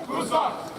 Blue Sox.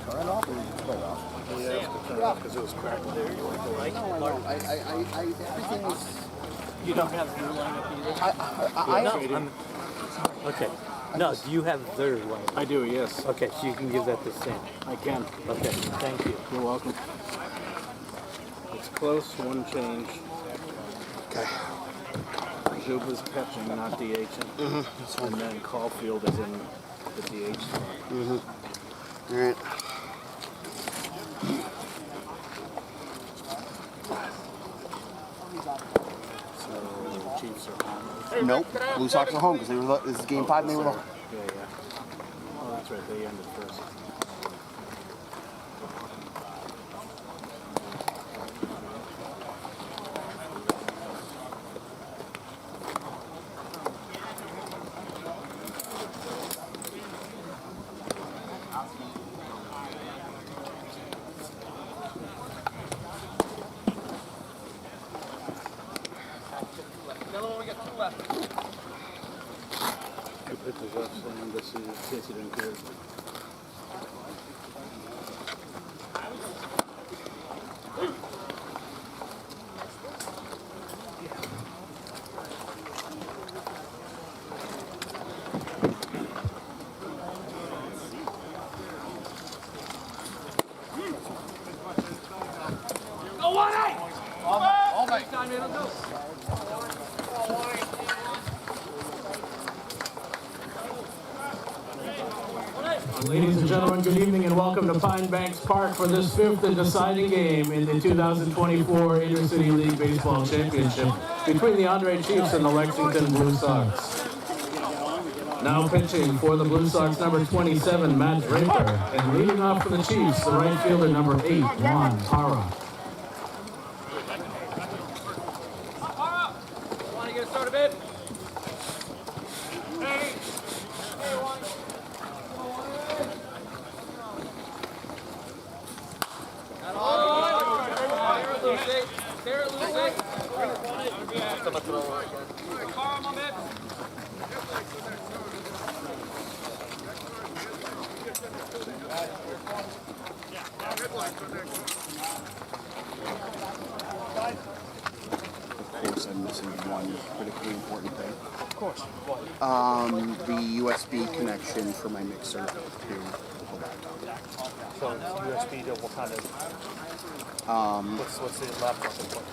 Turn it off or play it off? Yeah, because it was cracked. No, everything was. You don't have your lineup either? Okay. No, do you have their one? I do, yes. Okay, so you can give that to Sam. I can. Okay, thank you. You're welcome. It's close, one change. Okay. Zuba's pitching, not DHing. And then Caulfield is in the DH spot. All right. So the Chiefs are home. Nope. Blue Sox are home because they were. This is game 5 and they were. Yeah, yeah. Oh, that's right. They ended first. Two pitches left, and this is Casey didn't care. Ladies and gentlemen, good evening and welcome to Pine Banks Park for this 5th and deciding game in the 2024 Intercity League Baseball Championship between the Andre Chiefs and the Lexington Blue Sox. Now pitching for the Blue Sox, number 27, Matt Draper, and leading off for the Chiefs, the right fielder, number 8, Juan Parra. Want to get started, bid? Of course, I'm missing one critically important thing. Of course. The USB connection for my mixer to the laptop. So USB to what kind of? What's the laptop input?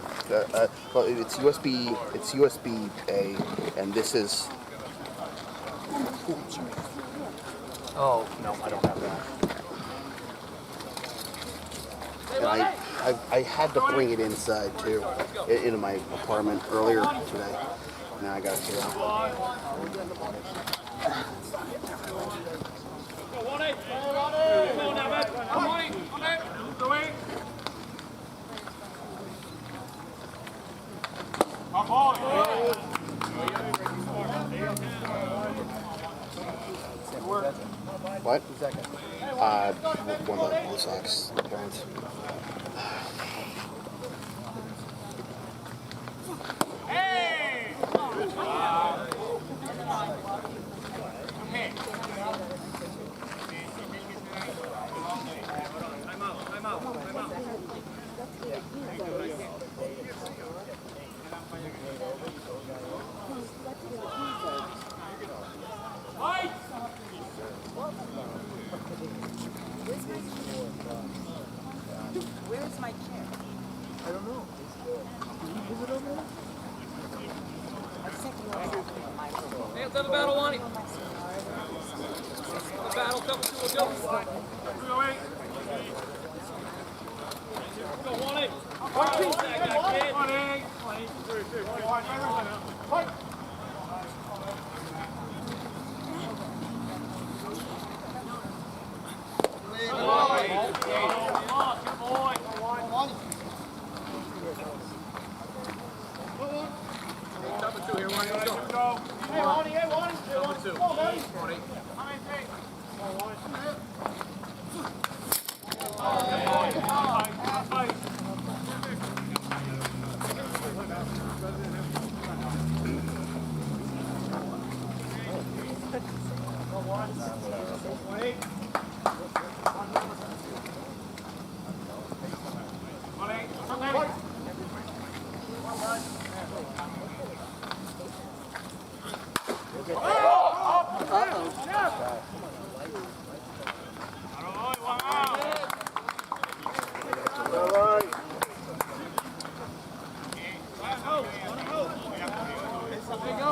Well, it's USB. It's USB A, and this is. Oh no, I don't have that. And I had to bring it inside too, into my apartment earlier today. Now I got it here. What? One of the Blue Sox parents. Time out. have a battle, Lonnie. The battle coming to a go. Go, 1-8.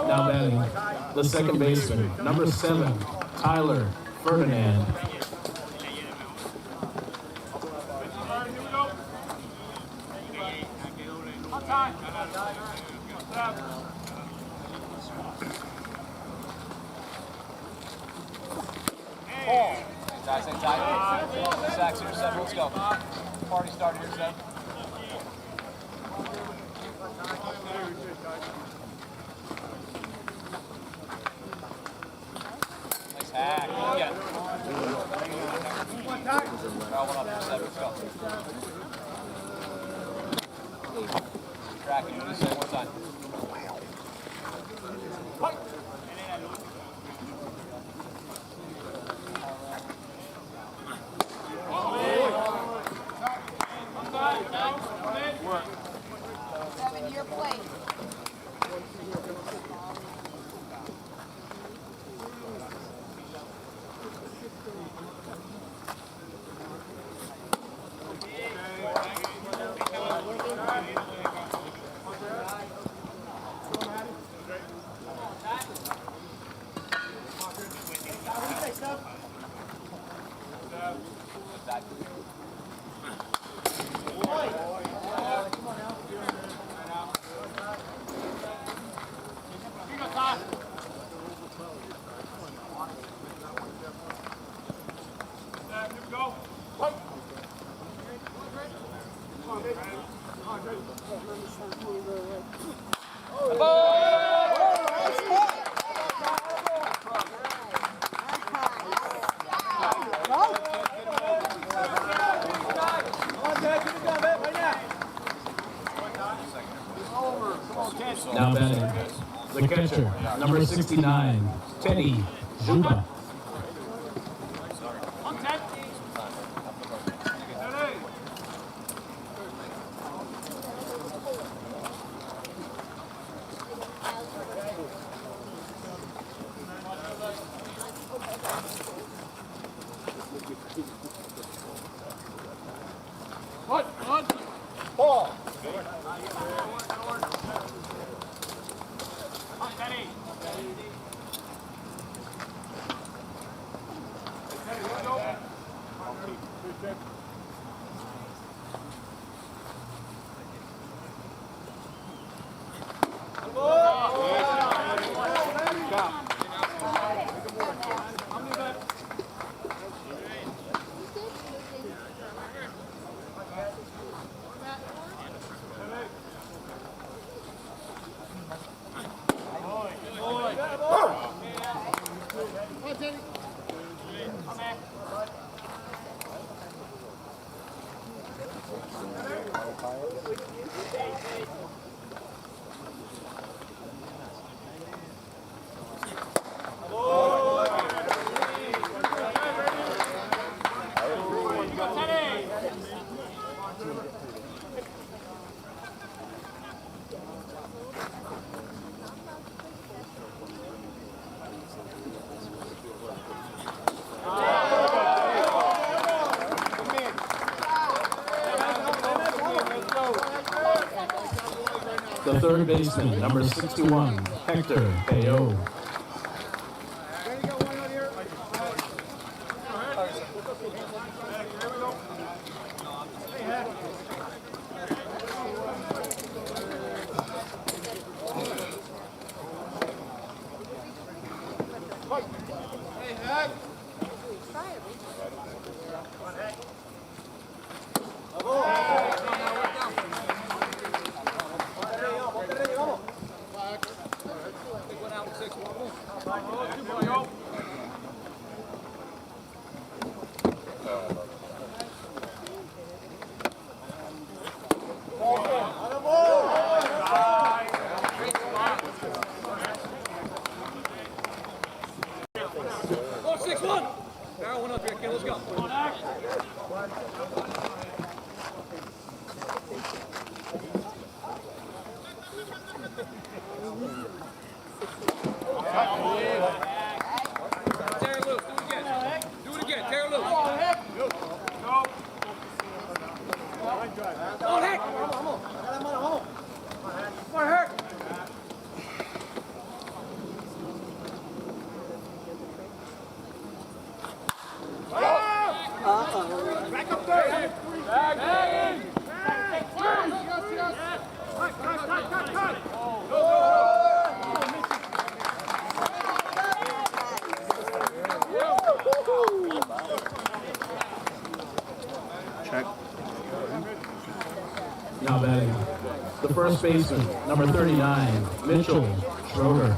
Now batting, the second baseman, number 7, Tyler Ferdinand. Inside. Sacks here, 7. Let's go. Party started here, 7. Nice hack. Get it. Try 1 up here, 7. Let's go. Tracking. What do you say? 1 time. Your plate. Now batting, the catcher, number 69, Teddy Juba. The third baseman, number 61, Hector Payo. Check. Now batting, the first baseman, number 39, Mitchell Schroeder.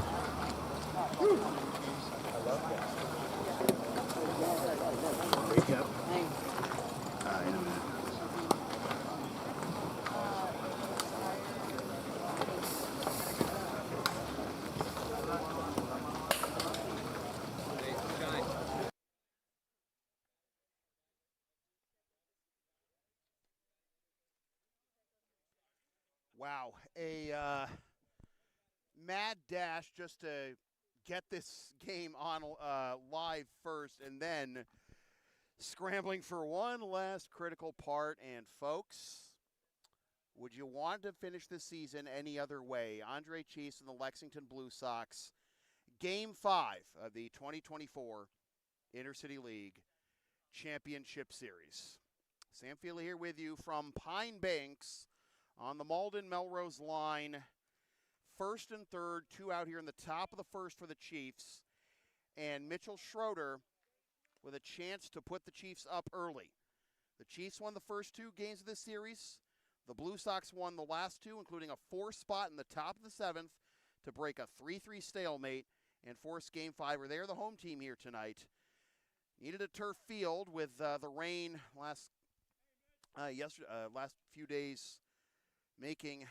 Yep. In a minute. Wow, a mad dash just to get this game on live first, and then scrambling for one last critical part. And folks, would you want to finish the season any other way? Andre Chiefs and the Lexington Blue Sox, Game 5 of the 2024 Intercity League Championship Series. Sam Feely here with you from Pine Banks on the Malden-Melrose line. First and third, two out here in the top of the first for the Chiefs. And Mitchell Schroeder with a chance to put the Chiefs up early. The Chiefs won the first two games of this series. The Blue Sox won the last two, including a 4th spot in the top of the 7th to break a 3-3 stalemate and force Game 5. They're the home team here tonight. Needed a turf field with the rain last few days making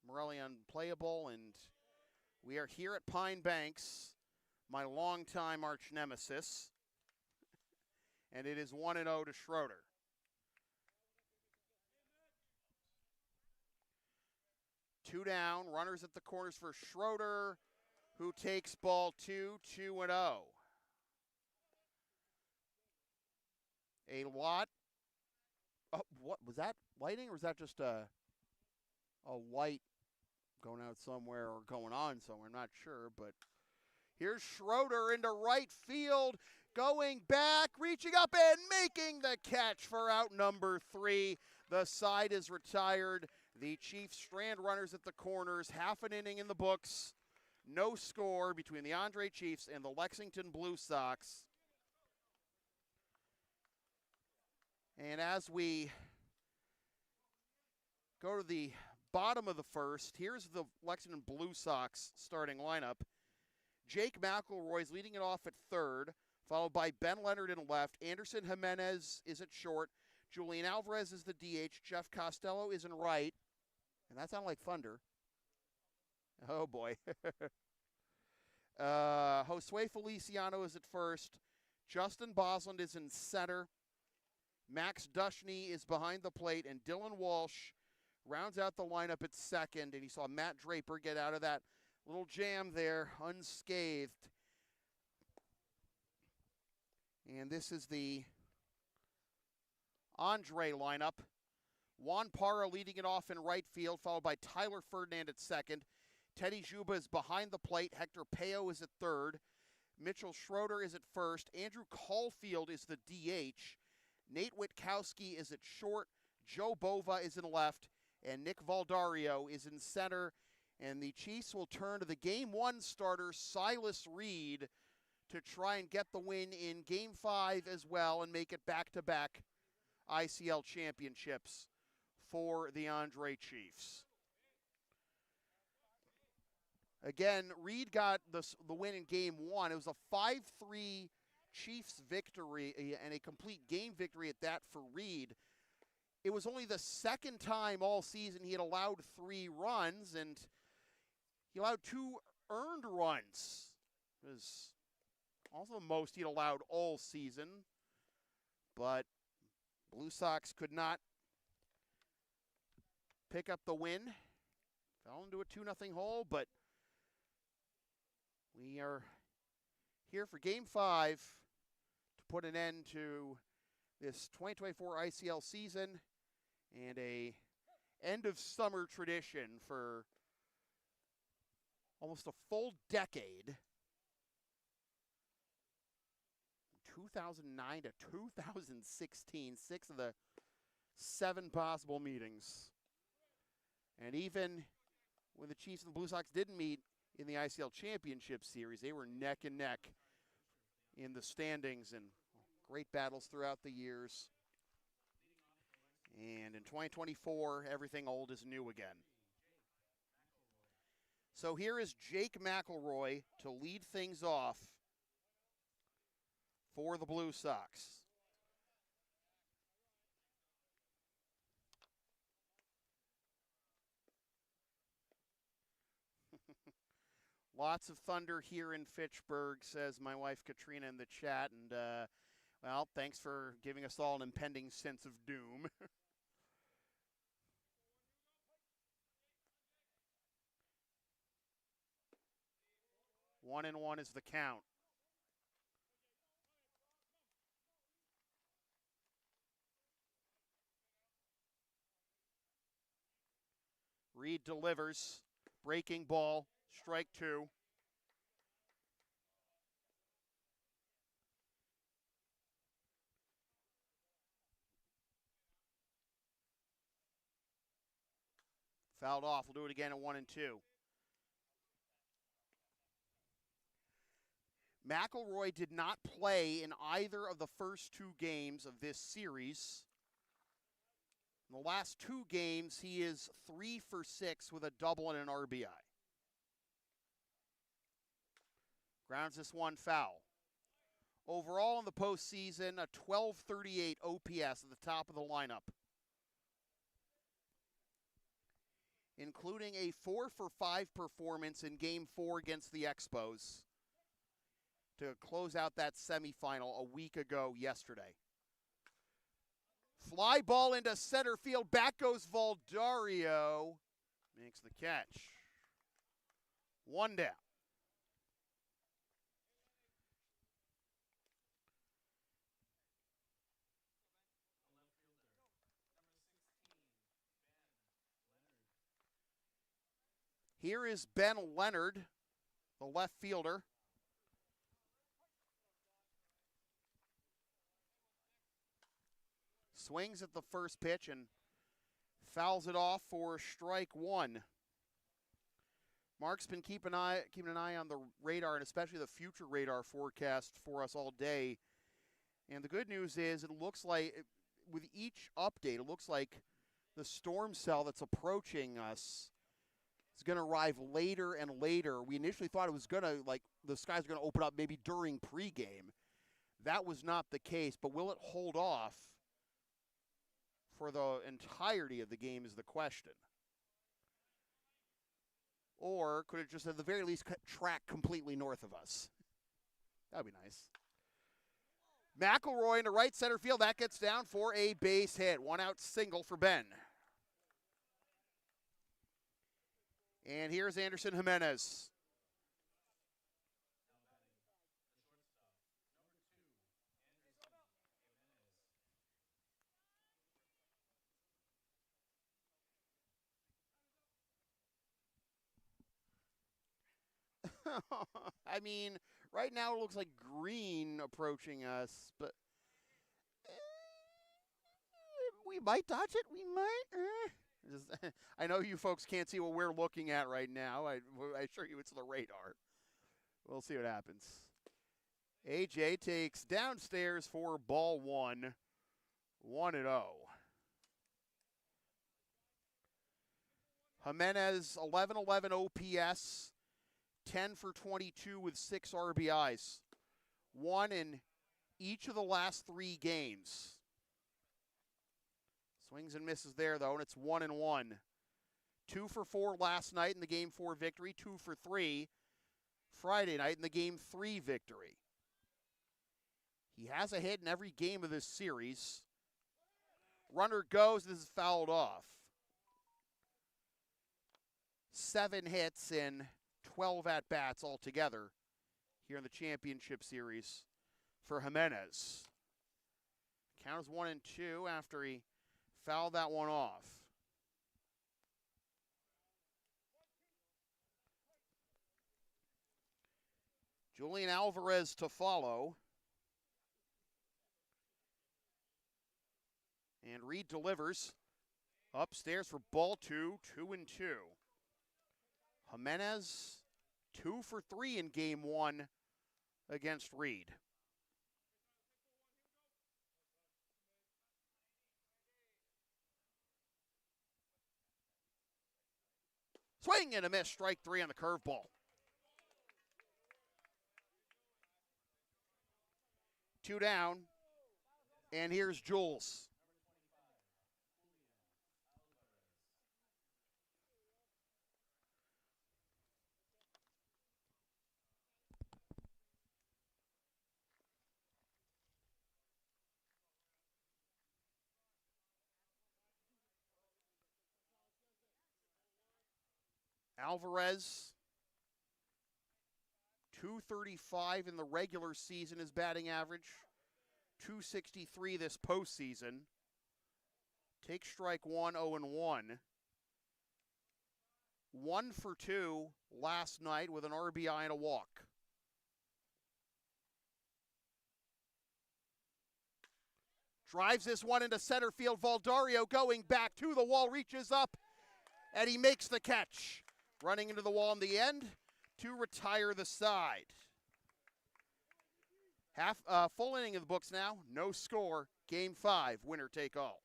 Morelli unplayable, and we are here at Pine Banks, my longtime arch nemesis, and it is 1-0 to Schroeder. Two down, runners at the corners for Schroeder, who takes ball 2-0. A lot. Oh, what was that? Lighting, or was that just a light going out somewhere or going on somewhere? I'm not sure, but here's Schroeder into right field, going back, reaching up and making the catch for out number 3. The side is retired. The Chiefs strand runners at the corners. Half an inning in the books. No score between the Andre Chiefs and the Lexington Blue Sox. And as we go to the bottom of the first, here's the Lexington Blue Sox starting lineup. Jake McElroy's leading it off at third, followed by Ben Leonard in left. Anderson Jimenez is at short. Julian Alvarez is the DH. Jeff Costello is in right. And that sounded like thunder. Oh, boy. Josue Feliciano is at first. Justin Bosland is in center. Max Dushney is behind the plate. And Dylan Walsh rounds out the lineup at second. And you saw Matt Draper get out of that little jam there unscathed. And this is the Andre lineup. Juan Parra leading it off in right field, followed by Tyler Ferdinand at second. Teddy Juba is behind the plate. Hector Peo is at third. Mitchell Schroeder is at first. Andrew Caulfield is the DH. Nate Witkowski is at short. Joe Bova is in left. And Nick Valdario is in center. And the Chiefs will turn to the Game 1 starter, Silas Reed, to try and get the win in Game 5 as well and make it back-to-back ICL championships for the Andre Chiefs. Again, Reed got the win in Game 1. It was a 5-3 Chiefs victory and a complete game victory at that for Reed. It was only the second time all season he had allowed 3 runs, and he allowed 2 earned runs. It was also the most he'd allowed all season. But Blue Sox could not pick up the win. Fell into a 2-0 hole, but we are here for Game 5 to put an end to this 2024 ICL season and a end of summer tradition for almost a full decade. 2009 to 2016, 6 of the 7 possible meetings. And even when the Chiefs and the Blue Sox didn't meet in the ICL Championship Series, they were neck and neck in the standings and great battles throughout the years. And in 2024, everything old is new again. So here is Jake McElroy to lead things off for the Blue Sox. Lots of thunder here in Fitchburg, says my wife Katrina in the chat. And, well, thanks for giving us all an impending sense of doom. 1-1 is the count. Reed delivers. Breaking ball. Strike 2. Fouled off. We'll do it again at 1-2. McElroy did not play in either of the first 2 games of this series. In the last 2 games, he is 3 for 6 with a double and an RBI. Grounds this one foul. Overall in the postseason, a 1238 OPS at the top of the lineup, including a 4 for 5 performance in Game 4 against the Expos to close out that semifinal a week ago yesterday. Fly ball into center field. Back goes Valdario. Makes the catch. 1 down. Here is Ben Leonard, the left fielder. Swings at the first pitch and fouls it off for strike 1. Mark's been keeping an eye on the radar, and especially the future radar forecast for us all day. And the good news is it looks like, with each update, it looks like the storm cell that's approaching us is going to arrive later and later. We initially thought it was going to, like, the skies are going to open up maybe during pregame. That was not the case, but will it hold off for the entirety of the game is the question. Or could it just at the very least track completely north of us? That would be nice. McElroy into right center field. That gets down for a base hit. 1-out single for Ben. And here's Anderson Jimenez. I mean, Right now it looks like green approaching us, but we might dodge it. We might. I know you folks can't see what we're looking at right now. I assure you it's the radar. We'll see what happens. AJ takes downstairs for ball one. 1-0. Jimenez, 11-11 OPS, 10 for 22 with 6 RBIs. One in each of the last 3 games. Swings and misses there, though, and it's 1-1. 2 for 4 last night in the Game 4 victory, 2 for 3 Friday night in the Game 3 victory. He has a hit in every game of this series. Runner goes, this is fouled off. 7 hits in 12 at-bats altogether here in the championship series for Jimenez. Count is 1-2 after he fouled that one off. Julian Alvarez to follow. And Reed delivers upstairs for ball 2, 2-2. Jimenez, 2 for 3 in game 1 against Reed. Swing and a miss, strike 3 on the curveball. 2 down, and here's Jules. Alvarez, 235 in the regular season, his batting average. 263 this postseason. Take strike 1, 0-1. 1 for 2 last night with an RBI and a walk. Drives this one into center field. Valdario going back to the wall, reaches up, and he makes the catch. Running into the wall in the end to retire the side. Full inning of the books now. No score. Game 5. Winner take all.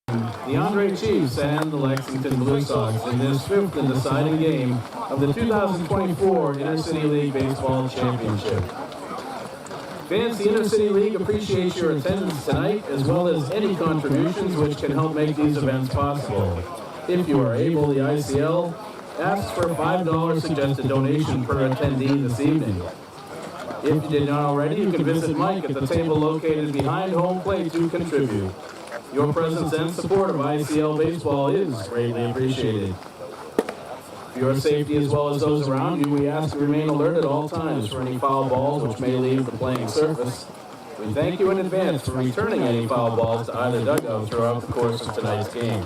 The Andre Chiefs and the Lexington Blue Sox in this 5th and deciding game of the 2024 Intercity League Baseball Championship. Fans, the Intercity League appreciates your attendance tonight, as well as any contributions which can help make these events possible. If you are able, the ICL asks for a $5 suggested donation per attendee this evening. If you did not already, you can visit Mike at the table located behind home plate to contribute. Your presence and support of ICL baseball is greatly appreciated. For your safety as well as those around you, we ask you to remain alert at all times for any foul balls which may leave the playing surface. We thank you in advance for returning any foul balls to either dugout throughout the course of tonight's game.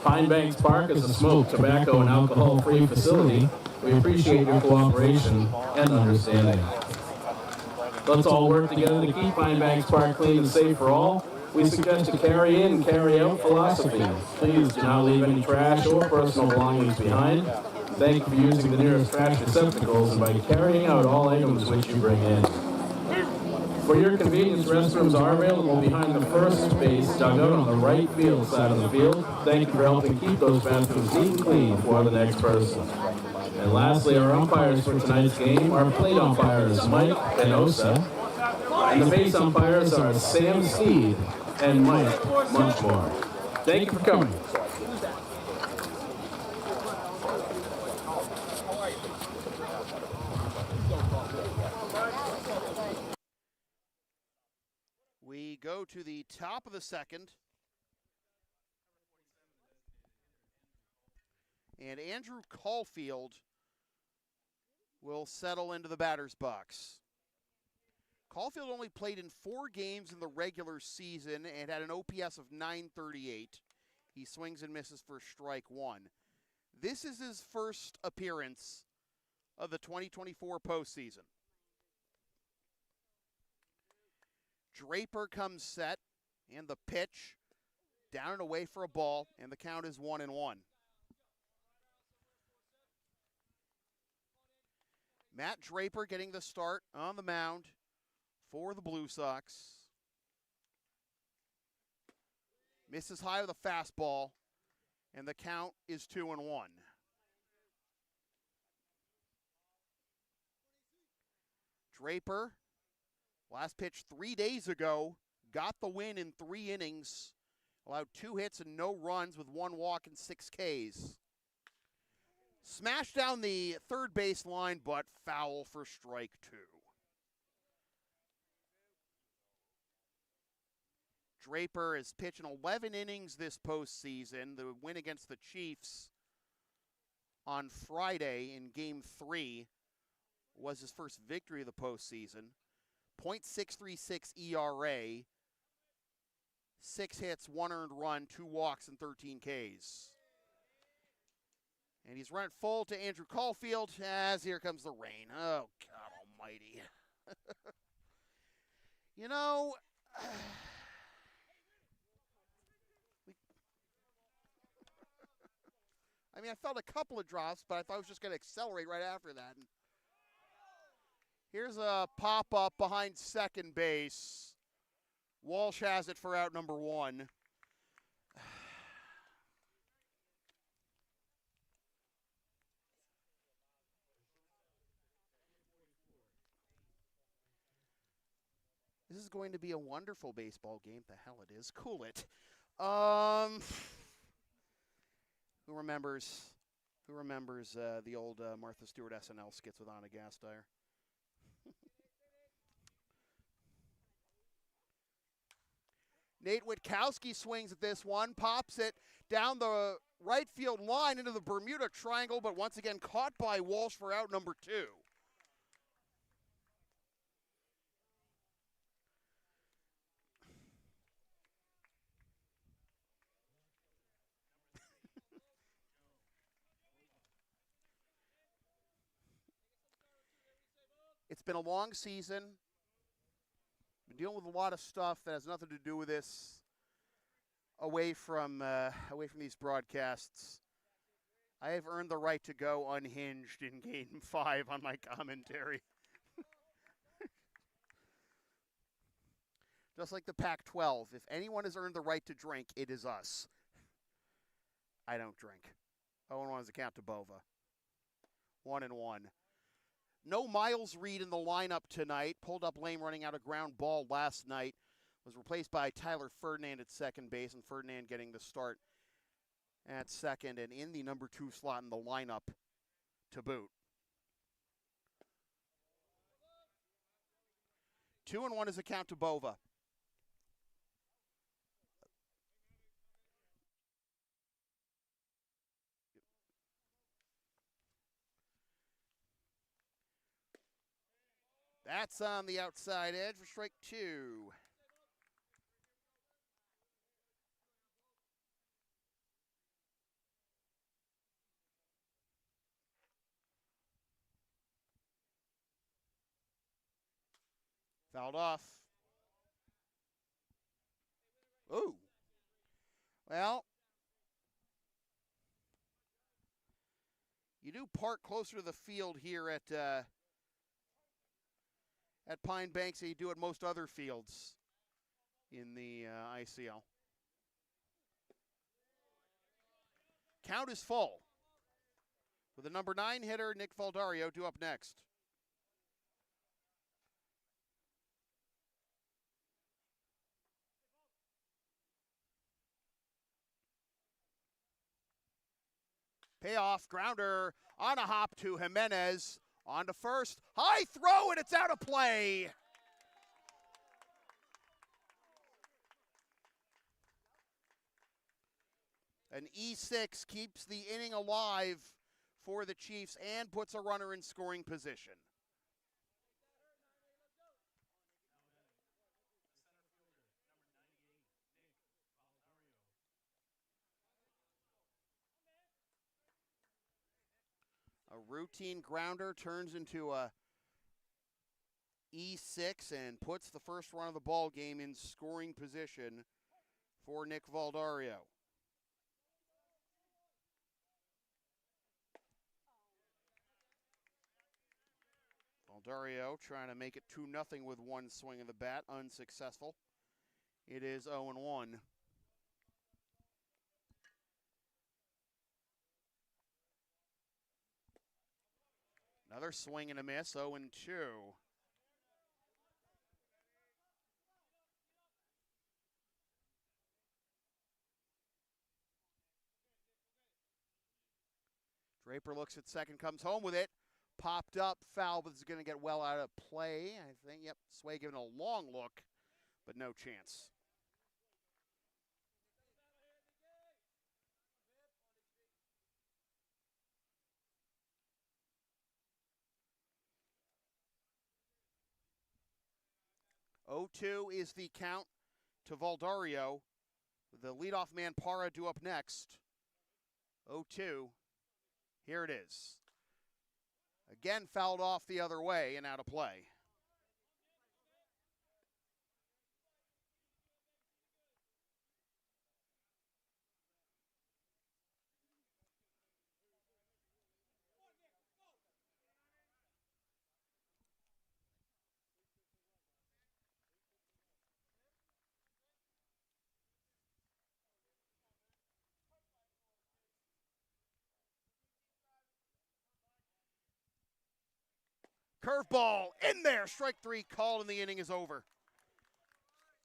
Pine Banks Park is a smoke, tobacco, and alcohol-free facility. We appreciate your cooperation and understanding. Let's all work together to keep Pine Banks Park clean and safe for all. We suggest a carry in, carry out philosophy. Please do not leave any trash or personal belongings behind. Thank you for using the nearest trash receptacles and by carrying out all items which you bring in. For your convenience, restrooms are available behind the first base dugout on the right field side of the field. Thank you for helping keep those bathrooms neat and clean for the next person. And lastly, our umpires for tonight's game are plate umpires Mike and Osa. And the base umpires are Sam Steed and Mike Munchmore. Thank you for coming. We go to the top of the second. And Andrew Caulfield will settle into the batter's box. Caulfield only played in 4 games in the regular season and had an OPS of .938. He swings and misses for strike 1. This is his first appearance of the 2024 postseason. Draper comes set, and the pitch down and away for a ball, and the count is 1-1. Matt Draper getting the start on the mound for the Blue Sox. Misses high with a fastball, and the count is 2-1. Draper, last pitch 3 days ago, got the win in 3 innings, allowed 2 hits and no runs with 1 walk and 6 Ks. Smashed down the third base line, but foul for strike 2. Draper is pitching 11 innings this postseason. The win against the Chiefs on Friday in Game 3 was his first victory of the postseason. .636 ERA, 6 hits, 1 earned run, 2 walks, and 13 Ks. And he's run it full to Andrew Caulfield as here comes the rain. Oh, God almighty. You know, I mean, I felt a couple of drops, but I thought it was just going to accelerate right after that. And here's a pop-up behind second base. Walsh has it for out number 1. This is going to be a wonderful baseball game. The hell it is. Cool it. Who remembers the old Martha Stewart SNL skits with Anna Gasteyer? Nate Witkowski swings at this one, pops it down the right field line into the Bermuda Triangle, but once again caught by Walsh for out number 2. It's been a long season. Been dealing with a lot of stuff that has nothing to do with this. Away from these broadcasts, I have earned the right to go unhinged in Game 5 on my commentary. Just like the Pac-12, if anyone has earned the right to drink, it is us. I don't drink. 0-1 is the count to Bova. 1-1. No Miles Reed in the lineup tonight. Pulled up lame running out a ground ball last night. Was replaced by Tyler Ferdinand at second base, and Ferdinand getting the start at second and in the number 2 slot in the lineup to boot. 2-1 is the count to Bova. That's on the outside edge for strike 2. Fouled off. Ooh. Well, you do park closer to the field here at Pine Banks than you do at most other fields in the ICL. Count is full. With the number 9 hitter, Nick Valdario, due up next. Payoff, grounder on a hop to Jimenez. On to first. High throw, and it's out of play. An E6 keeps the inning alive for the Chiefs and puts a runner in scoring position. routine grounder turns into a E6 and puts the first run of the ball game in scoring position for Nick Valdario. Valdario trying to make it 2-0 with one swing of the bat, unsuccessful. It is 0-1. Another swing and a miss, 0-2. Draper looks at second, comes home with it. Popped up, foul, but it's going to get well out of play. I think, yep, Sway giving a long look, but no chance. Oh, 2 is the count to Valdario. The leadoff man, Parra, due up next. 0-2. Here it is. Again, fouled off the other way and out of play. Curveball in there. Strike 3 called and the inning is over.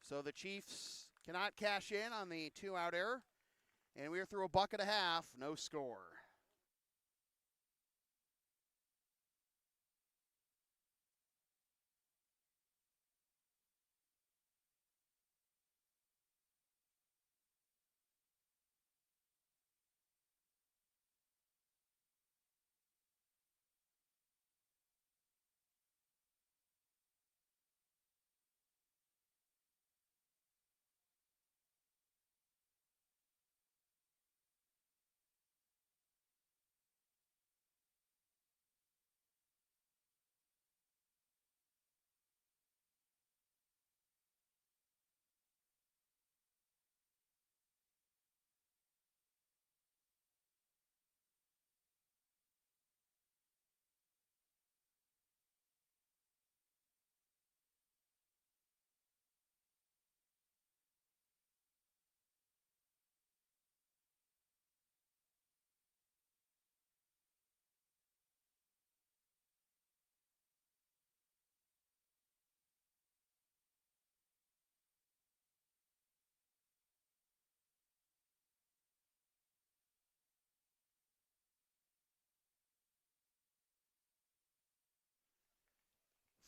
So the Chiefs cannot cash in on the 2-out error. And we are through a buck and a half. No score.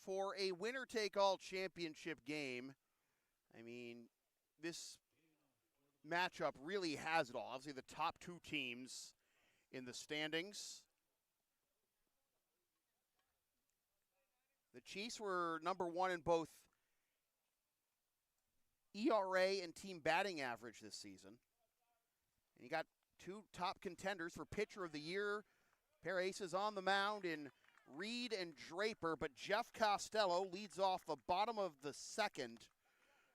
For a winner-take-all championship game, I mean, this matchup really has it all. Obviously, the top two teams in the standings. The Chiefs were number one in both ERA and team batting average this season. And you got two top contenders for pitcher of the year. Pair of aces on the mound in Reed and Draper, but Jeff Costello leads off the bottom of the second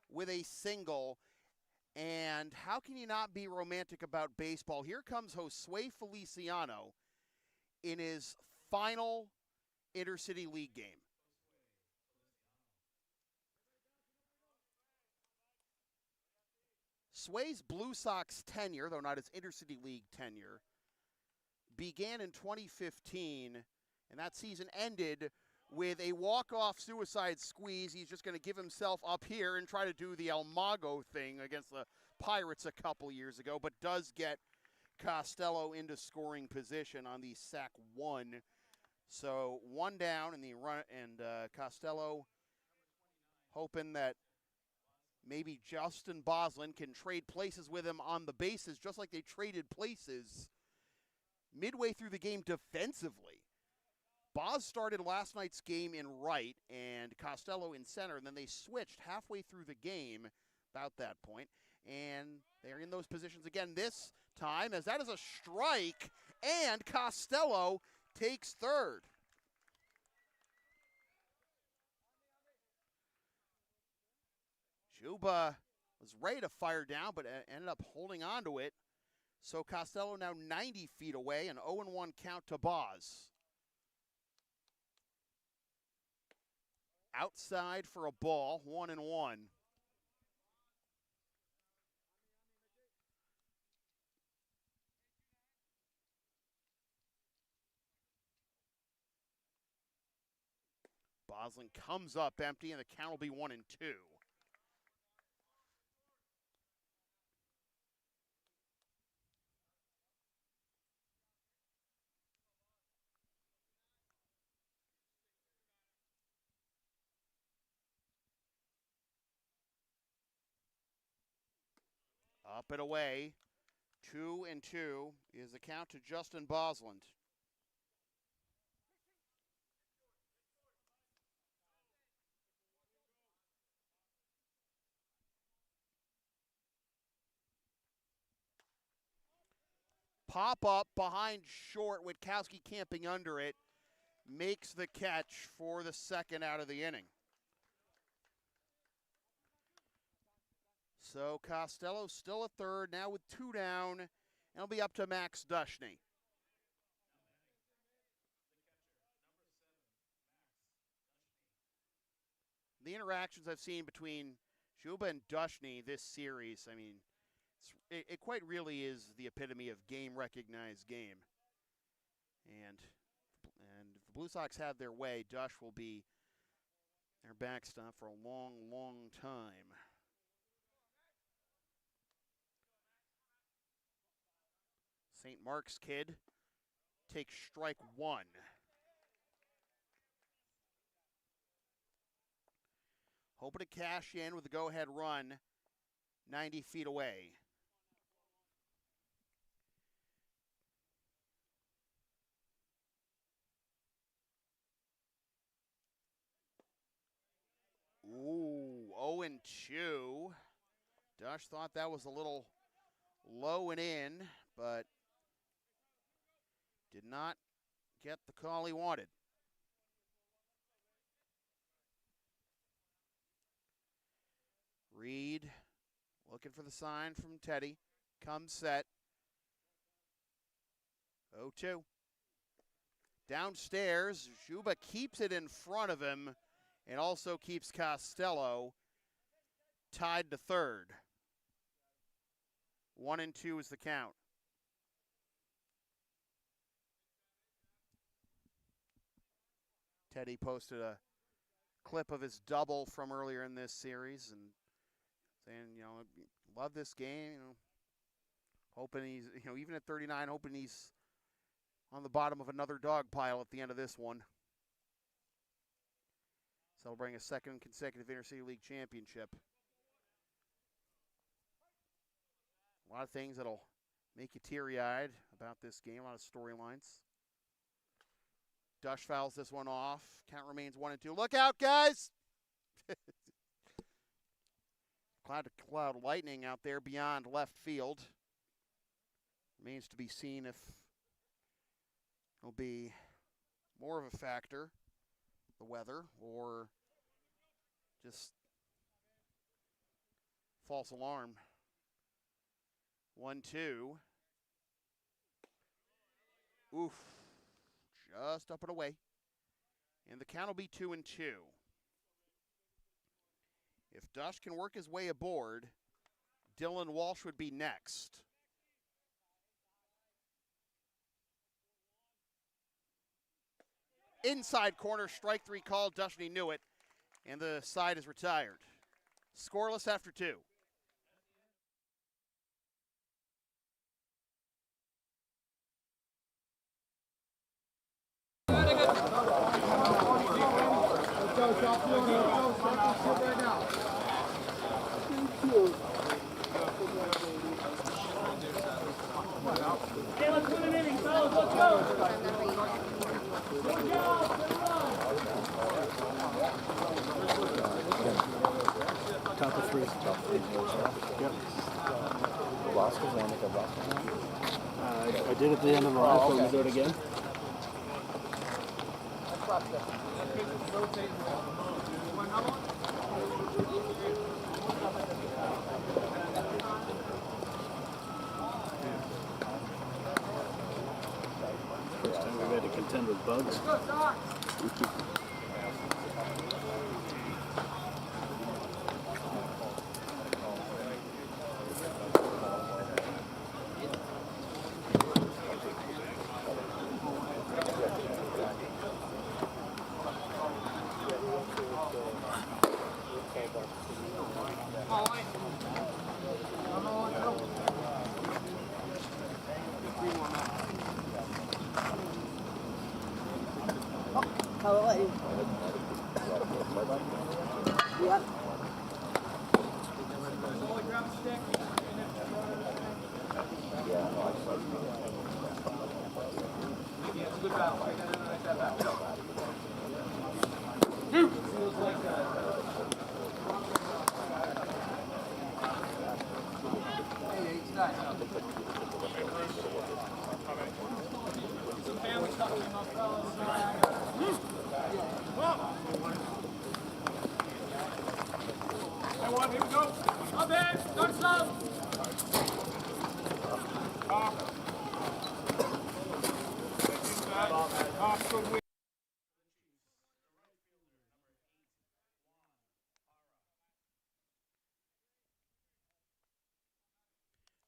with a single. And how can you not be romantic about baseball? Here comes Josue Feliciano in his final Intercity League game. Sway's Blue Sox tenure, though not his Intercity League tenure, began in 2015, and that season ended with a walk-off suicide squeeze. He's just going to give himself up here and try to do the El Mago thing against the Pirates a couple years ago, but does get Costello into scoring position on the sack 1. So 1 down in the run, and Costello hoping that maybe Justin Boslin can trade places with him on the bases, just like they traded places midway through the game defensively. Boz started last night's game in right and Costello in center, and then they switched halfway through the game about that point, and they're in those positions again this time, as that is a strike, and Costello takes third. Juba was ready to fire down, but ended up holding on to it. So Costello now 90 feet away, an 0-1 count to Boz. Outside for a ball, 1-1. Boslin comes up empty, and the count will be 1-2. Up and away, 2-2 is the count to Justin Bosland. Pop up behind short, Witkowski camping under it, makes the catch for the second out of the inning. So Costello still at third, now with 2 down, and it'll be up to Max Dushny. The interactions I've seen between Juba and Dushny this series, I mean, it quite really is the epitome of game-recognized game. And if the Blue Sox have their way, Dush will be their backstop for a long, long time. St. Mark's kid takes strike 1. Hoping to cash in with the go-ahead run 90 feet away. Ooh, 0-2. Dush thought that was a little low and in, but did not get the call he wanted. Reed looking for the sign from Teddy. Comes set. 0-2. Downstairs, Juba keeps it in front of him and also keeps Costello tied to third. 1-2 is the count. Teddy posted a clip of his double from earlier in this series and saying, love this game, hoping he's, even at 39, hoping he's on the bottom of another dog pile at the end of this one. Celebrating a second consecutive Intercity League championship. A lot of things that'll make you teary-eyed about this game, a lot of storylines. Dush fouls this one off. Count remains 1-2. Look out, guys! Cloud to cloud lightning out there beyond left field. Remains to be seen if it'll be more of a factor, the weather, or just false alarm. 1-2. Oof. Just up and away. And the count will be 2-2. If Dush can work his way aboard, Dylan Walsh would be next. Inside corner, strike 3 call. Dushny knew it, and the side is retired. Scoreless after 2. Hey, let's win an inning, fellas. Let's go. Top of 3. Yep. Lost his one. I did at the end of the last one. We do it again. First time we've had to contend with bugs. How are you? Yep.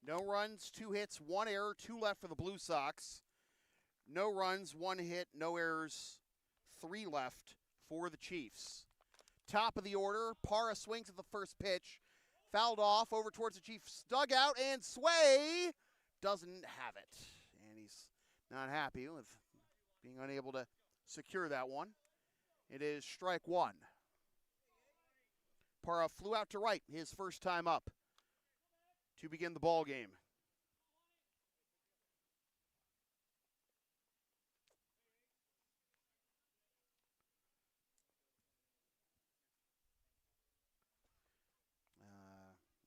No runs, 2 hits, 1 error, 2 left for the Blue Sox. No runs, 1 hit, no errors, 3 left for the Chiefs. Top of the order, Parra swings at the first pitch. Fouled off over towards the Chiefs' dugout, and Sway doesn't have it. And he's not happy with being unable to secure that one. It is strike 1. Parra flew out to right his first time up to begin the ball game.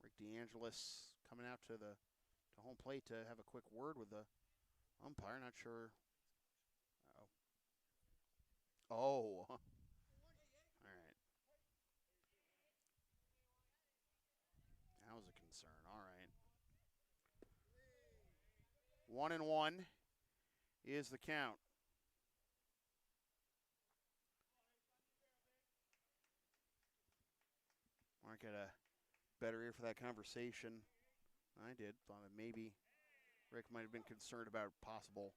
Rick DeAngelis coming out to home plate to have a quick word with the umpire. Not sure. Oh. All right. That was a concern. All right. 1-1 is the count. Mark got a better ear for that conversation. I did. Thought that maybe Rick might have been concerned about possible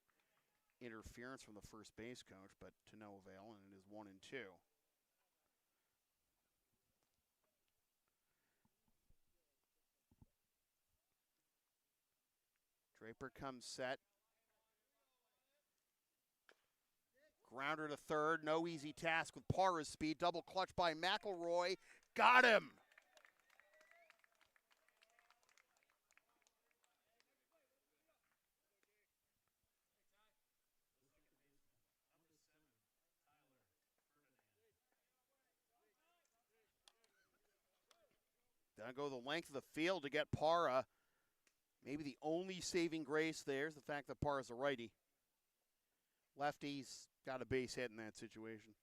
interference from the first base coach, but to no avail, and it is 1-2. Draper comes set. Grounder to third. No easy task with Parra's speed. Double clutch by McElroy. Got him. Gonna go the length of the field to get Parra. Maybe the only saving grace there is the fact that Parra's a righty. Lefty's got a base hit in that situation.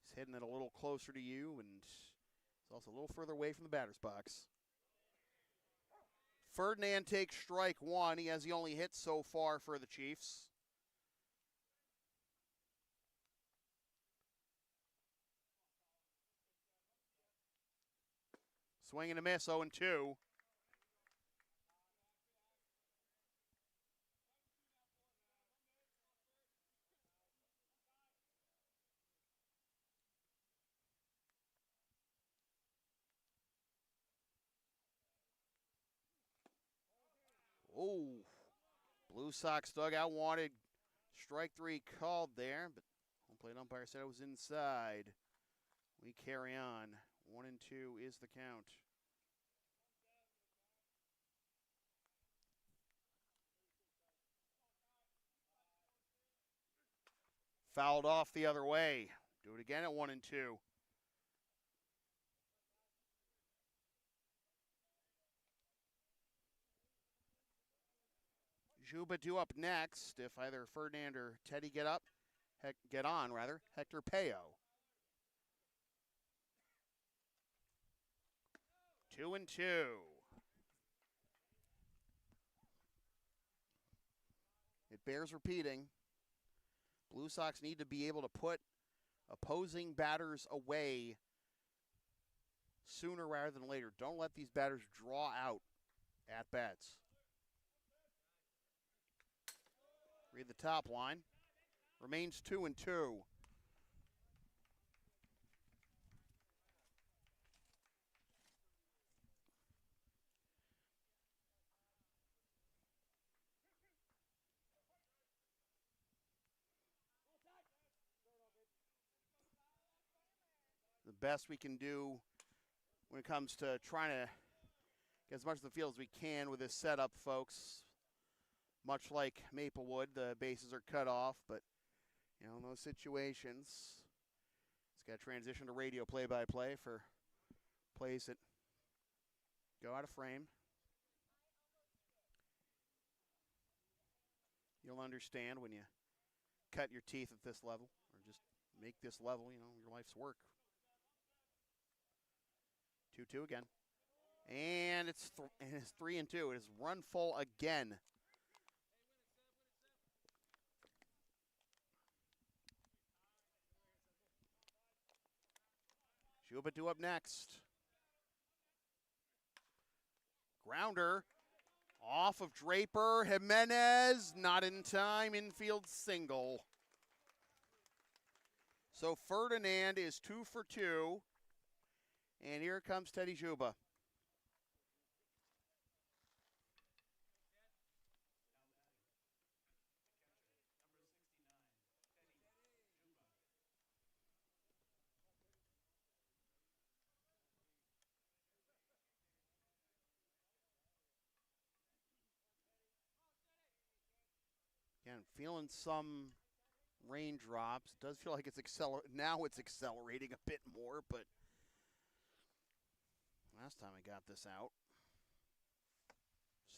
He's hitting it a little closer to you, and he's also a little further away from the batter's box. Ferdinand takes strike 1. He has the only hit so far for the Chiefs. Swing and a miss, 0-2. Oh, Blue Sox dugout wanted strike 3 called there, but home plate umpire said it was inside. We carry on. 1-2 is the count. Fouled off the other way. Do it again at 1-2. Juba due up next if either Ferdinand or Teddy get on. Hector Peo. 2-2. It bears repeating. Blue Sox need to be able to put opposing batters away sooner rather than later. Don't let these batters draw out at bats. Read the top line. Remains 2-2. The best we can do when it comes to trying to get as much of the field as we can with this setup, folks. Much like Maplewood, the bases are cut off, but in those situations, it's got to transition to radio play-by-play for plays that go out of frame. You'll understand when you cut your teeth at this level, or just make this level, your life's work. 2-2 again. And it's 3-2. It is run full again. Juba due up next. Grounder off of Draper. Jimenez not in time. Infield single. So Ferdinand is 2 for 2. And here comes Teddy Juba. Again, feeling some raindrops. Does feel like it's accelerating a bit more, but last time I got this out,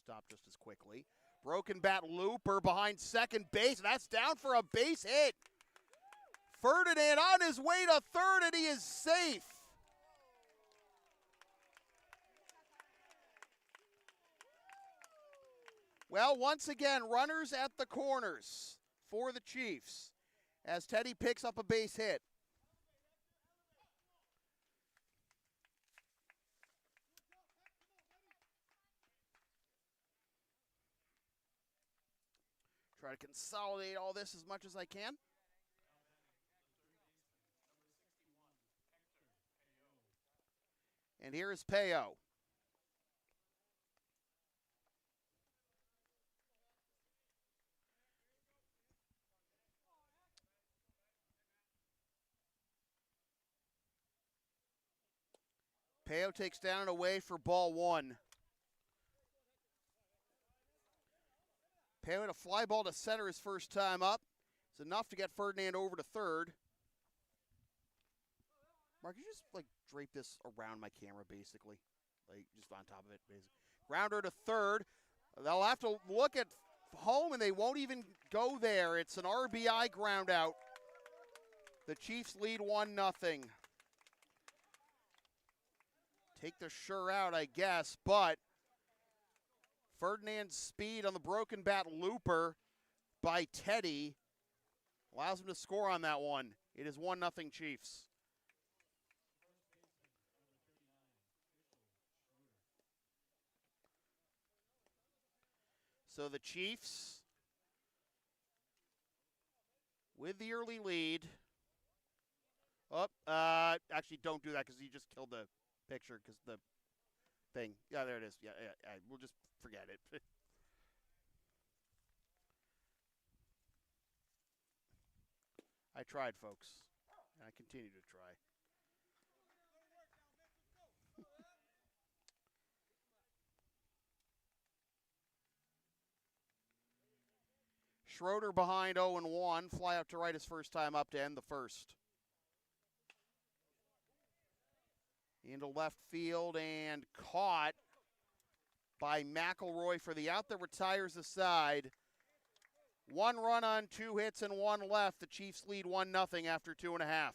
stopped just as quickly. Broken bat looper behind second base. That's down for a base hit. Ferdinand on his way to third, and he is safe. Well, once again, runners at the corners for the Chiefs as Teddy picks up a base hit. Try to consolidate all this as much as I can. And here is Peo. Peo takes down and away for ball one. Peo had a fly ball to center his first time up. It's enough to get Ferdinand over to third. Mark, you just drape this around my camera basically. Just on top of it basically. Grounder to third. They'll have to look at home and they won't even go there. It's an RBI ground out. The Chiefs lead 1-0. Take the sure out, I guess, but Ferdinand's speed on the broken bat looper by Teddy allows him to score on that one. It is 1-0 Chiefs. So the Chiefs with the early lead. Actually, don't do that because you just killed the picture because the thing. Yeah, there it is. Yeah, we'll just forget it. I tried, folks. And I continue to try. Schroeder behind 0-1. Fly out to right his first time up to end the first. Into left field and caught by McElroy for the out that retires the side. 1 run on 2 hits and 1 left. The Chiefs lead 1-0 after 2.5.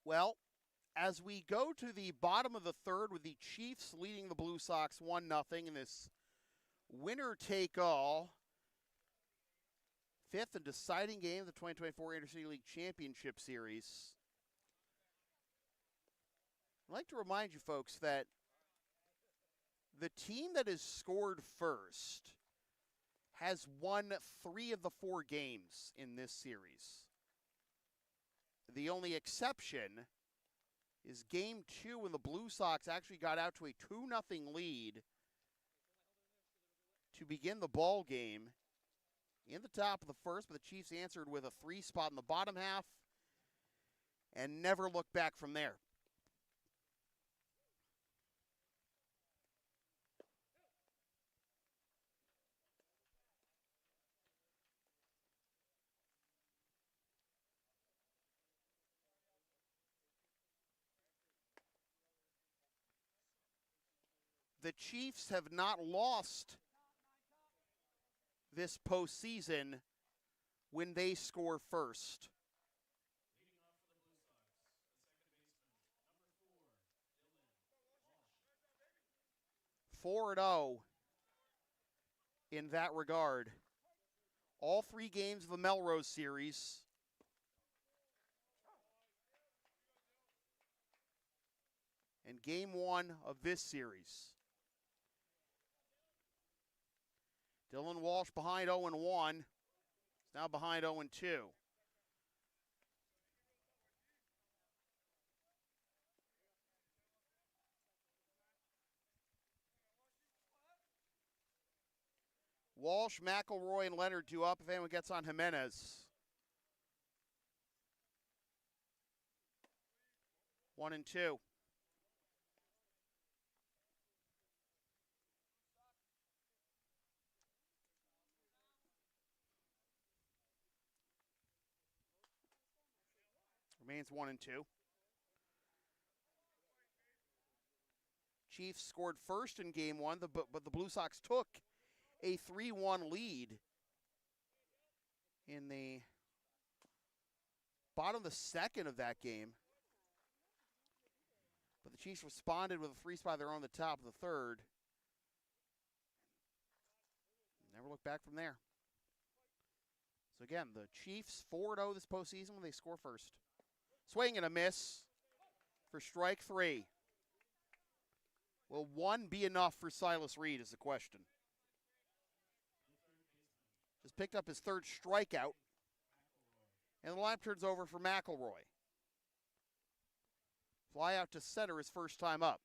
Well, as we go to the bottom of the third with the Chiefs leading the Blue Sox 1-0 in this winner-take-all fifth and deciding game of the 2024 Intercity League Championship Series. I'd like to remind you folks that the team that has scored first has won 3 of the 4 games in this series. The only exception is Game 2 when the Blue Sox actually got out to a 2-0 lead to begin the ball game in the top of the first, but the Chiefs answered with a 3 spot in the bottom half and never looked back from there. The Chiefs have not lost this postseason when they score first. 4-0 in that regard. All 3 games of the Melrose series. And game 1 of this series. Dylan Walsh behind 0-1. He's now behind 0-2. Walsh, McElroy, and Leonard due up if anyone gets on Jimenez. 1-2. Remains 1-2. Chiefs scored first in game 1, but the Blue Sox took a 3-1 lead in the bottom of the second of that game. But the Chiefs responded with a 3 spot of their own at the top of the third. Never looked back from there. So again, the Chiefs 4-0 this postseason when they score first. Swing and a miss for strike 3. Will 1 be enough for Silas Reed is the question. Just picked up his 3rd strikeout. And the lineup turns over for McElroy. Fly out to center his first time up.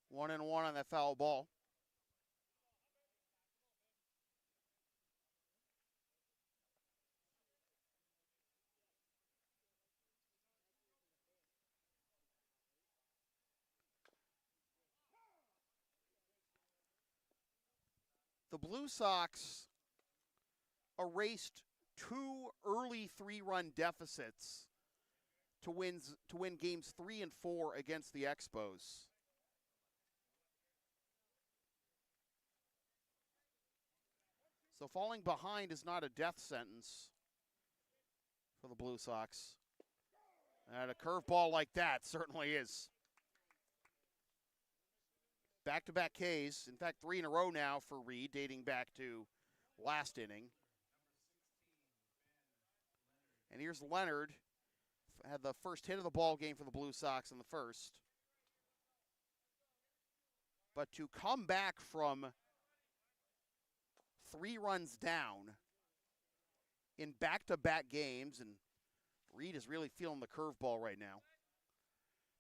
One and one on that foul ball. The Blue Sox erased 2 early 3-run deficits to win games 3 and 4 against the Expos. So falling behind is not a death sentence for the Blue Sox. And a curveball like that certainly is. Back-to-back Ks, in fact 3 in a row now for Reed, dating back to last inning. And here's Leonard, had the first hit of the ball game for the Blue Sox in the first. But to come back from 3 runs down in back-to-back games, and Reed is really feeling the curveball right now.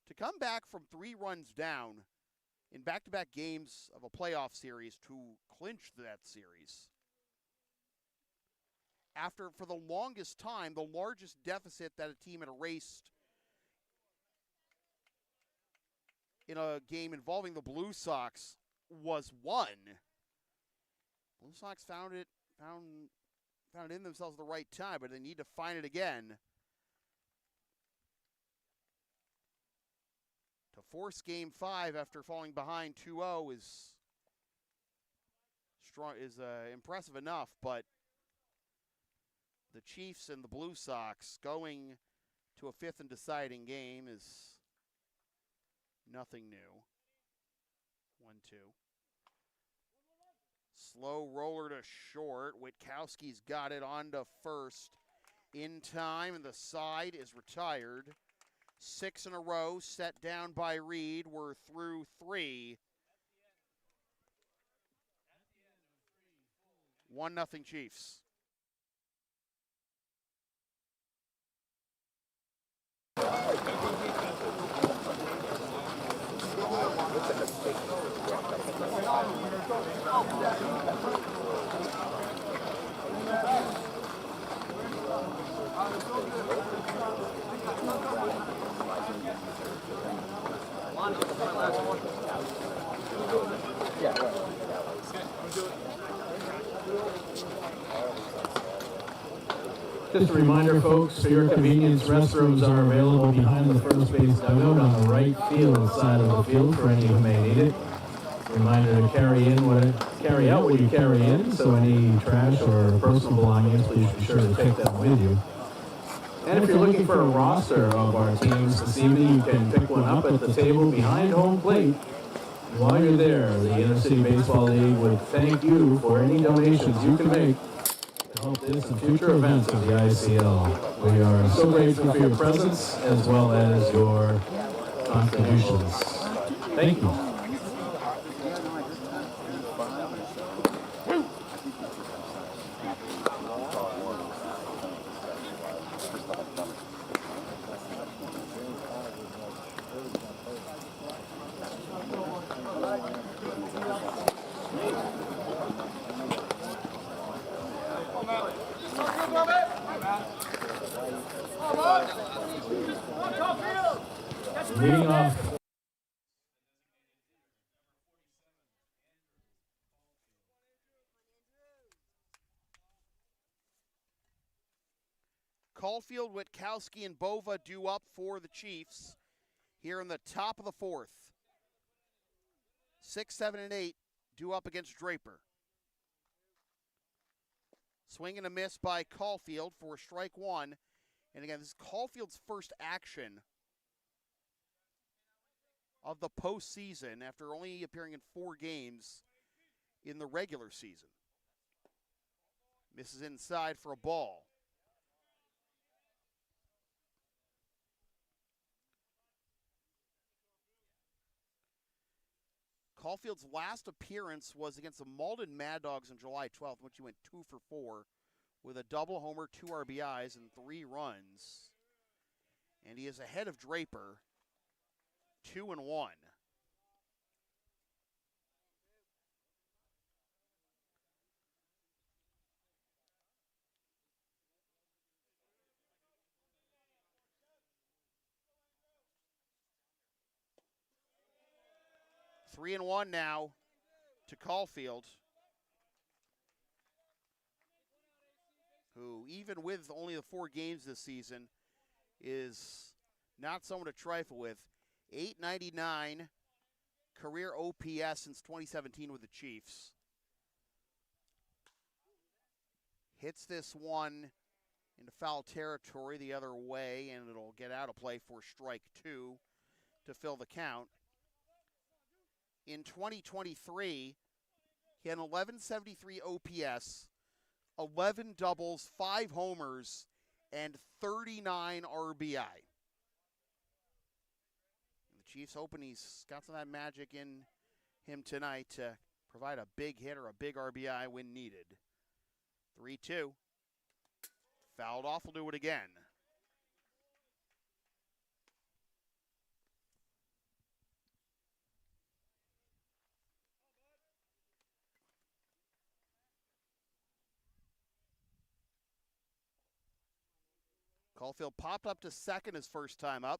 To come back from 3 runs down in back-to-back games of a playoff series to clinch that series, after, for the longest time, the largest deficit that a team had erased in a game involving the Blue Sox was 1. Blue Sox found it in themselves at the right time, but they need to find it again to force Game 5 after falling behind 2-0 is strong, is impressive enough, but the Chiefs and the Blue Sox going to a 5th and deciding game is nothing new. 1-2. Slow roller to short. Witkowski's got it on to first in time, and the side is retired. 6 in a row set down by Reed. We're through 3. 1-0 Chiefs. Just a reminder, folks, for your convenience, restrooms are available behind the first base dugout on the right field side of the field for any who may need it. Reminder to carry out what you carry in, so any trash or personal belongings, please be sure to take them with you. And if you're looking for a roster of our teams this evening, you can pick one up at the table behind home plate. While you're there, the Intercity Baseball League would thank you for any donations you can make to help this and future events of the ICL. We are so grateful for your presence as well as your contributions. Thank you. Leading off. Caulfield, Witkowski, and Bova due up for the Chiefs here in the top of the 4th. 6, 7, and 8 due up against Draper. Swing and a miss by Caulfield for strike 1. And again, this is Caulfield's first action of the postseason after only appearing in 4 games in the regular season. Misses inside for a ball. Caulfield's last appearance was against the Malden Mad Dogs on July 12th, in which he went 2 for 4 with a double homer, 2 RBIs, and 3 runs. And he is ahead of Draper, 2-1. Three and 1 now to Caulfield, who even with only the 4 games this season is not someone to trifle with. 899 career OPS since 2017 with the Chiefs. Hits this one into foul territory the other way, and it'll get out of play for strike 2 to fill the count. In 2023, he had an 1173 OPS, 11 doubles, 5 homers, and 39 RBI. The Chiefs hoping he's got some of that magic in him tonight to provide a big hit or a big RBI when needed. 3-2. Fouled off, will do it again. Caulfield popped up to second his first time up.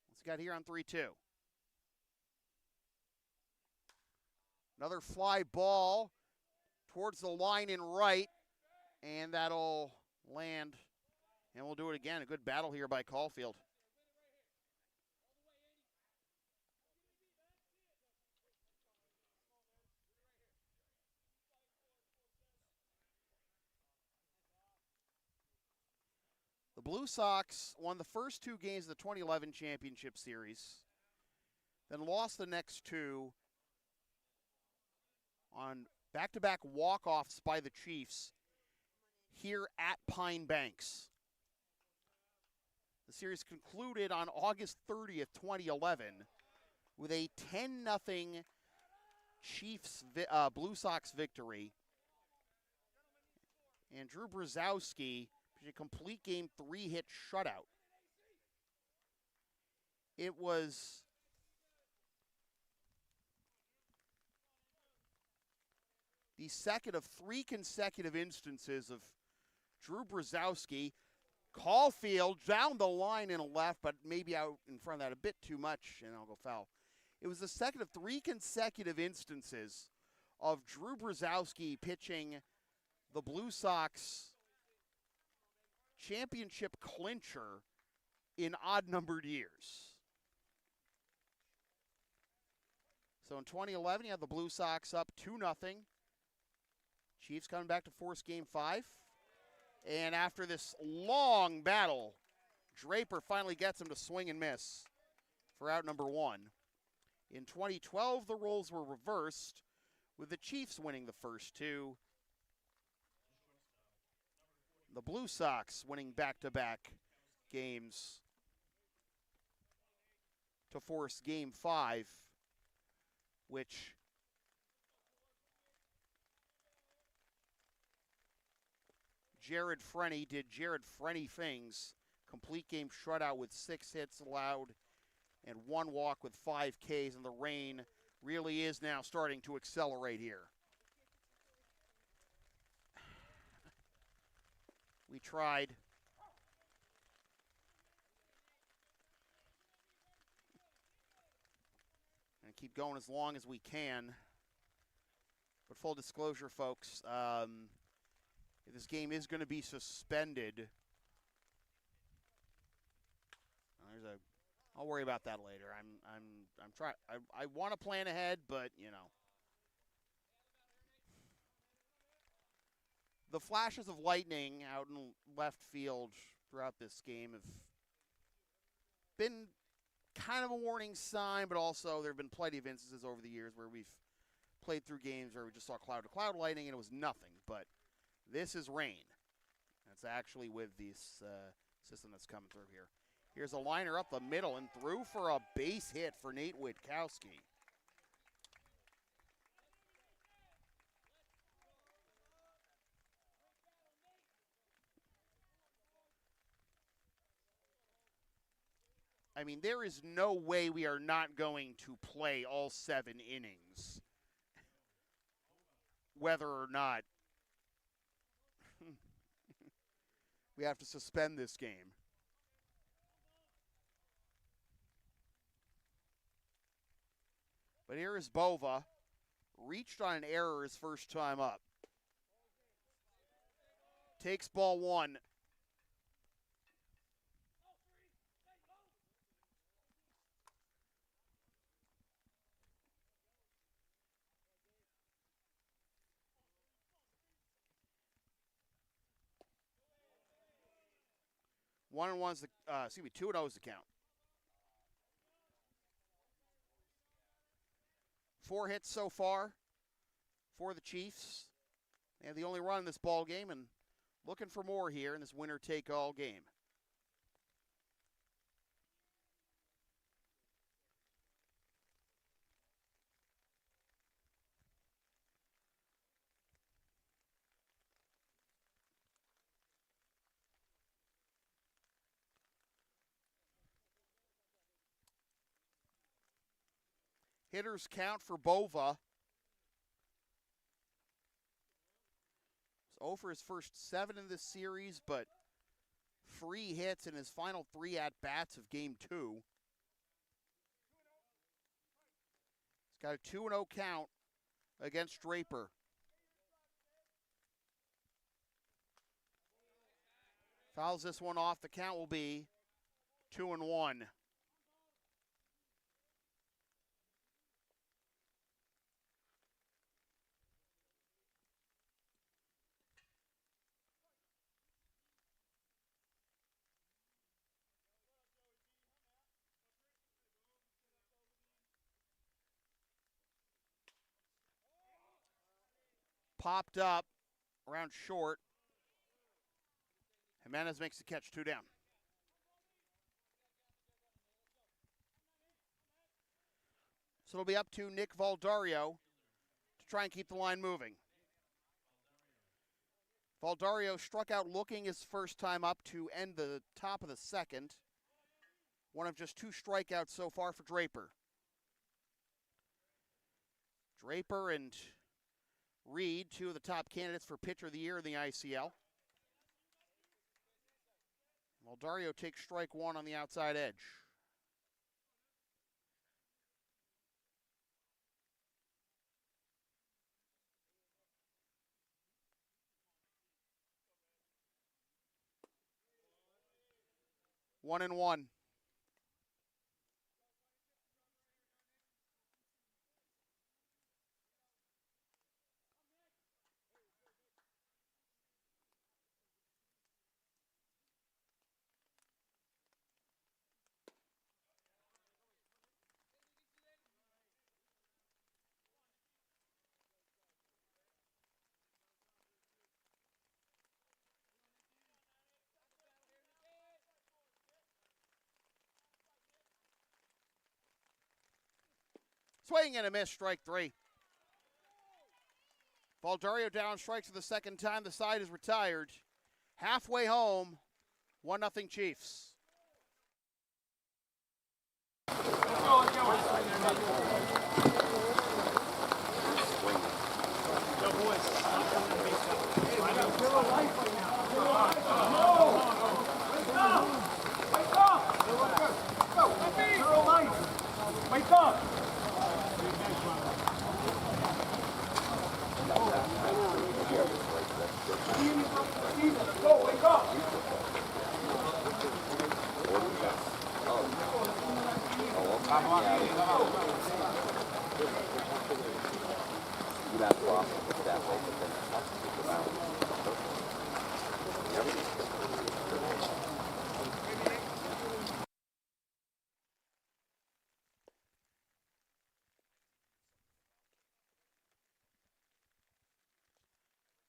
What's he got here on 3-2? Another fly ball towards the line in right, and that'll land, and we'll do it again. A good battle here by Caulfield. The Blue Sox won the first 2 games of the 2011 championship series, then lost the next 2 on back-to-back walk-offs by the Chiefs here at Pine Banks. The series concluded on August 30th, 2011 with a 10-0 Chiefs Blue Sox victory. And Drew Brzezowski pitched a complete game 3-hit shutout. It was the second of 3 consecutive instances of Drew Brzezowski. Caulfield down the line and left, but maybe out in front of that a bit too much, and I'll go foul. It was the second of 3 consecutive instances of Drew Brzezowski pitching the Blue Sox championship clincher in odd-numbered years. So in 2011, you had the Blue Sox up 2-0. Chiefs coming back to force game 5. And after this long battle, Draper finally gets him to swing and miss for out number 1. In 2012, the roles were reversed, with the Chiefs winning the first 2. The Blue Sox winning back-to-back games to force game 5, which Jared Frenny did Jared Frenny things. Complete game shutout with 6 hits allowed and 1 walk with 5 Ks, and the rain really is now starting to accelerate here. We tried. And keep going as long as we can. But full disclosure, folks, if this game is going to be suspended, I'll worry about that later. I'm trying. I want to plan ahead, but you know, the flashes of lightning out in left field throughout this game have been kind of a warning sign, but also there have been plenty of instances over the years where we've played through games where we just saw cloud-to-cloud lightning and it was nothing. But this is rain. That's actually with this system that's coming through here. Here's a liner up the middle and through for a base hit for Nate Witkowski. I mean, there is no way we are not going to play all 7 innings, whether or not we have to suspend this game. But here is Bova. Reached on an error his first time up. Takes ball 1. 1-1's the 2-0 is the count. 4 hits so far for the Chiefs. They have the only run in this ball game and looking for more here in this winner-take-all game. Hitters count for Bova. He's 0 for his first 7 in this series, but 3 hits in his final 3 at-bats of Game 2. He's got a 2-0 count against Draper. Fouls this one off. The count will be 2-1. Popped up around short. Jimenez makes the catch, 2 down. So it'll be up to Nick Valdario to try and keep the line moving. Valdario struck out looking his first time up to end the top of the second. One of just 2 strikeouts so far for Draper. Draper and Reed, 2 of the top candidates for pitcher of the year in the ICL. Valdario takes strike 1 on the outside edge. One and one. Swing and a miss, strike 3. Valdario down strikes for the second time. The side is retired. Halfway home, 1-0 Chiefs. Wake up! Go, wake up!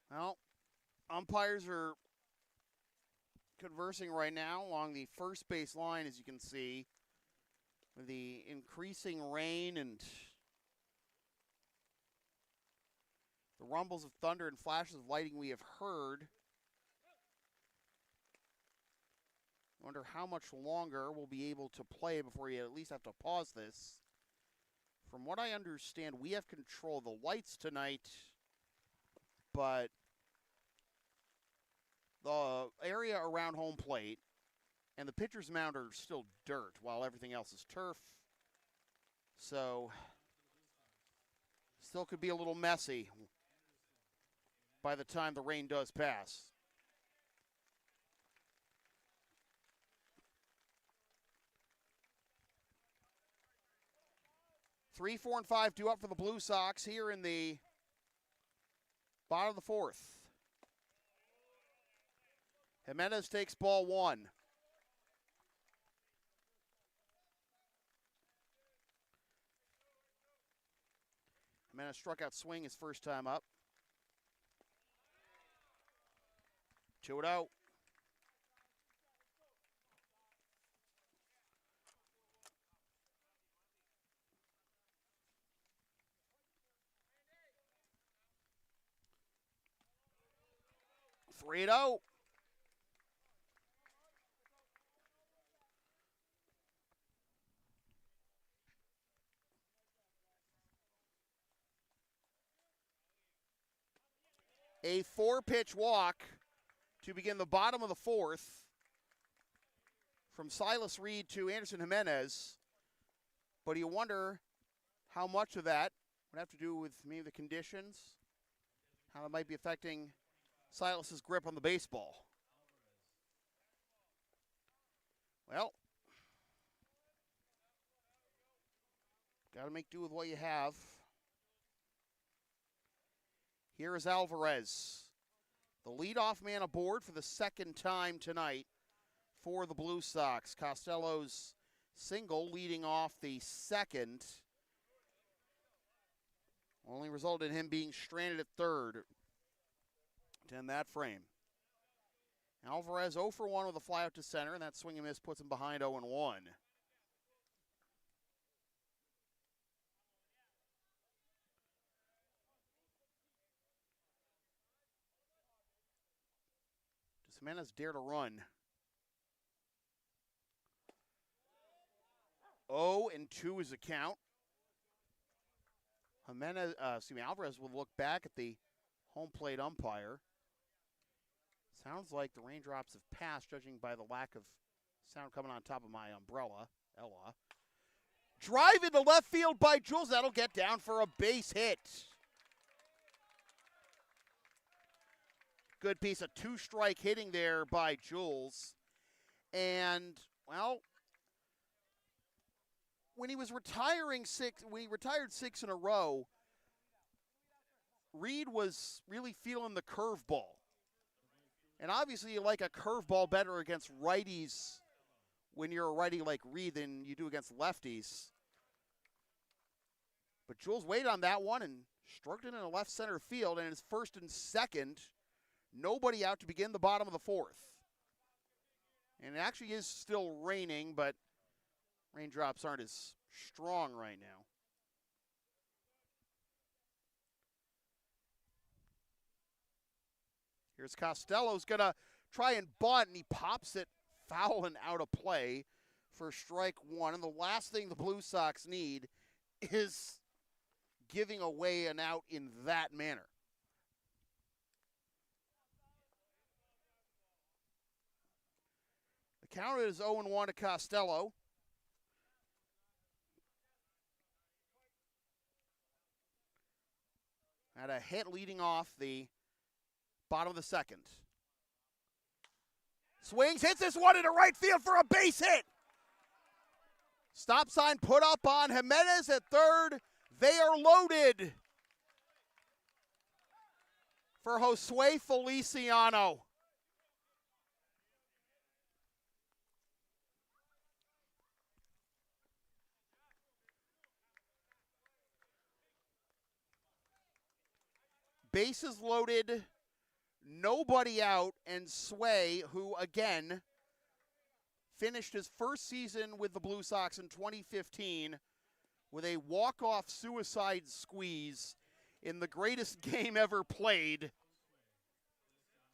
Well, umpires are conversing right now along the first base line, as you can see, with the increasing rain and the rumbles of thunder and flashes of lightning we have heard. I wonder how much longer we'll be able to play before you at least have to pause this. From what I understand, we have control of the lights tonight, but the area around home plate and the pitcher's mound are still dirt while everything else is turf. So, still could be a little messy by the time the rain does pass. Three, 4, and 5 due up for the Blue Sox here in the bottom of the 4th. Jimenez takes ball 1. Jimenez struck out swing his first time up. 2-0. Three to 0. A 4-pitch walk to begin the bottom of the fourth from Silas Reed to Anderson Jimenez. But you wonder how much of that would have to do with maybe the conditions, how it might be affecting Silas's grip on the baseball. Well, got to make do with what you have. Here is Alvarez, the leadoff man aboard for the second time tonight for the Blue Sox. Costello's single leading off the second only resulted in him being stranded at third to end that frame. Alvarez 0 for 1 with a fly out to center, and that swing and miss puts him behind 0-1. Does Jimenez dare to run? 0-2 is the count. Alvarez will look back at the home plate umpire. Sounds like the raindrops have passed, judging by the lack of sound coming on top of my umbrella. Ella. Drive into left field by Jules. That'll get down for a base hit. Good piece of two-strike hitting there by Jules. And, well, when he retired 6 in a row, Reed was really feeling the curveball. And obviously you like a curveball better against righties when you're a righty like Reed than you do against lefties. But Jules waited on that one and stroked it into left center field, and his first and second, nobody out to begin the bottom of the fourth. And it actually is still raining, but raindrops aren't as strong right now. Here's Costello's going to try and bunt, and he pops it foul and out of play for strike one. And the last thing the Blue Sox need is giving away an out in that manner. The count is 0-1 to Costello. Had a hit leading off the bottom of the second. Swings, hits this one into right field for a base hit. Stop sign put up on Jimenez at third. They are loaded for Josue Feliciano. Bases loaded, nobody out, and Sway, who again finished his first season with the Blue Sox in 2015 with a walk-off suicide squeeze in the greatest game ever played,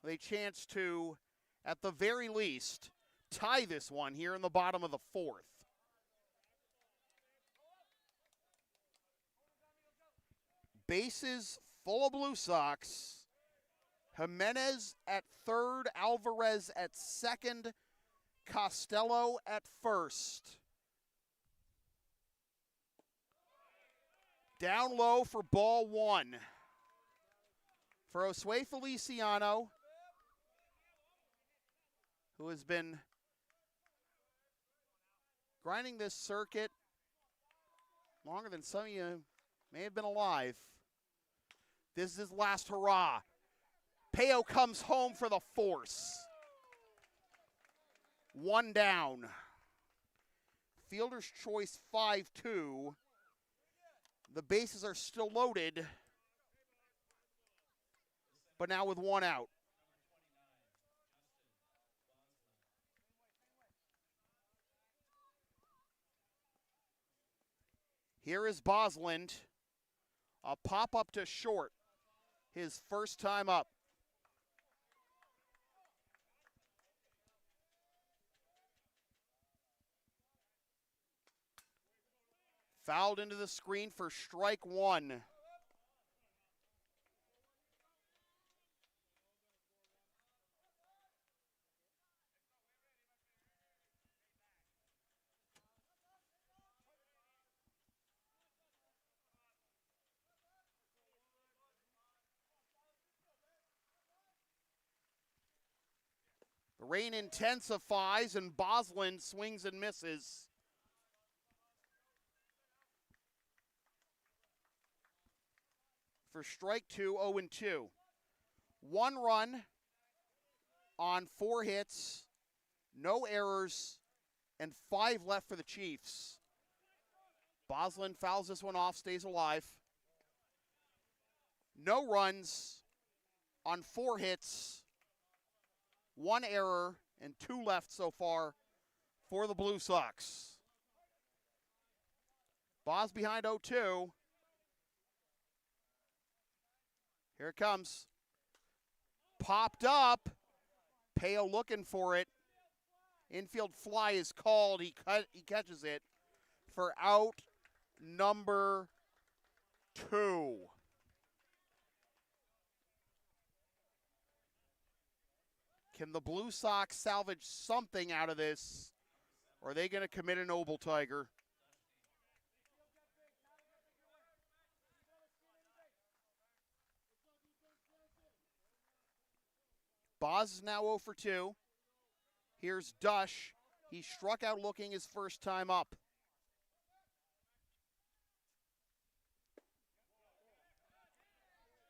with a chance to, at the very least, tie this one here in the bottom of the fourth. Bases full of Blue Sox. Jimenez at third, Alvarez at second, Costello at first. Down low for ball one. For Josue Feliciano, who has been grinding this circuit longer than some of you may have been alive. This is his last hurrah. Peo comes home for the force. One down. Fielder's choice 5-2. The bases are still loaded, but now with one out. Here is Bosland. A pop-up to short. His first time up. Fouled into the screen for strike one. The rain intensifies and Bosland swings and misses. For strike two, 0-2. 1 run on 4 hits, no errors, and 5 left for the Chiefs. Bosland fouls this one off, stays alive. No runs on 4 hits, 1 error, and 2 left so far for the Blue Sox. Bos behind 0-2. Here it comes. Popped up. Peo looking for it. Infield fly is called. He catches it for out number 2. Can the Blue Sox salvage something out of this? Or are they going to commit a noble tiger? Boz is now 0 for 2. Here's Dush. He struck out looking his first time up.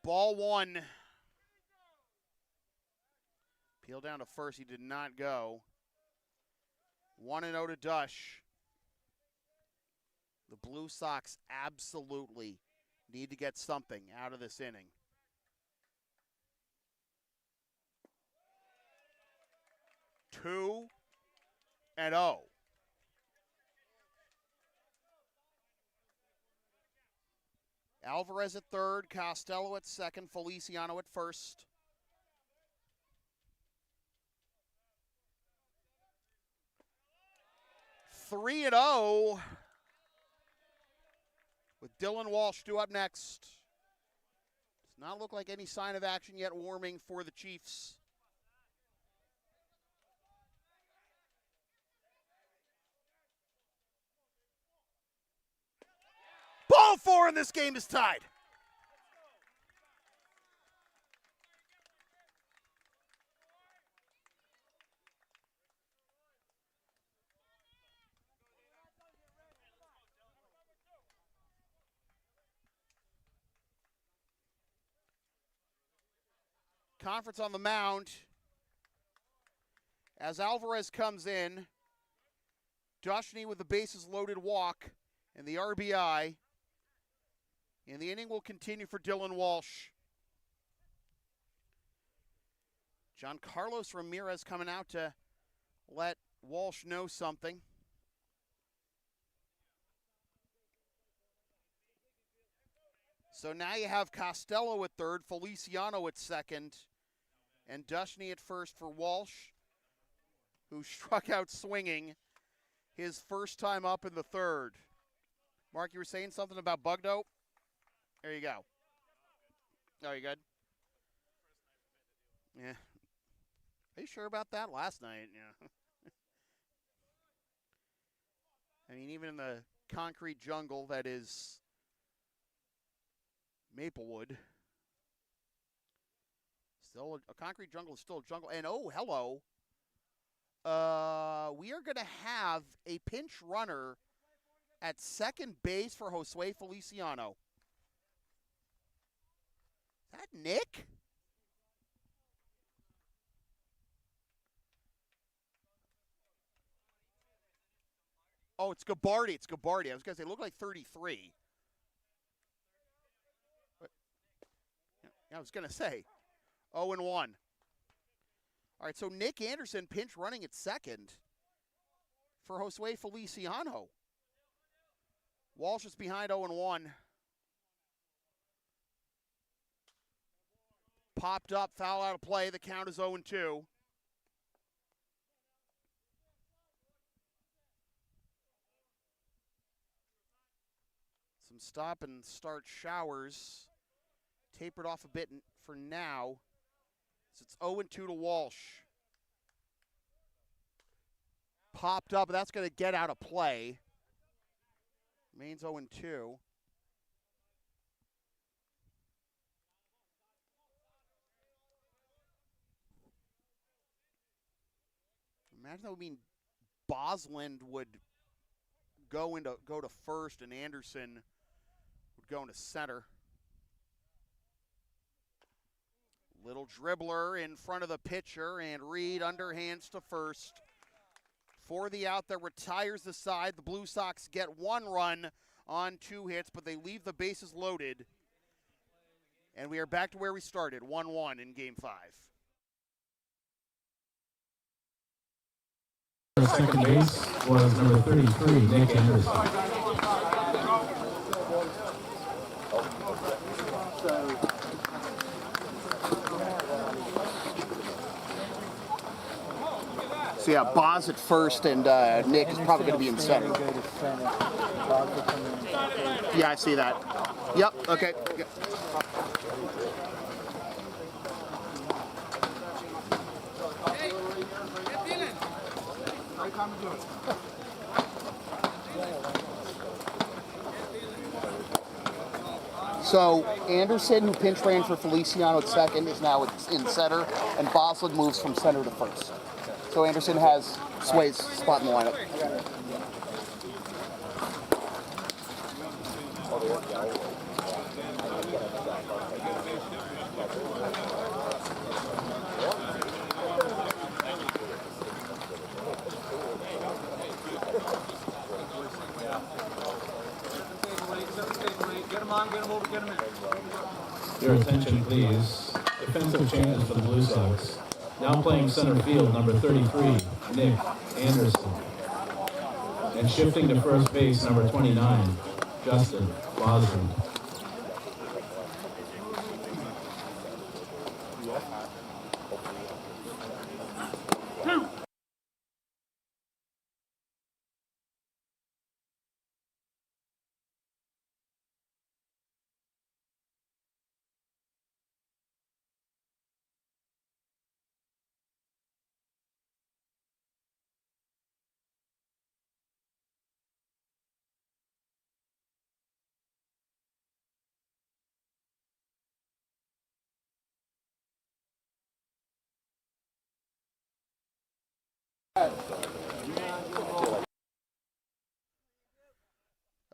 Ball 1. Peel down to first. He did not go. 1-0 to Dush. The Blue Sox absolutely need to get something out of this inning. 2-0. Alvarez at third, Costello at second, Feliciano at first. Three and 0 with Dylan Walsh due up next. Does not look like any sign of action yet warming for the Chiefs. Ball 4 and this game is tied. Conference on the mound. As Alvarez comes in, Dushney with the bases loaded walk and the RBI. And the inning will continue for Dylan Walsh. John Carlos Ramirez coming out to let Walsh know something. So now you have Costello at third, Feliciano at second, and Dushney at first for Walsh, who struck out swinging his first time up in the third. Mark, you were saying something about bug dope? There you go. Oh, you good? Yeah. Are you sure about that? Last night, yeah. I mean, even in the concrete jungle that is Maplewood, still a concrete jungle is still a jungle. And oh, hello. We are going to have a pinch runner at second base for Josue Feliciano. Is that Nick? Oh, it's Gabardi. It's Gabardi. I was going to say, it looked like 33. I was going to say, 0-1. All right, so Nick Anderson pinch running at second for Josue Feliciano. Walsh is behind 0-1. Popped up, foul out of play. The count is 0-2. Some stop and start showers. Tapered off a bit for now. So it's 0-2 to Walsh. Popped up, that's going to get out of play. Remains 0-2. Imagine that would mean Bosland would go to first and Anderson would go into center. Little dribbler in front of the pitcher, and Reed underhands to first. For the out that retires the side, the Blue Sox get 1 run on 2 hits, but they leave the bases loaded. And we are back to where we started, 1-1 in Game 5. Second base was number 33, Nick Anderson. So yeah, Boz at first, and Nick is probably going to be in center. Yeah, I see that. Yep, okay. Yep. So Anderson, who pinch ran for Feliciano at second, is now in center, and Bosland moves from center to first. So Anderson has Sway's spot in the lineup. Your attention, please. Defensive changes for the Blue Sox. Now playing center field, number 33, Nick Anderson. And shifting to first base, number 29, Justin Bosland.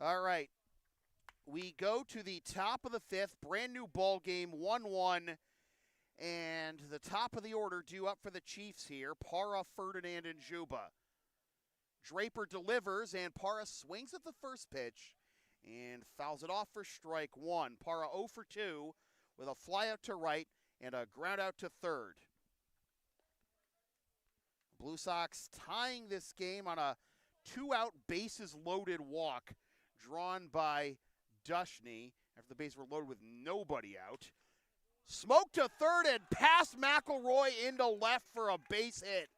All right. We go to the top of the 5th, brand new ball game, 1-1. And the top of the order due up for the Chiefs here, Parra, Ferdinand, and Juba. Draper delivers, and Parra swings at the first pitch and fouls it off for strike 1. Parra 0 for 2 with a fly out to right and a ground out to third. Blue Sox tying this game on a 2-out bases loaded walk drawn by Dushney after the bases were loaded with nobody out. Smoke to third and past McElroy into left for a base hit.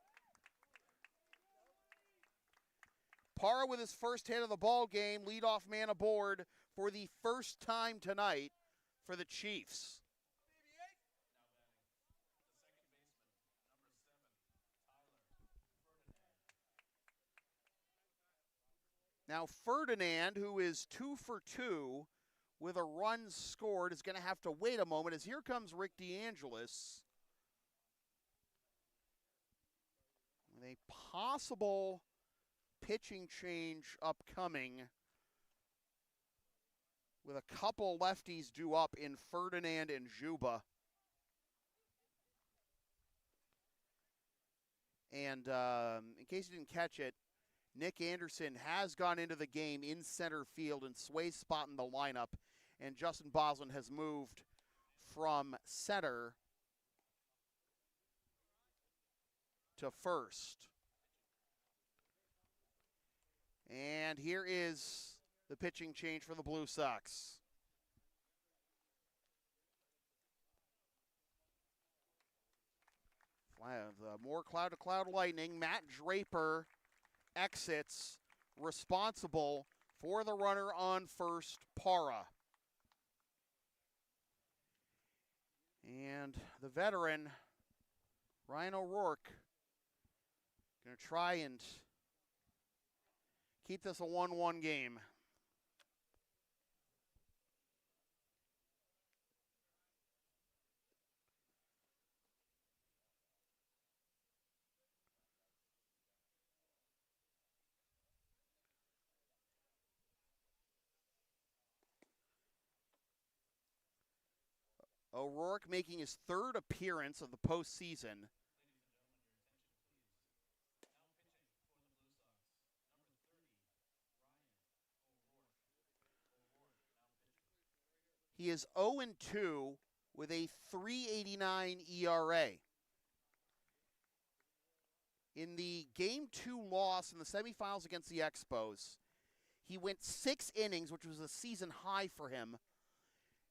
Parra with his first hit of the ball game, leadoff man aboard for the first time tonight for the Chiefs. Now Ferdinand, who is 2 for 2 with a run scored, is going to have to wait a moment as here comes Rick DeAngelis with a possible pitching change upcoming with a couple lefties due up in Ferdinand and Juba. And in case you didn't catch it, Nick Anderson has gone into the game in center field and Sway's spot in the lineup, and Justin Bosland has moved from center to first. And here is the pitching change for the Blue Sox. More cloud-to-cloud lightning. Matt Draper exits, responsible for the runner on first, Para. And the veteran, Ryan O'Rourke, going to try and keep this a 1-1 game. O'Rourke making his third appearance of the postseason. He is 0-2 with a .389 ERA. In the Game 2 loss in the semifinals against the Expos, he went 6 innings, which was a season high for him,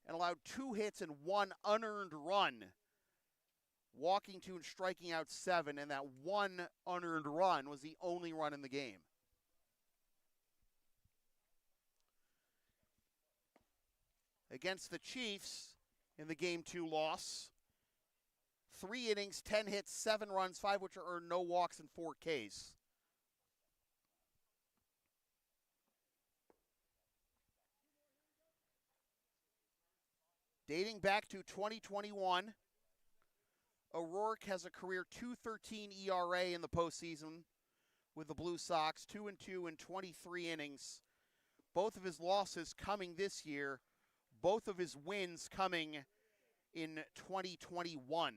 and allowed 2 hits and 1 unearned run, walking 2 and striking out 7, and that 1 unearned run was the only run in the game. Against the Chiefs in the Game 2 loss, 3 innings, 10 hits, 7 runs, 5 which earned no walks and 4 Ks. Dating back to 2021, O'Rourke has a career .213 ERA in the postseason with the Blue Sox, 2-2 in 23 innings. Both of his losses coming this year, both of his wins coming in 2021.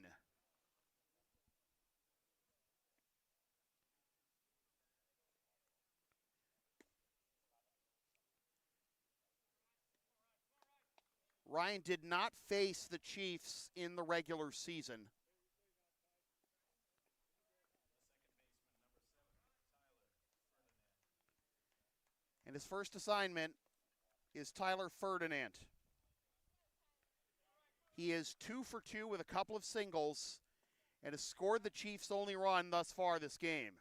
Ryan did not face the Chiefs in the regular season. And his first assignment is Tyler Ferdinand. He is 2 for 2 with a couple of singles and has scored the Chiefs' only run thus far this game.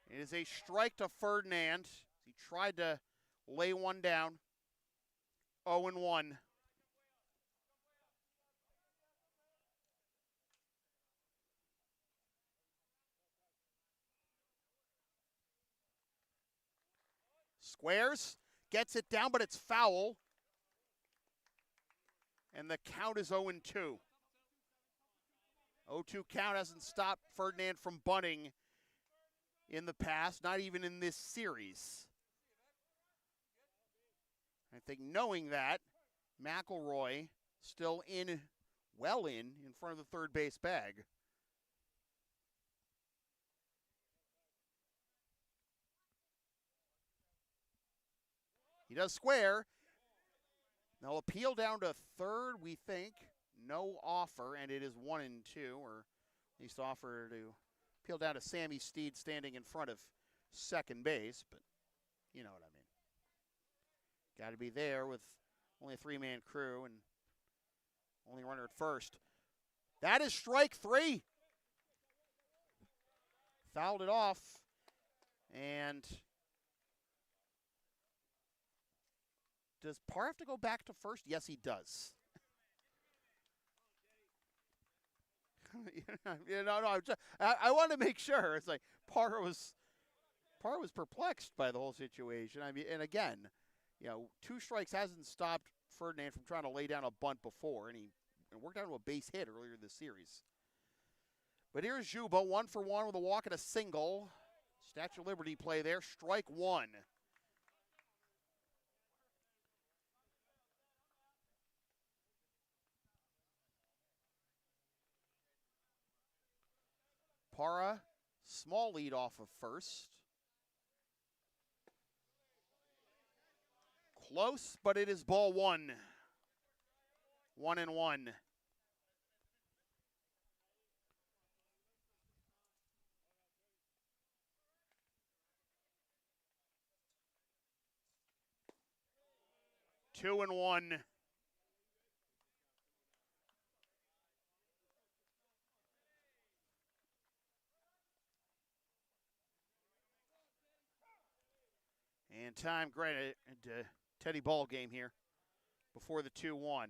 It is a strike to Ferdinand. He tried to lay one down. 0-1. Squares, gets it down, but it's foul. And the count is 0-2. 0-2 count hasn't stopped Ferdinand from bunting in the past, not even in this series. I think knowing that, McElroy still well in front of the third base bag. He does square. They'll appeal down to third, we think. No offer, and it is 1-2, or at least offer to appeal down to Sammy Steed standing in front of second base, but you know what I mean. Got to be there with only a 3-man crew and only runner at first. That is strike 3. Fouled it off, and does Parr have to go back to first? Yes, he does. I want to make sure. It's like Parr was perplexed by the whole situation. I mean, and again, 2 strikes hasn't stopped Ferdinand from trying to lay down a bunt before, and he worked out to a base hit earlier this series. But here's Juba, 1 for 1 with a walk and a single. Statue of Liberty play there, strike 1. Para, small lead off of first. Close, but it is ball one. 1-1. Two and one. And time granted into Teddy ball game here before the 2-1.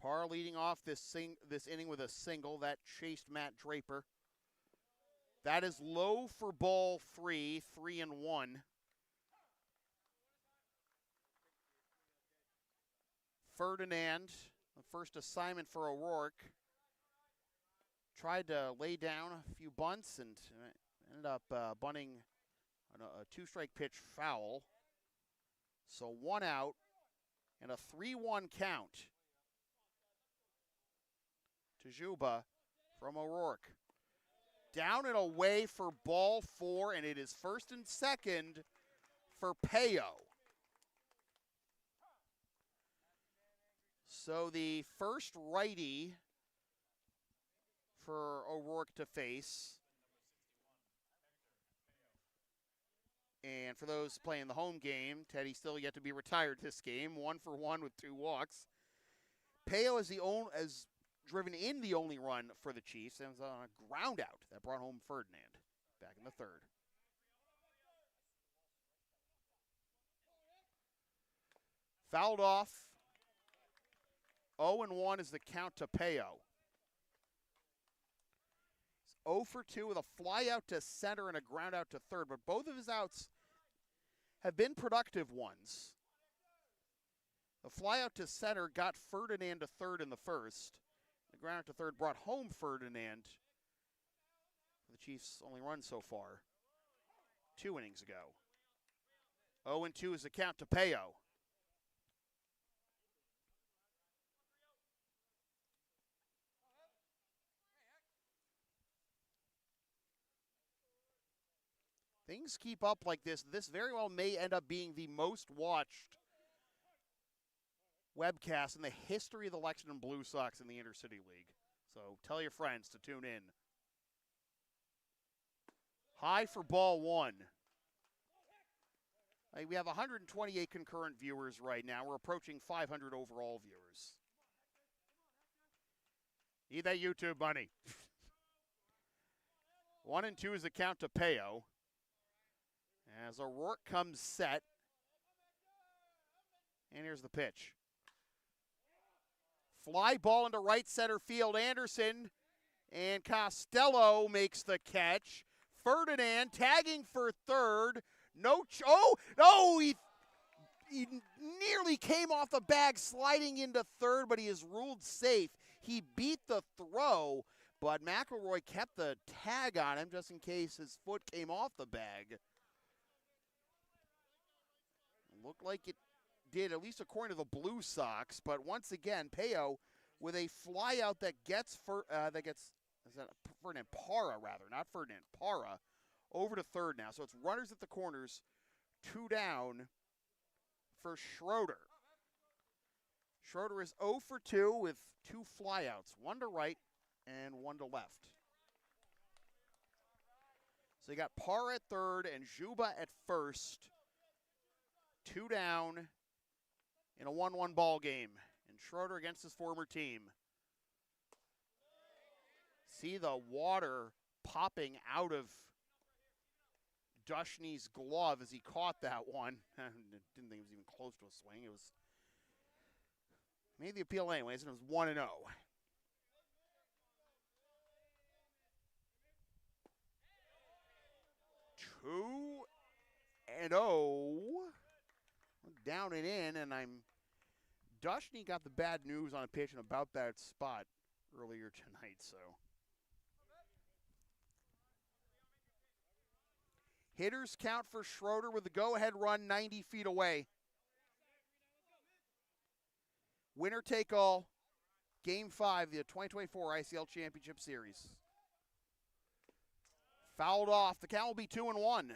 Parr leading off this inning with a single that chased Matt Draper. That is low for ball three, 3-1. Ferdinand, the first assignment for O'Rourke, tried to lay down a few bunts and ended up bunting a two-strike pitch foul. So 1 out and a 3-1 count to Juba from O'Rourke. Down and away for ball four, and it is first and second for Payo. So the first righty for O'Rourke to face. And for those playing the home game, Teddy still yet to be retired this game, 1 for 1 with 2 walks. Payo is driven in the only run for the Chiefs, and was on a ground out that brought home Ferdinand back in the third. Fouled off. 0-1 is the count to Payo. 0 for 2 with a fly out to center and a ground out to third, but both of his outs have been productive ones. The fly out to center got Ferdinand to third in the first. The ground out to third brought home Ferdinand. The Chiefs' only run so far 2 innings ago. 0-2 is the count to Payo. Things keep up like this. This very well may end up being the most watched webcast in the history of the Lexington Blue Sox in the Intercity League. So tell your friends to tune in. High for ball one. We have 128 concurrent viewers right now. We're approaching 500 overall viewers. Need that YouTube money. 1-2 is the count to Payo. As O'Rourke comes set. And here's the pitch. Fly ball into right center field. Anderson and Costello makes the catch. Ferdinand tagging for third. No, he nearly came off the bag sliding into third, but he is ruled safe. He beat the throw, but McElroy kept the tag on him just in case his foot came off the bag. Looked like it did, at least according to the Blue Sox. But once again, Payo with a fly out that gets Ferdinand Para, not Ferdinand Para, over to third now. So it's runners at the corners, 2 down for Schroeder. Schroeder is 0 for 2 with 2 flyouts, 1 to right and 1 to left. So you got Para at third and Juba at first. 2 down in a 1-1 ball game. And Schroeder against his former team. See the water popping out of Dushny's glove as he caught that one. Didn't think it was even close to a swing. It was made the appeal anyways, and it was 1-0. 2-0. Down and in, and Dushny got the bad news on a pitch and about that spot earlier tonight, so. Hitters count for Schroeder with the go-ahead run 90 feet away. Winner take all, Game 5, the 2024 ICL Championship Series. Fouled off. The count will be 2-1.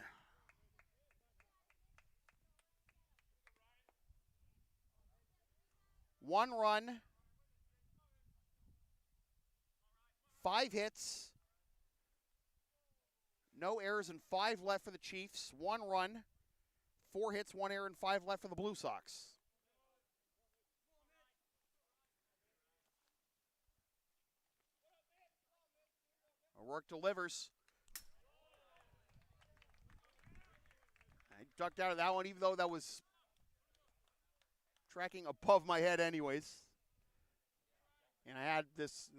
One run, 5 hits, no errors, and 5 left for the Chiefs. 1 run, 4 hits, 1 error, and 5 left for the Blue Sox. O'Rourke delivers. I ducked out of that one, even though that was tracking above my head anyways. And I had this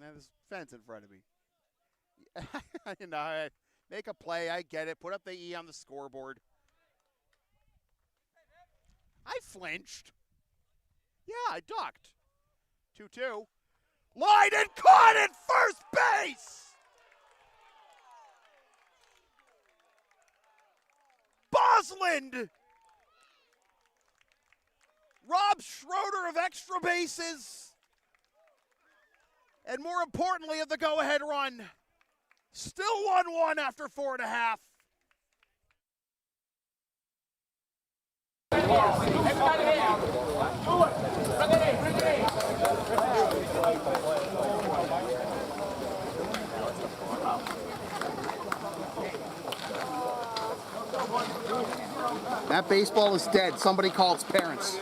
fence in front of me. You know, I make a play, I get it, put up the E on the scoreboard. I flinched. Yeah, I ducked. 2-2. Line and caught at first base! Bosland robs Schroeder of extra bases, and more importantly of the go-ahead run. Still 1-1 after 4.5. That baseball is dead. Somebody call its parents.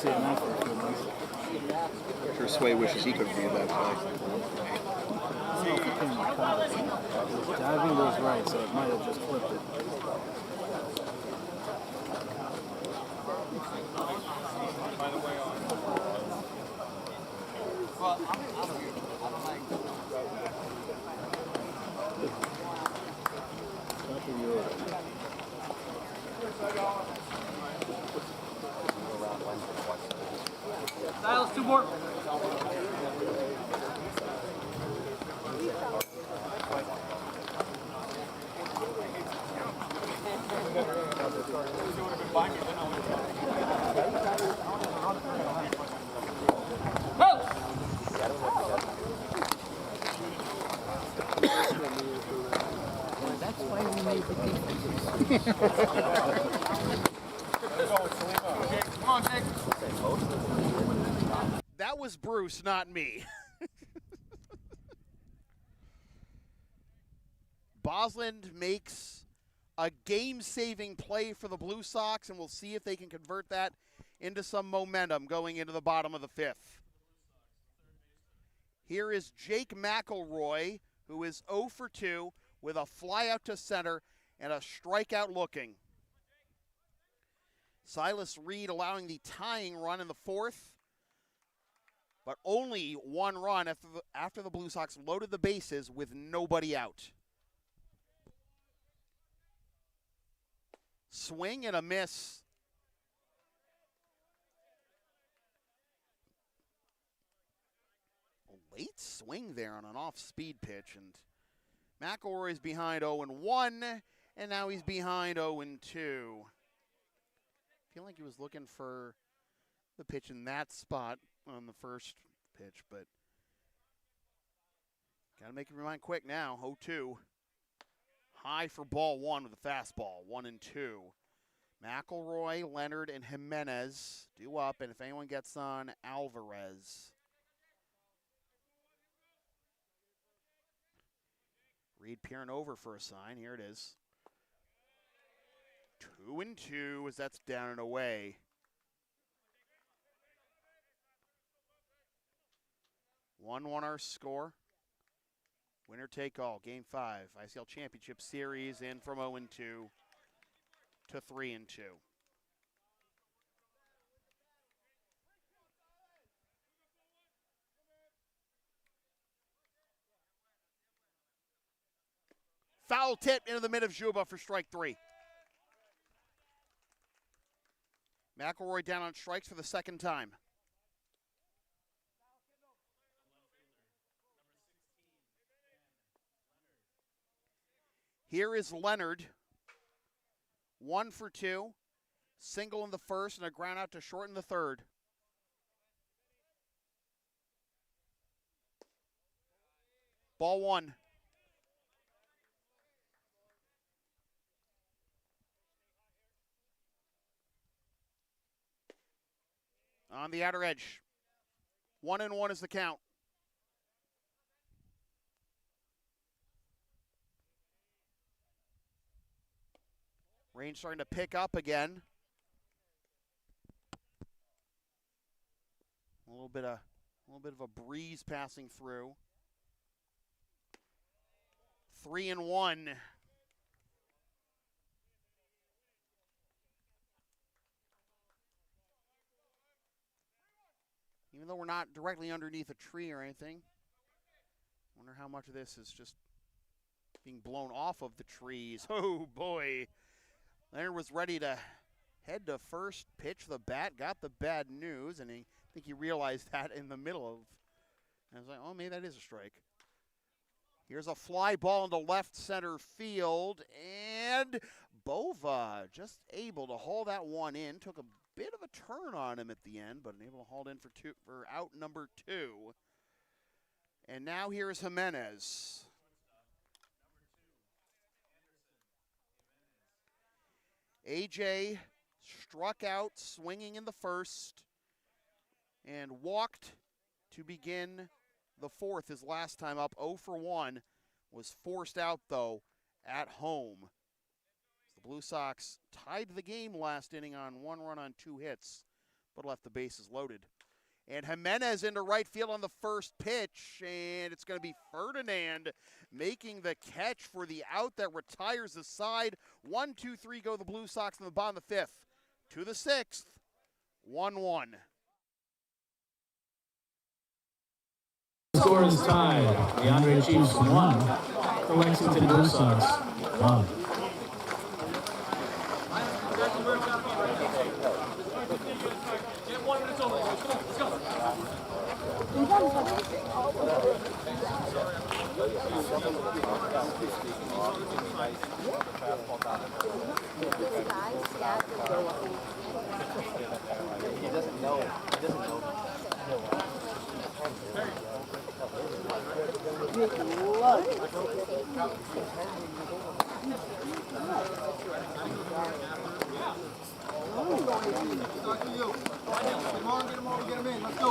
I'm sure Sway wishes he could have made that play. Diving goes right, so it might have just flipped it. Styles, 2 more. That was Bruce, not me. Bosland makes a game-saving play for the Blue Sox, and we'll see if they can convert that into some momentum going into the bottom of the 5th. Here is Jake McElroy, who is 0 for 2 with a fly out to center and a strikeout looking. Silas Reed allowing the tying run in the 4th, but only 1 run after the Blue Sox loaded the bases with nobody out. Swing and a miss. A late swing there on an off-speed pitch, and McElroy's behind 0-1, and now he's behind 0-2. I feel like he was looking for the pitch in that spot on the first pitch, but got to make up your mind quick now. 0-2. High for ball 1 with a fastball. 1-2. McElroy, Leonard, and Jimenez due up, and if anyone gets on, Alvarez. Reed peering over for a sign. Here it is. 2-2 as that's down and away. 1-1 our score. Winner take all. Game 5. ICL Championship Series in from 0-2 to 3-2. Foul tip into the mid of Juba for strike 3. McElroy down on strikes for the second time. Here is Leonard. 1 for 2. Single in the first and a ground out to short in the third. Ball 1. On the outer edge. 1-1 is the count. Rain starting to pick up again. A little bit of a breeze passing through. 3-1. Even though we're not directly underneath a tree or anything, wonder how much of this is just being blown off of the trees. Oh boy. Leonard was ready to head to first, pitch the bat, got the bad news, and I think he realized that in the middle of, and I was like, oh, maybe that is a strike. Here's a fly ball into left center field, and Bova just able to haul that one in. Took a bit of a turn on him at the end, but able to haul it in for out number 2. And now here is Jimenez. AJ struck out swinging in the first and walked to begin the fourth. His last time up, 0 for 1, was forced out though at home. The Blue Sox tied the game last inning on 1 run on 2 hits, but left the bases loaded. And Jimenez into right field on the first pitch, and it's going to be Ferdinand making the catch for the out that retires the side. 1, 2, 3 go the Blue Sox in the bottom of the 5th. To the 6th, 1-1. Score is tied. The Andre Chiefs 1. The Lexington Blue Sox 1. He doesn't know. Get him in. Let's go.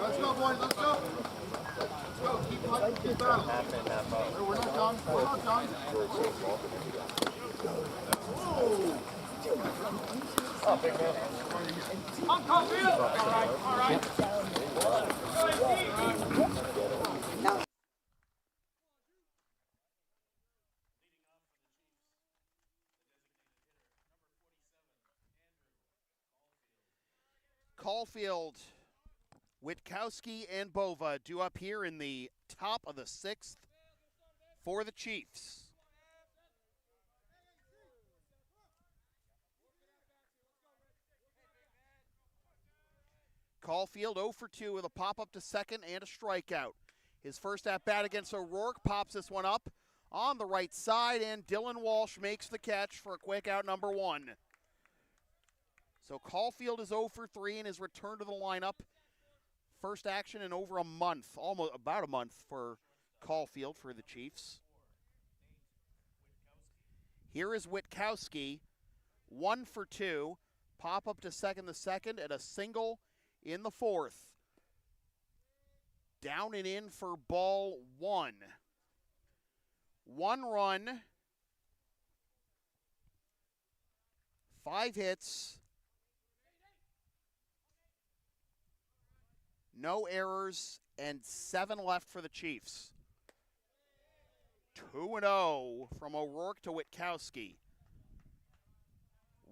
Let's go, boys. Let's go. Let's go. Keep battling. We're not done. We're not done. Oh, big man. On Caulfield. All right. Caulfield, Witkowski, and Bova due up here in the top of the 6th for the Chiefs. Caulfield 0 for 2 with a pop-up to second and a strikeout. His first at-bat against O'Rourke pops this one up on the right side, and Dylan Walsh makes the catch for a quick out number 1. So Caulfield is 0 for 3 in his return to the lineup. First action in over a month, almost about a month for Caulfield for the Chiefs. Here is Witkowski, 1 for 2, pop-up to second the second, and a single in the fourth. Down and in for ball 1. 1 run, 5 hits, no errors, and 7 left for the Chiefs. 2-0 from O'Rourke to Witkowski.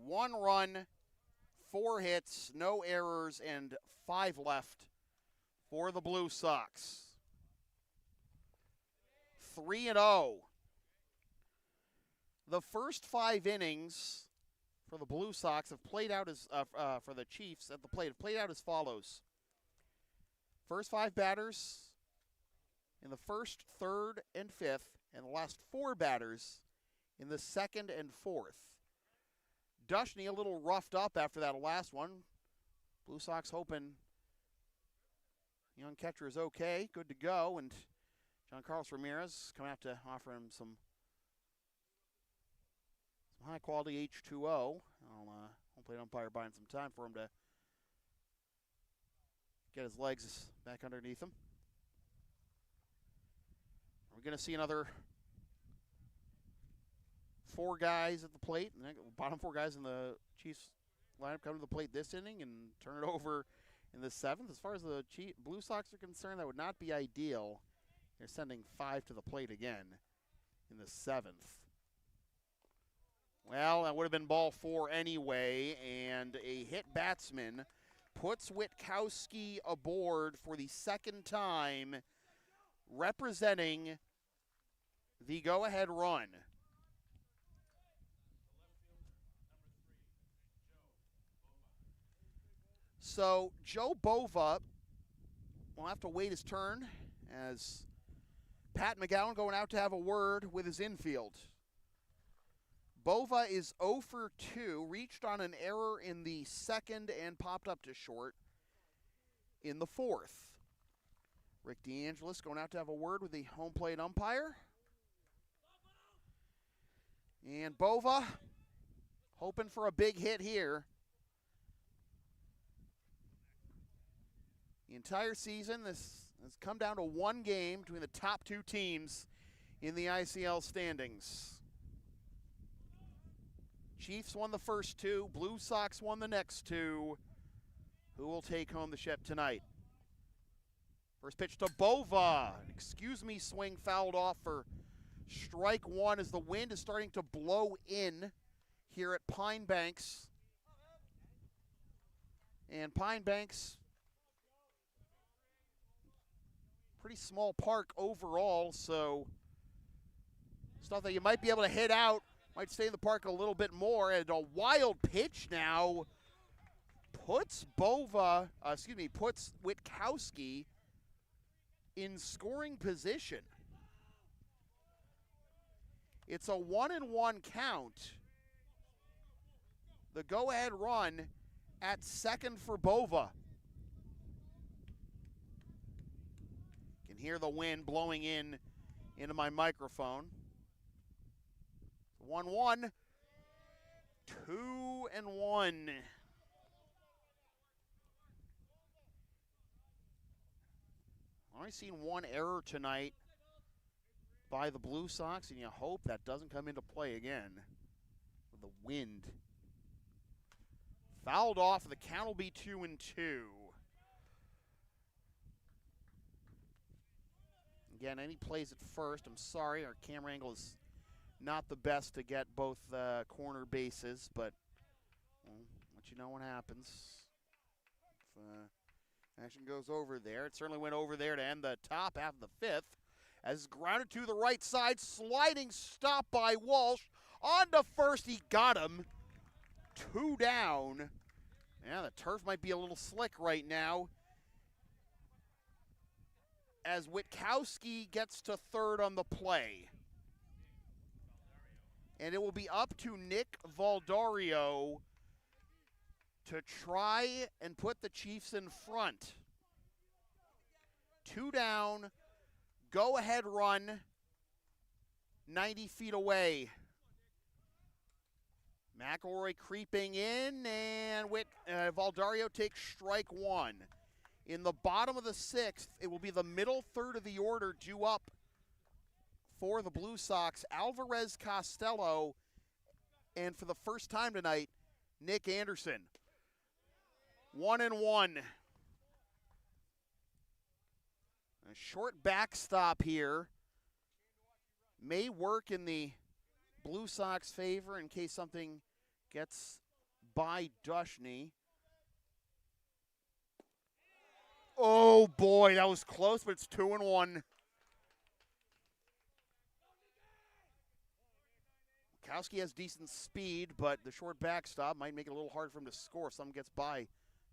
1 run, 4 hits, no errors, and 5 left for the Blue Sox. 3-0. The first 5 innings for the Blue Sox have played out as for the Chiefs at the plate have played out as follows. First 5 batters in the first, third, and fifth, and the last 4 batters in the second and fourth. Dushney a little roughed up after that last one. Blue Sox hoping young catcher is okay, good to go, and John Carlos Ramirez coming out to offer him some high-quality H2O. I'll home plate umpire buying some time for him to get his legs back underneath him. Are we going to see another 4 guys at the plate, and the bottom 4 guys in the Chiefs lineup come to the plate this inning and turn it over in the 7th? As far as the Blue Sox are concerned, that would not be ideal. They're sending 5 to the plate again in the 7th. Well, that would have been ball 4 anyway, and a hit batsman puts Witkowski aboard for the second time, representing the go-ahead run. So Joe Bova will have to wait his turn as Pat McGowan going out to have a word with his infield. Bova is 0 for 2, reached on an error in the second and popped up to short in the fourth. Rick DeAngelis going out to have a word with the home plate umpire. And Bova hoping for a big hit here. The entire season, this has come down to 1 game between the top 2 teams in the ICL standings. Chiefs won the first 2. Blue Sox won the next 2. Who will take home the ship tonight? First pitch to Bova. Excuse me, swing fouled off for strike 1 as the wind is starting to blow in here at Pine Banks. And Pine Banks, pretty small park overall, so stuff that you might be able to hit out. Might stay in the park a little bit more, and a wild pitch now puts Witkowski in scoring position. It's a 1-1 count. The go-ahead run at second for Bova. You can hear the wind blowing into my microphone. 1-1, 2-1. I've seen 1 error tonight by the Blue Sox, and you hope that doesn't come into play again with the wind. Fouled off, the count will be 2-2. Again, any plays at first, I'm sorry, our camera angle is not the best to get both corner bases, but we'll let you know what happens. If action goes over there. It certainly went over there to end the top half of the 5th. As grounded to the right side, sliding stop by Walsh. On to first, he got him. 2 down. Yeah, the turf might be a little slick right now, as Witkowski gets to third on the play. And it will be up to Nick Valdario to try and put the Chiefs in front. 2 down, go-ahead run, 90 feet away. McElroy creeping in, and Valdario takes strike 1. In the bottom of the 6th, it will be the middle third of the order due up for the Blue Sox. Alvarez Costello, and for the first time tonight, Nick Anderson. 1-1. A short backstop here may work in the Blue Sox favor in case something gets by Dushney. Oh boy, that was close, but it's 2-1. Kowski has decent speed, but the short backstop might make it a little hard for him to score if someone gets by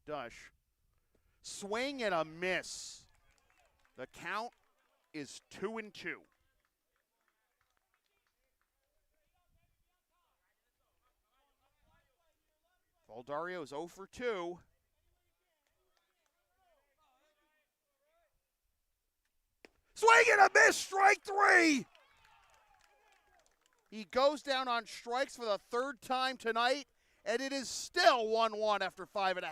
Dush. Swing and a miss. The count is 2-2. Valdario is 0 for 2. Swing and a miss, strike 3. He goes down on strikes for the 3rd time tonight, and it is still 1-1 after 5.5.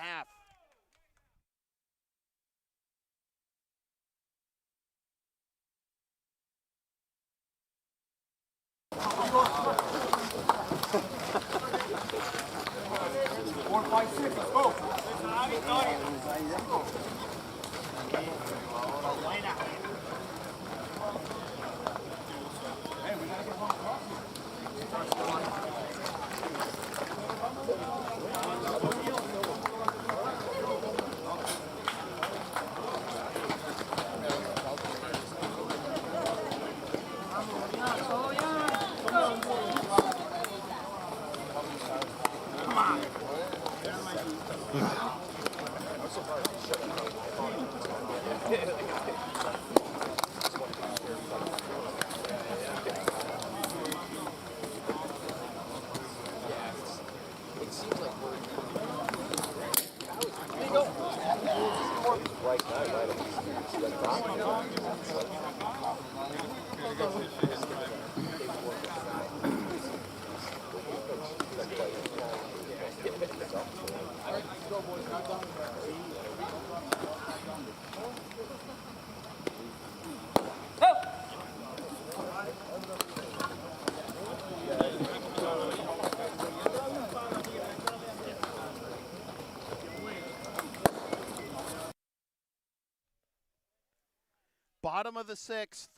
Bottom of the 6th,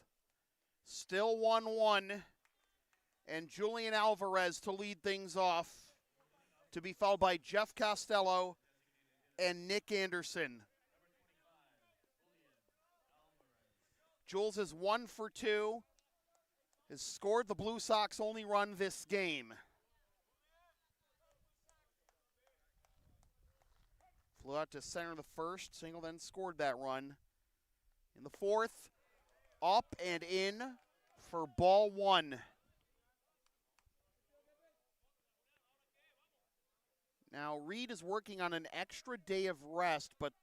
still 1-1, and Julian Alvarez to lead things off, to be followed by Jeff Costello and Nick Anderson. Jules is 1 for 2, has scored the Blue Sox only run this game. Flew out to center the 1st, single, then scored that run. In the 4th, up and in for ball 1. Now, Reed is working on an extra day of rest, but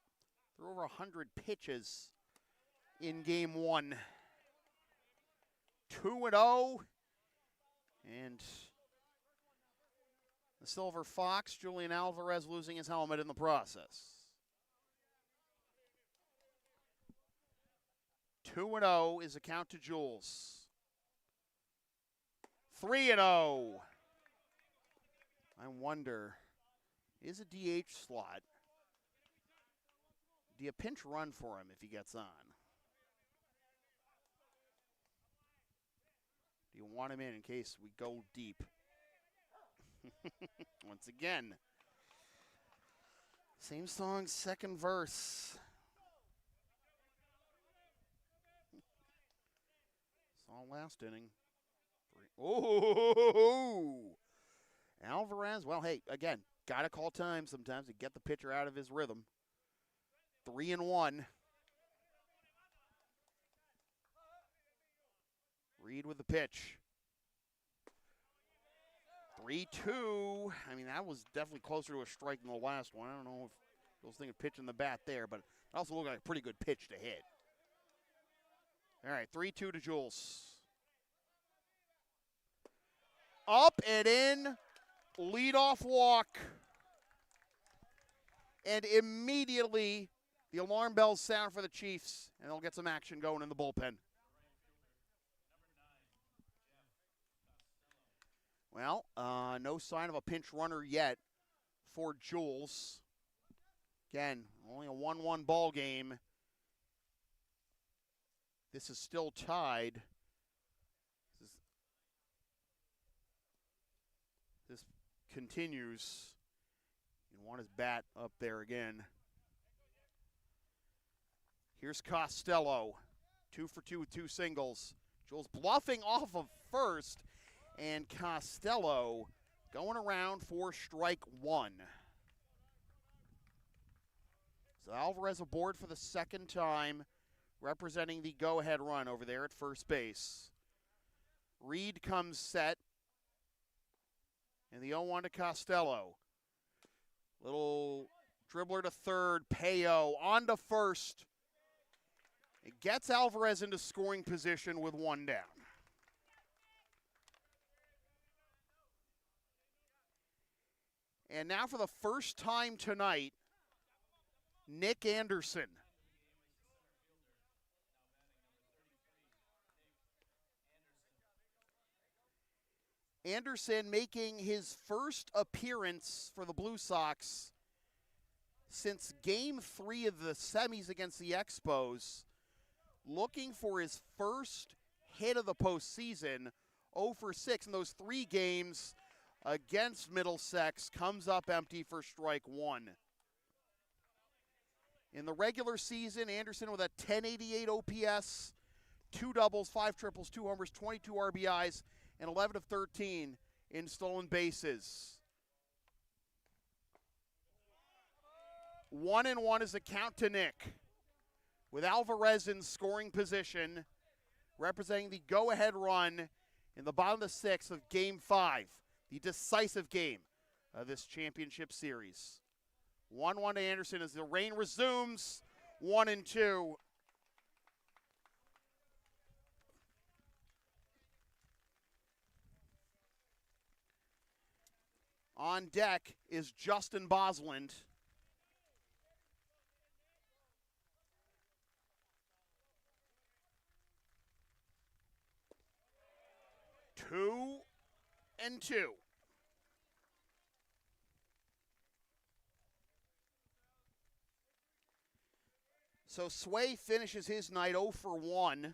there are over 100 pitches in game 1. 2-0, and the Silver Fox, Julian Alvarez, losing his helmet in the process. 2-0 is a count to Jules. 3-0. I wonder, is a DH slot? Do you pinch run for him if he gets on? Do you want him in case we go deep? Once again, same song, second verse. Saw last inning. Oh, Alvarez. Well, hey, again, got to call time sometimes to get the pitcher out of his rhythm. 3-1. Reed with the pitch. 3-2. I mean, that was definitely closer to a strike than the last one. I don't know if I was thinking pitching the bat there, but it also looked like a pretty good pitch to hit. All right, 3-2 to Jules. Up and in, leadoff walk. And immediately the alarm bells sound for the Chiefs, and they'll get some action going in the bullpen. Well, no sign of a pinch runner yet for Jules. Again, only a 1-1 ball game. This is still tied. This continues. You want his bat up there again. Here's Costello. 2 for 2 with 2 singles. Jules bluffing off of first, and Costello going around for strike 1. So Alvarez aboard for the second time, representing the go-ahead run over there at first base. Reed comes set, and the 0-1 to Costello. Little dribbler to third, Payo on to first. It gets Alvarez into scoring position with 1 down. And now for the first time tonight, Nick Anderson. Anderson making his first appearance for the Blue Sox since Game 3 of the semis against the Expos, looking for his first hit of the postseason. 0 for 6 in those 3 games against Middlesex, comes up empty for strike 1. In the regular season, Anderson with a 1088 OPS, 2 doubles, 5 triples, 2 homers, 22 RBIs, and 11 of 13 in stolen bases. 1-1 is the count to Nick, with Alvarez in scoring position, representing the go-ahead run in the bottom of the 6th of Game 5, the decisive game of this championship series. 1-1 to Anderson as the rain resumes. 1-2. On deck is Justin Bosland. Two and two. So Sway finishes his night 0 for 1.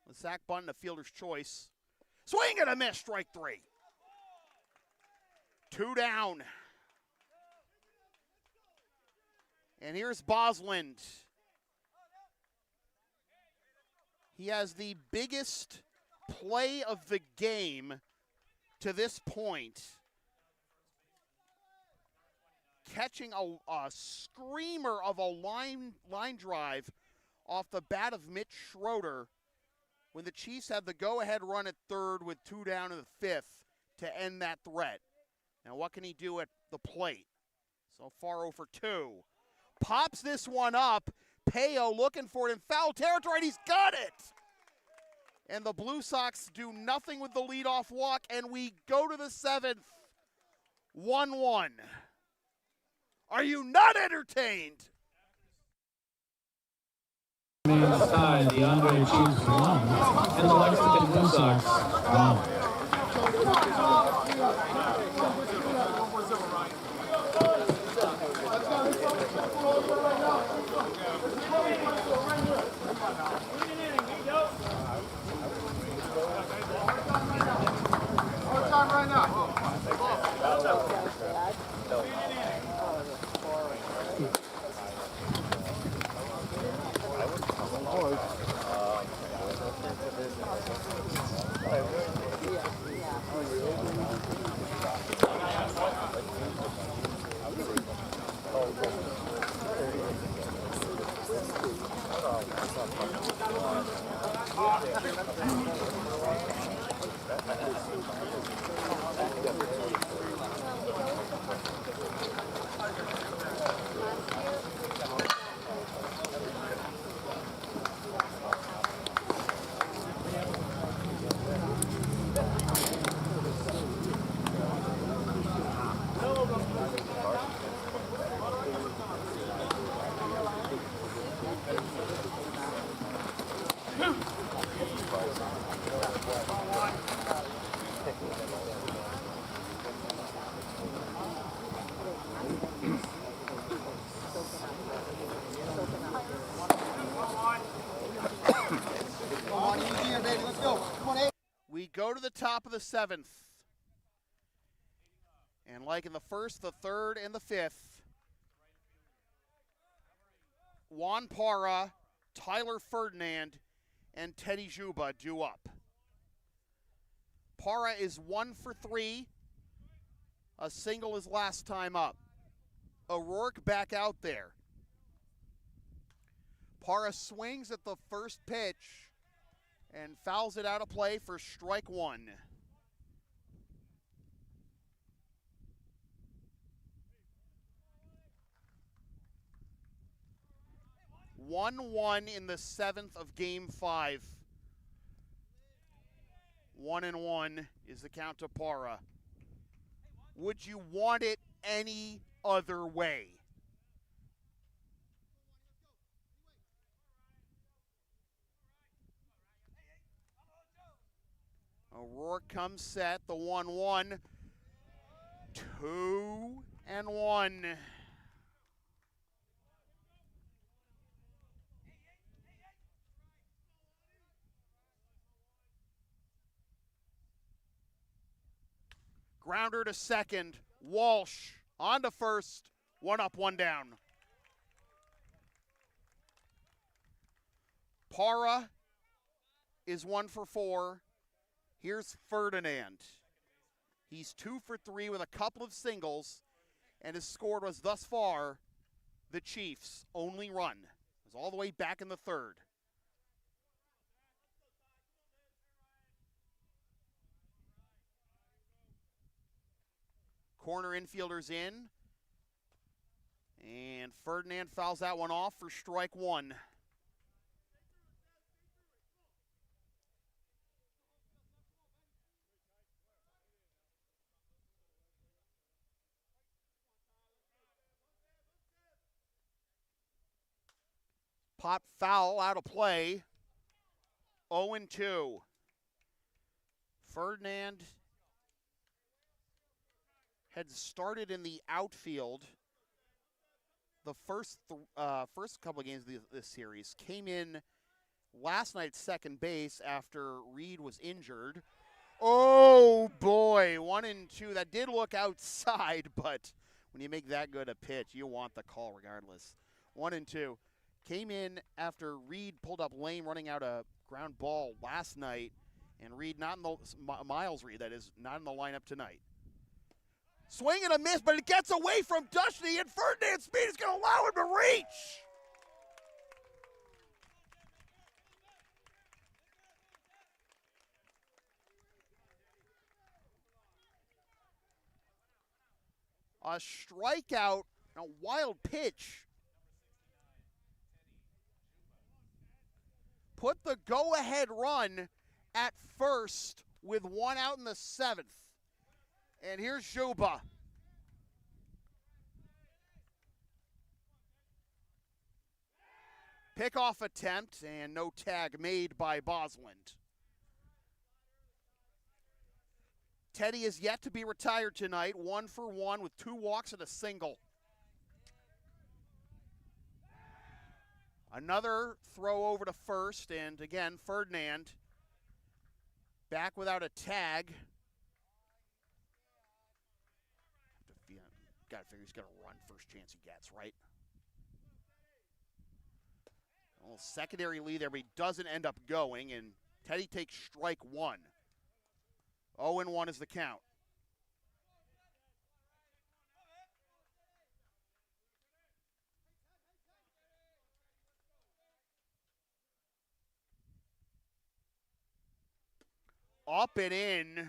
With Zach Bunton, a fielder's choice. Swing and a miss, strike 3. 2 down. And here's Bosland. He has the biggest play of the game to this point, catching a screamer of a line drive off the bat of Mitch Schroeder when the Chiefs had the go-ahead run at third with 2 down in the 5th to end that threat. Now what can he do at the plate? So far 0 for 2. Pops this one up. Payo looking for it in foul territory, and he's got it! And the Blue Sox do nothing with the leadoff walk, and we go to the 7th. 1-1. Are you not entertained? Remains tied, the Andre Chiefs 1, and the Lexington Blue Sox 1. Right now. on, easy here, baby. Let's go. Come on, 8. We go to the top of the 7th. And like in the 1st, the 3rd, and the 5th, Juan Parra, Tyler Ferdinand, and Teddy Juba due up. Parra is 1 for 3. A single his last time up. O'Rourke back out there. Parra swings at the first pitch and fouls it out of play for strike 1. 1-1 in the 7th of Game 5. 1-1 is the count to Parra. Would you want it any other way? O'Rourke comes set, the 1-1. 2-1. Grounder to second. Walsh on to first. 1 up, 1 down. Parra is 1 for 4. Here's Ferdinand. He's 2 for 3 with a couple of singles, and his score was thus far the Chiefs' only run. It was all the way back in the 3rd. Corner infielders in. And Ferdinand fouls that one off for strike 1. Pop foul out of play. 0-2. Ferdinand had started in the outfield the first couple of games of this series. Came in last night at second base after Reed was injured. Oh boy, 1-2. That did look outside, but when you make that good a pitch, you want the call regardless. 1-2. Came in after Reed pulled up lame running out a ground ball last night, and Reed not in the Miles Reed, that is, not in the lineup tonight. Swing and a miss, but it gets away from Dusty, and Ferdinand's speed is going to allow him to reach. A strikeout, a wild pitch. Put the go-ahead run at first with 1 out in the 7th. And here's Juba. Pickoff attempt and no tag made by Bosland. Teddy is yet to be retired tonight, 1 for 1 with 2 walks and a single. Another throw over to first, and again, Ferdinand back without a tag. Got to figure he's going to run first chance he gets, right? A little secondary lead there, but he doesn't end up going, and Teddy takes strike 1. 0-1 is the count. Up and in.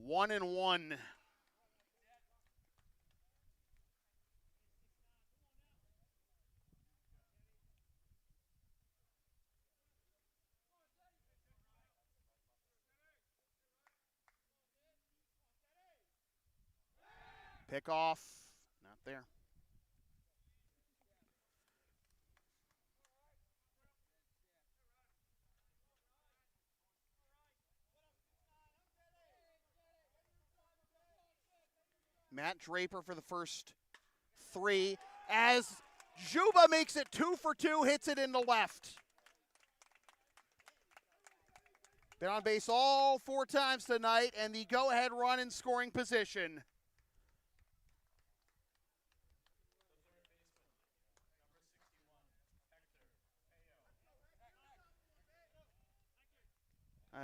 1-1. Pickoff, not there. Matt Draper for the first 3 as Juba makes it 2 for 2, hits it into left. Been on base all 4 times tonight, and the go-ahead run in scoring position.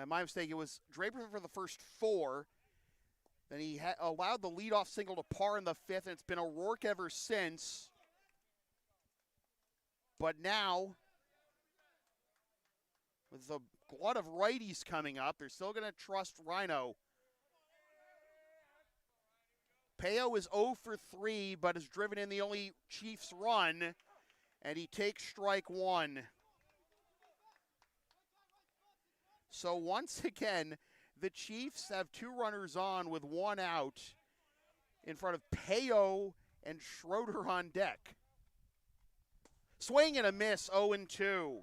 My mistake, it was Draper for the first 4. Then he allowed the leadoff single to par in the 5th, and it's been O'Rourke ever since. But now, with the glut of righties coming up, they're still going to trust Rhino. Peo is 0 for 3, but has driven in the only Chiefs run, and he takes strike 1. So once again, the Chiefs have 2 runners on with 1 out in front of Peo and Schroeder on deck. Swing and a miss, 0-2.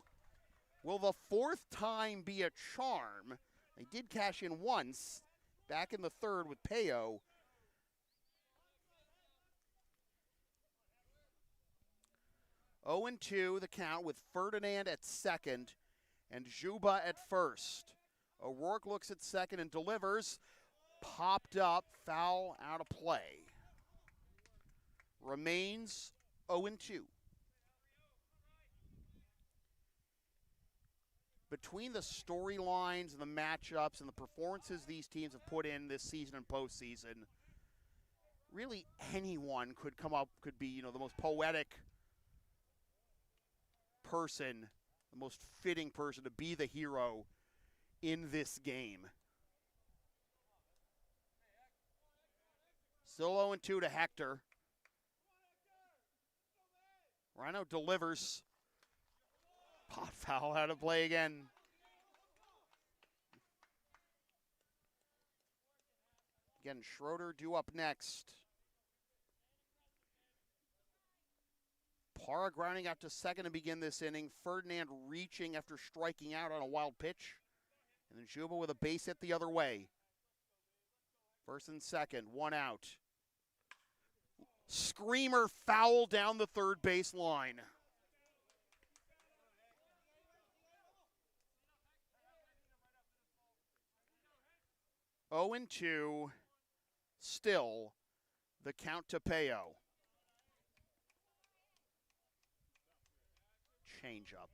Will the 4th time be a charm? They did cash in once, back in the 3rd with Peo. Oh and 2 the count with Ferdinand at second and Juba at first. O'Rourke looks at second and delivers. Popped up, foul out of play. Remains 0-2. Between the storylines and the matchups and the performances these teams have put in this season and postseason, really anyone could come up, could be, the most poetic person, the most fitting person to be the hero in this game. Still 0-2 to Hector. Rhino delivers. Pot foul out of play again. Again, Schroeder due up next. Parra grounding out to second to begin this inning. Ferdinand reaching after striking out on a wild pitch. And then Juba with a base hit the other way. First and second, 1 out. Screamer foul down the third base line. Oh and 2, still the count to Peo. Change up.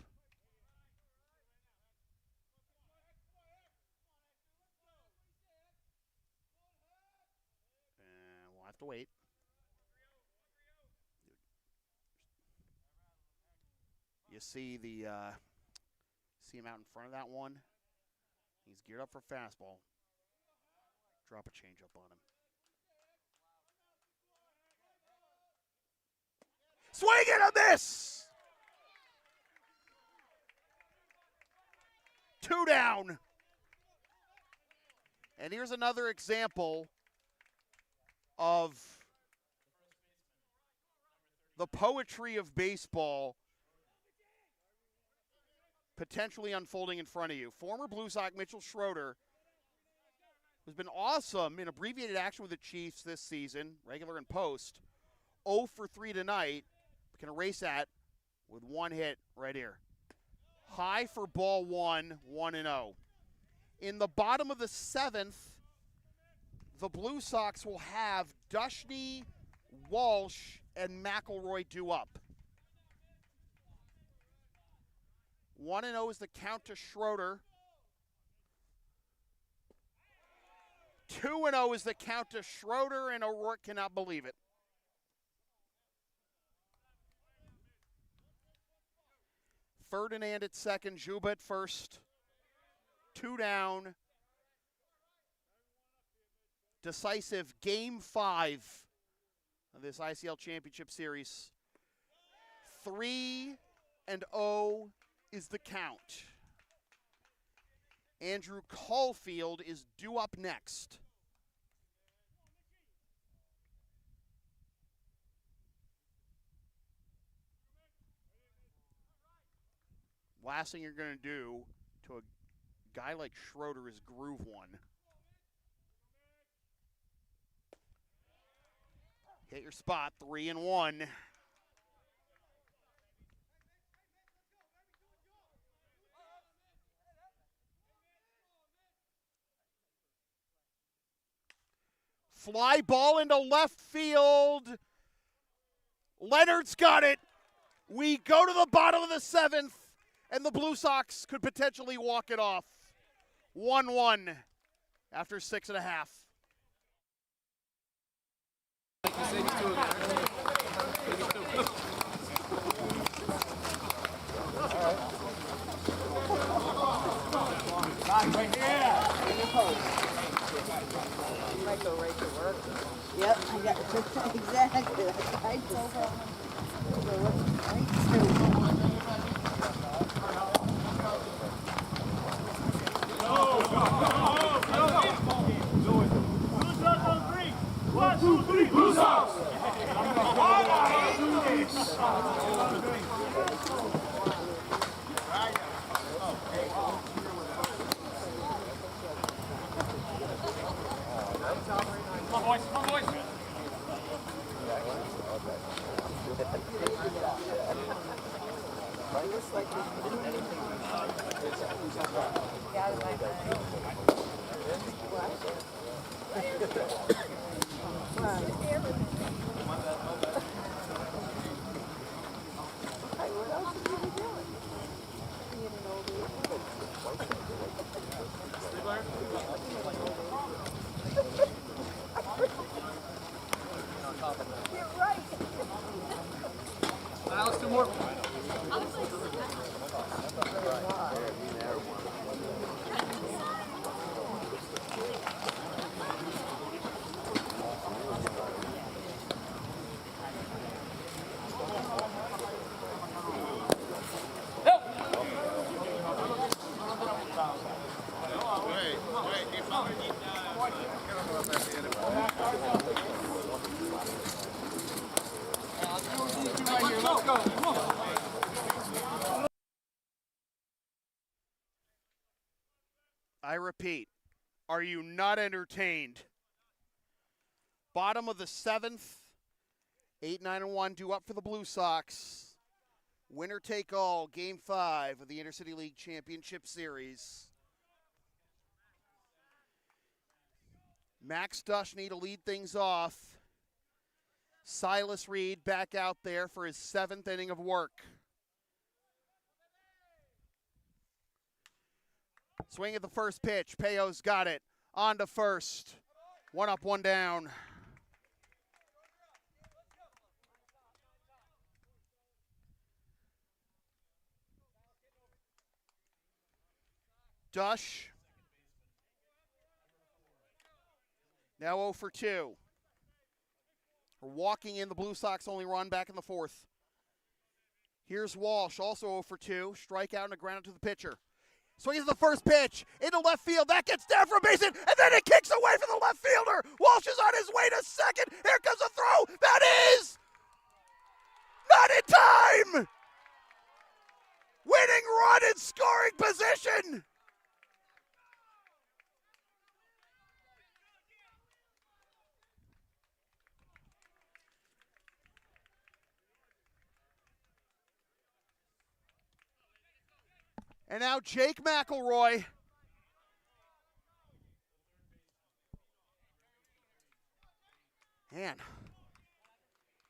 We'll have to wait. You see see him out in front of that one. He's geared up for fastball. Drop a changeup on him. Swing and a miss! 2 down. And here's another example of the poetry of baseball potentially unfolding in front of you. Former Blue Sox Mitchell Schroeder, who's been awesome in abbreviated action with the Chiefs this season, regular and post, 0 for 3 tonight. We can erase that with 1 hit right here. High for ball 1, 1-0. In the bottom of the 7th, the Blue Sox will have Dushney, Walsh, and McElroy due up. 1-0 is the count to Schroeder. 2-0 is the count to Schroeder, and O'Rourke cannot believe it. Ferdinand at second, Juba at first. 2 down. Decisive Game 5 of this ICL Championship Series. 3-0 is the count. Andrew Caulfield is due up next. Last thing you're going to do to a guy like Schroeder is groove one. Hit your spot, 3-1. Fly ball into left field. Leonard's got it. We go to the bottom of the 7th, and the Blue Sox could potentially walk it off. 1-1 after 6.5. Might go right to work. Yep, I got exactly. I told her. Go right to. Blue Sox! I repeat, are you not entertained? Bottom of the 7th, 8-9-1 due up for the Blue Sox. Winner take all, Game 5 of the Intercity League Championship Series. Max Dushny to lead things off. Silas Reed back out there for his 7th inning of work. Swing at the first pitch. Peyo's got it. On to first. 1 up, 1 down. Dush. Now 0 for 2. We're walking in the Blue Sox only run back in the 4th. Here's Walsh, also 0 for 2. Strikeout and a ground to the pitcher. Swings at the first pitch into left field. That gets down for a base hit, and then it kicks away from the left fielder. Walsh is on his way to second. Here comes a throw. That is not in time. Winning run in scoring position. And now Jake McElroy. Man,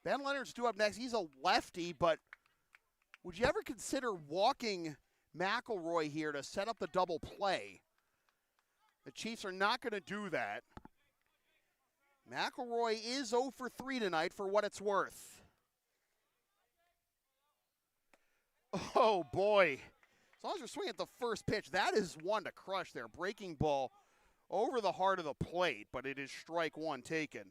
Ben Leonard's due up next. He's a lefty, but would you ever consider walking McElroy here to set up the double play? The Chiefs are not going to do that. McElroy is 0 for 3 tonight for what it's worth. Oh, boy. As long as you're swinging at the first pitch, that is one to crush there. Breaking ball over the heart of the plate, but it is strike 1 taken.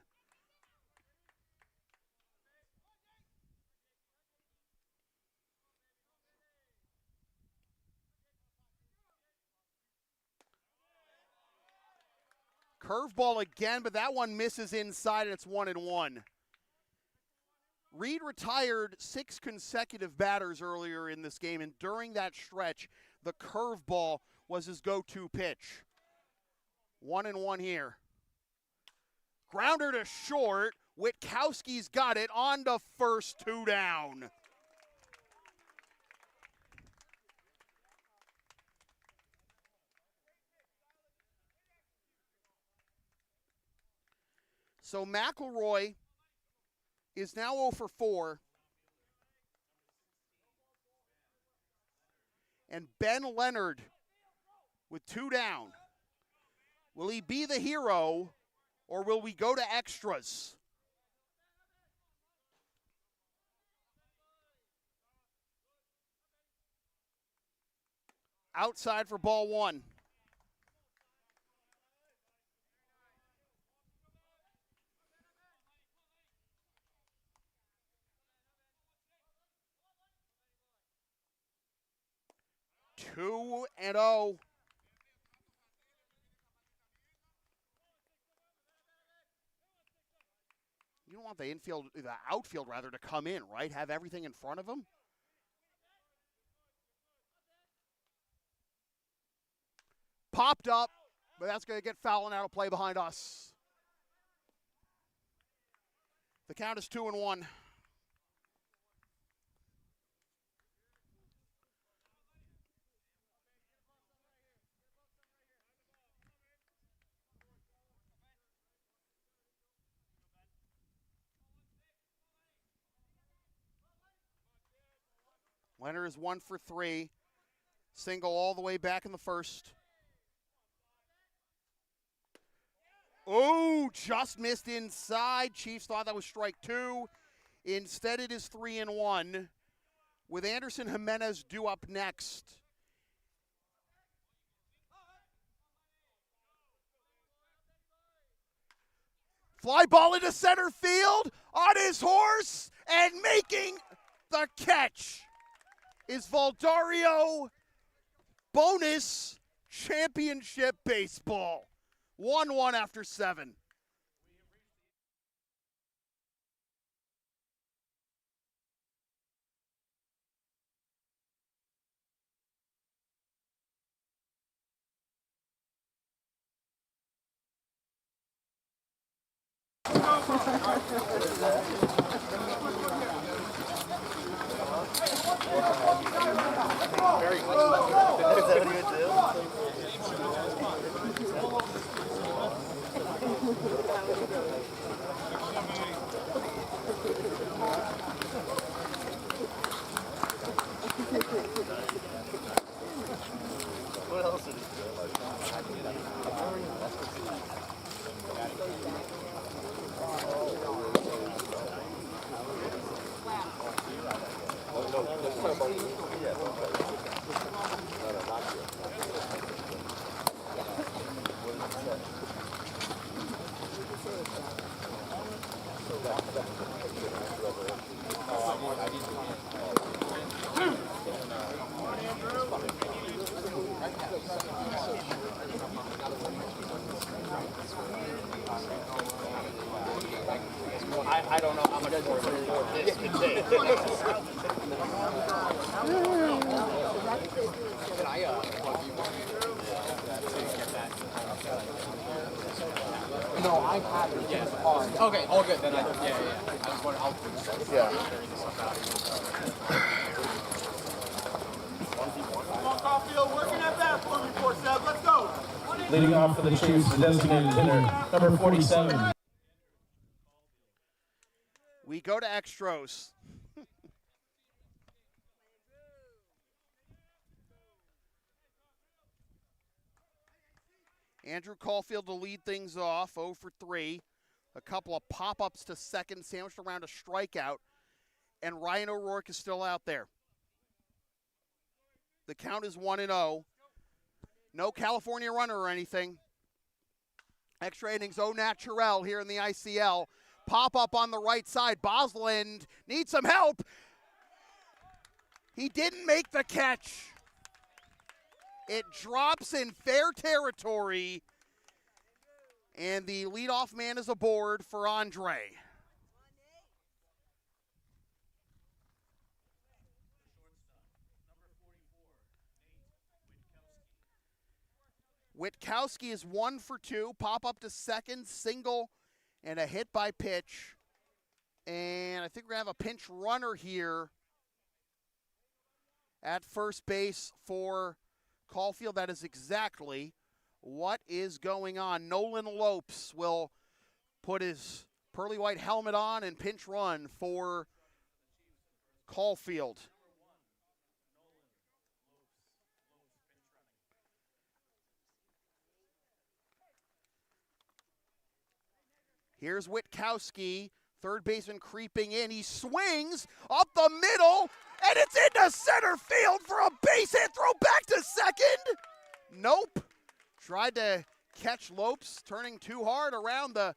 Curveball again, but that one misses inside, and it's 1-1. Reed retired 6 consecutive batters earlier in this game, and during that stretch, the curveball was his go-to pitch. 1-1 here. Grounder to short. Witkowski's got it. On to first, 2 down. So McElroy is now 0 for 4. And Ben Leonard with 2 down. Will he be the hero, or will we go to extras? Outside for ball 1. Two and 0. You don't want the outfield rather, to come in, right? Have everything in front of them. Popped up, but that's going to get foul and out of play behind us. The count is 2-1. Leonard is 1 for 3. Single all the way back in the first. Oh, just missed inside. Chiefs thought that was strike 2. Instead, it is 3-1 with Anderson Jimenez due up next. Fly ball into center field on his horse, and making the catch is Valdario. Bonus championship baseball. 1-1 after 7. I don't know how much more this could take. Can I plug you No, I have it. Yeah. Okay, all good. Then I just want I'll carry this stuff out. Come on, Caulfield, working at that for me, 4-7. Let's go. Leading off for the Chiefs, the designated hitter, number 47. We go to extras. Andrew Caulfield to lead things off, 0 for 3. A couple of pop-ups to second, sandwiched around a strikeout, and Ryan O'Rourke is still out there. The count is 1-0. No California runner or anything. Extra innings, au naturel here in the ICL. Pop-up on the right side. Bosland needs some help. He didn't make the catch. It drops in fair territory, and the leadoff man is aboard for Andre. Witkowski is 1 for 2. Pop up to second, single, and a hit by pitch. And I think we're going to have a pinch runner here at first base for Caulfield. That is exactly what is going on. Nolan Lopes will put his pearly white helmet on and pinch run for Caulfield. Here's Witkowski, third baseman creeping in. He swings up the middle, and it's into center field for a base hit. Throw back to second. Nope. Tried to catch Lopes, turning too hard around the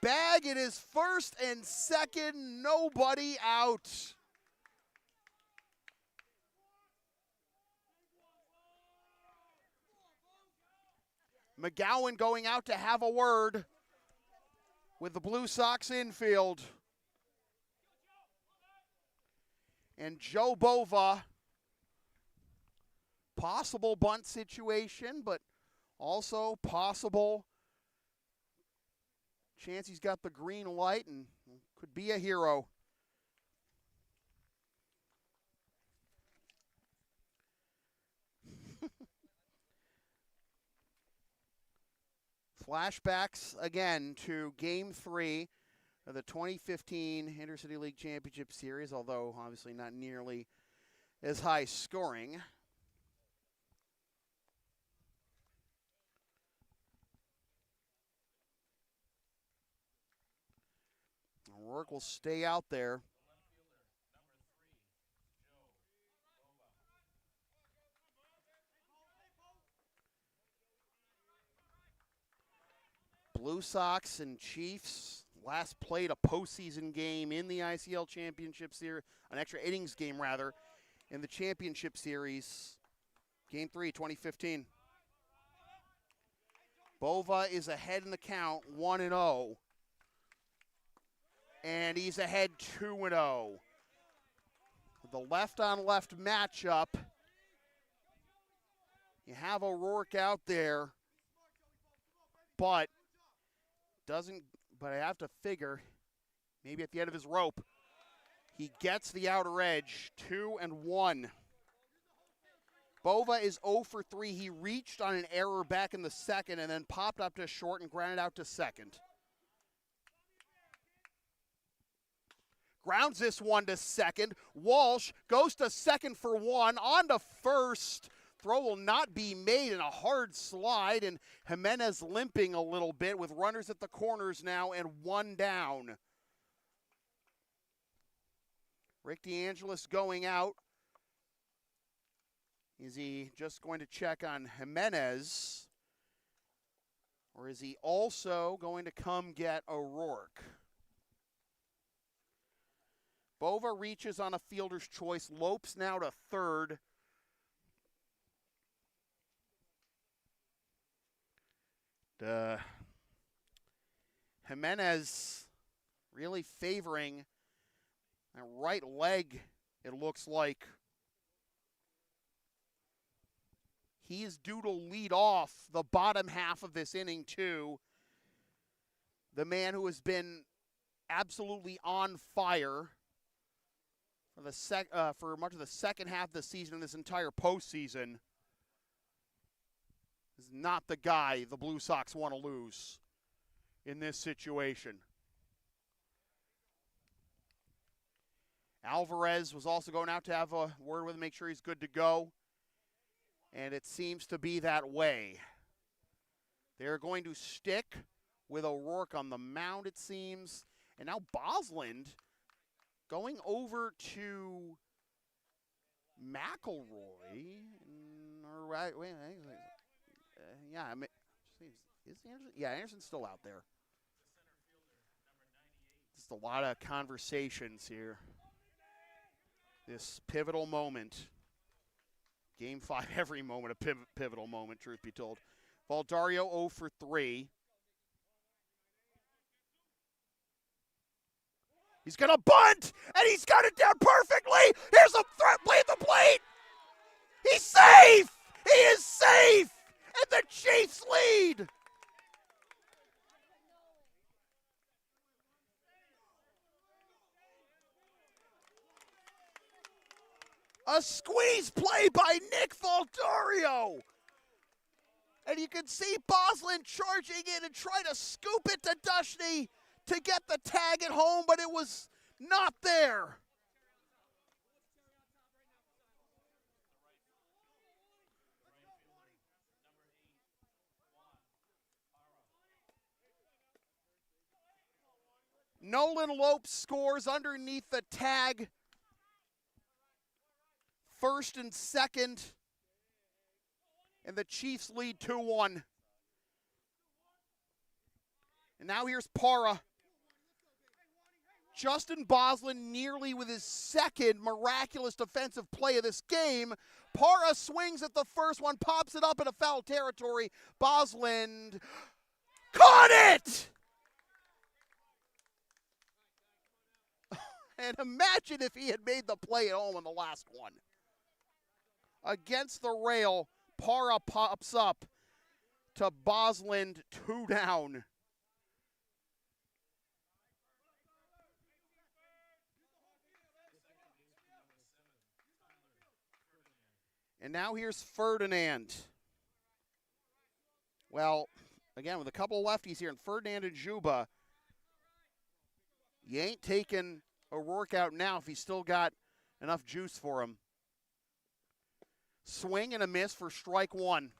bag. It is first and second, nobody out. McGowan going out to have a word with the Blue Sox infield. And Joe Bova, possible bunt situation, but also possible chance he's got the green light and could be a hero. Flashbacks again to Game 3 of the 2015 Intercity League Championship Series, although obviously not nearly as high scoring. Rourke will stay out there. Blue Sox and Chiefs last played a postseason game in the ICL Championship Series, an extra innings game rather, in the Championship Series, Game 3, 2015. Bova is ahead in the count, 1-0. And he's ahead 2-0. The left-on-left matchup. You have O'Rourke out there, but I have to figure, maybe at the end of his rope, he gets the outer edge, 2-1. Bova is 0 for 3. He reached on an error back in the second and then popped up to short and grounded out to second. Grounds this one to second. Walsh goes to second for one, on to first. Throw will not be made in a hard slide, and Jimenez limping a little bit with runners at the corners now and one down. Rick DeAngelis going out. Is he just going to check on Jimenez? Or is he also going to come get O'Rourke? Bova reaches on a fielder's choice. Lopes now to third. Jimenez really favoring that right leg, it looks like. He is due to lead off the bottom half of this inning, too. The man who has been absolutely on fire for much of the second half of the season and this entire postseason is not the guy the Blue Sox want to lose in this situation. Alvarez was also going out to have a word with him, make sure he's good to go. And it seems to be that way. They're going to stick with O'Rourke on the mound, it seems. And now Bosland going over to McElroy. Is Anderson? Yeah, Anderson's still out there. Just a lot of conversations here. This pivotal moment. Game 5, every moment a pivotal moment, truth be told. Valdario 0 for 3. He's going to bunt, and he's got it down perfectly. Here's a threat play at the plate. He's safe. He is safe, and the Chiefs lead. A squeeze play by Nick Valdario. And you can see Bosland charging in and trying to scoop it to Dushney. to get the tag at home, but it was not there. Nolan Lopes scores underneath the tag. First and second. And the Chiefs lead 2-1. And now here's Para. Justin Boslin nearly with his second miraculous defensive play of this game. Para swings at the first one, pops it up into foul territory. Boslin caught it! And imagine if he had made the play at home on the last one. Against the rail, Para pops up to Boslin, 2 down. And now here's Ferdinand. Well, again, with a couple of lefties here, and Ferdinand and Juba, you ain't taking O'Rourke out now if he's still got enough juice for him. Swing and a miss for strike one.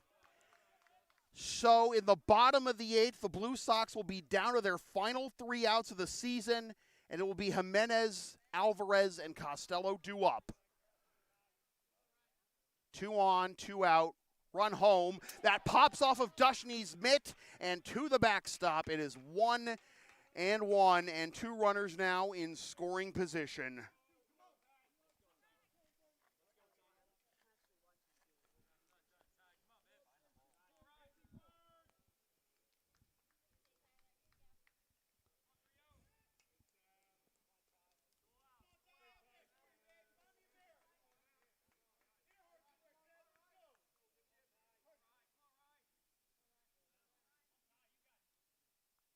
So in the bottom of the 8th, the Blue Sox will be down to their final 3 outs of the season, and it will be Jimenez, Alvarez, and Costello due up. 2 on, 2 out, run home. That pops off of Dushne's mitt and to the backstop. It is 1-1 and 2 runners now in scoring position.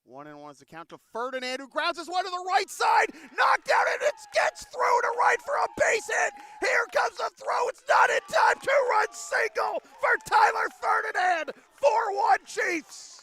One and one is the count to Ferdinand, who grounds this one to the right side. Knocked out, and it gets through to right for a base hit. Here comes the throw. It's not in time. 2-run single for Tyler Ferdinand. 4-1 Chiefs.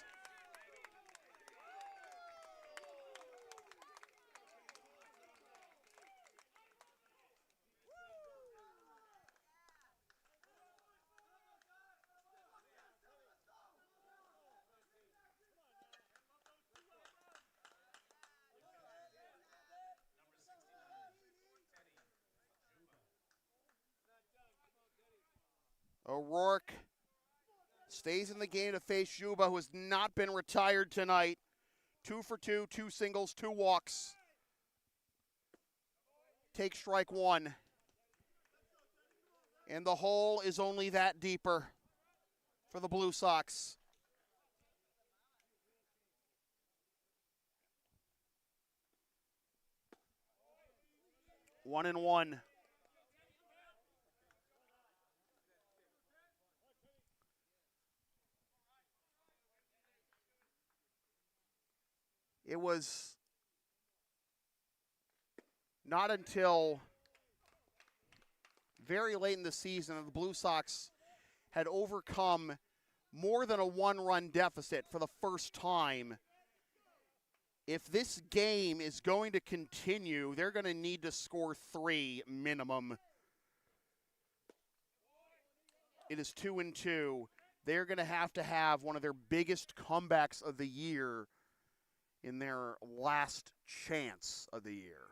O'Rourke stays in the game to face Juba, who has not been retired tonight. 2 for 2, 2 singles, 2 walks. Take strike one. And the hole is only that deeper for the Blue Sox. One and one. It was not until very late in the season that the Blue Sox had overcome more than a 1-run deficit for the first time. If this game is going to continue, they're going to need to score 3 minimum. It is 2-2. They're going to have one of their biggest comebacks of the year in their last chance of the year.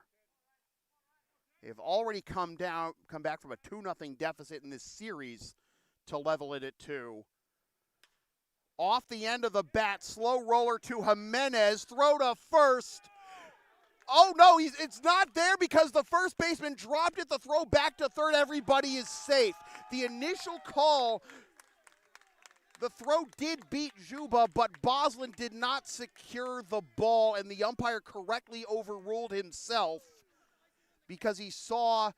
They've already come back from a 2-0 deficit in this series to level it at 2. Off the end of the bat, slow roller to Jimenez, throw to first. Oh no, it's not there because the first baseman dropped it. The throw back to third, everybody is safe. The initial call, the throw did beat Juba, but Boslin did not secure the ball, and the umpire correctly overruled himself because he saw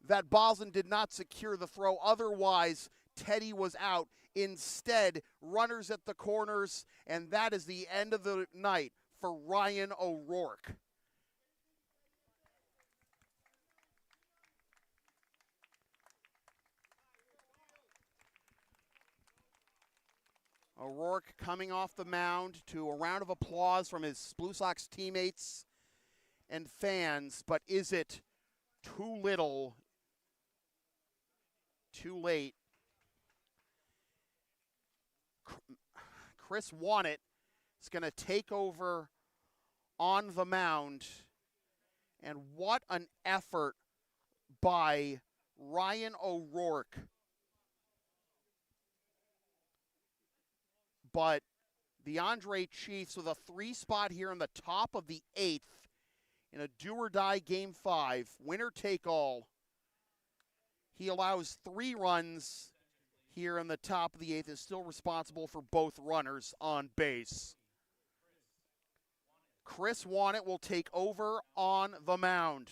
that Boslin did not secure the throw. Otherwise, Teddy was out. Instead, runners at the corners, and that is the end of the night for Ryan O'Rourke. O'Rourke coming off the mound to a round of applause from his Blue Sox teammates and fans, but is it too little, too late? Chris Wannett is going to take over on the mound, and what an effort by Ryan O'Rourke. But the Andre Chiefs with a 3 spot here in the top of the 8th in a do-or-die Game 5, winner take all. He allows 3 runs here in the top of the 8th, is still responsible for both runners on base. Chris Wannett will take over on the mound.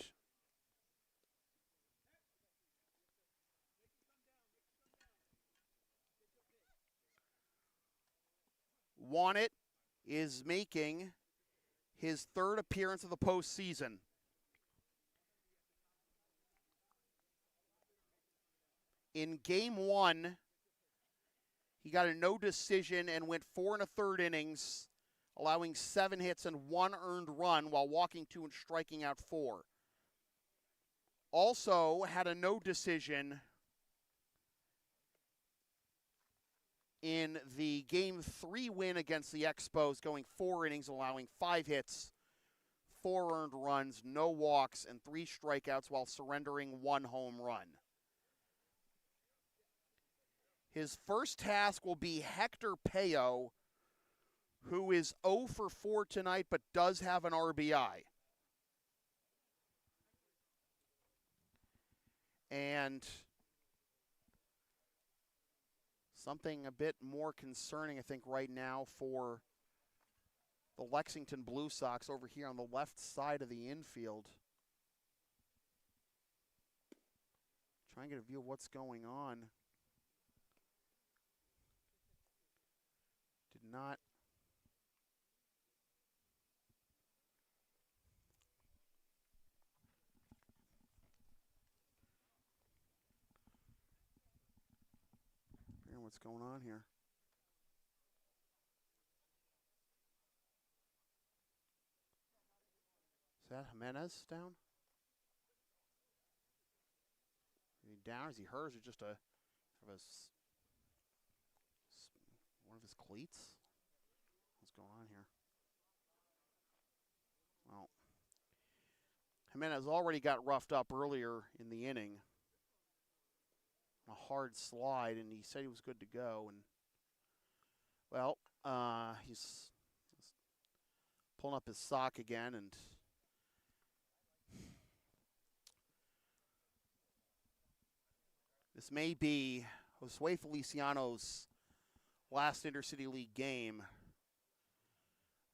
Wannett is making his 3rd appearance of the postseason. In Game 1, he got a no decision and went 4 1/3 innings, allowing 7 hits and 1 earned run while walking 2 and striking out 4. Also had a no decision in the Game 3 win against the Expos, going 4 innings, allowing 5 hits, 4 earned runs, no walks, and 3 strikeouts while surrendering 1 home run. His first task will be Hector Payo, who is 0 for 4 tonight but does have an RBI. And something a bit more concerning, I think, right now for the Lexington Blue Sox over here on the left side of the infield. Trying to get a view of what's going on. Did not. What's going on here? Is that Jimenez down? Is he down? Is he hurt? Or is it just one of his cleats? What's going on here? Well, Jimenez already got roughed up earlier in the inning. A hard slide, and he said he was good to go. And well, he's pulling up his sock again, and this may be Josue Feliciano's last Intercity League game.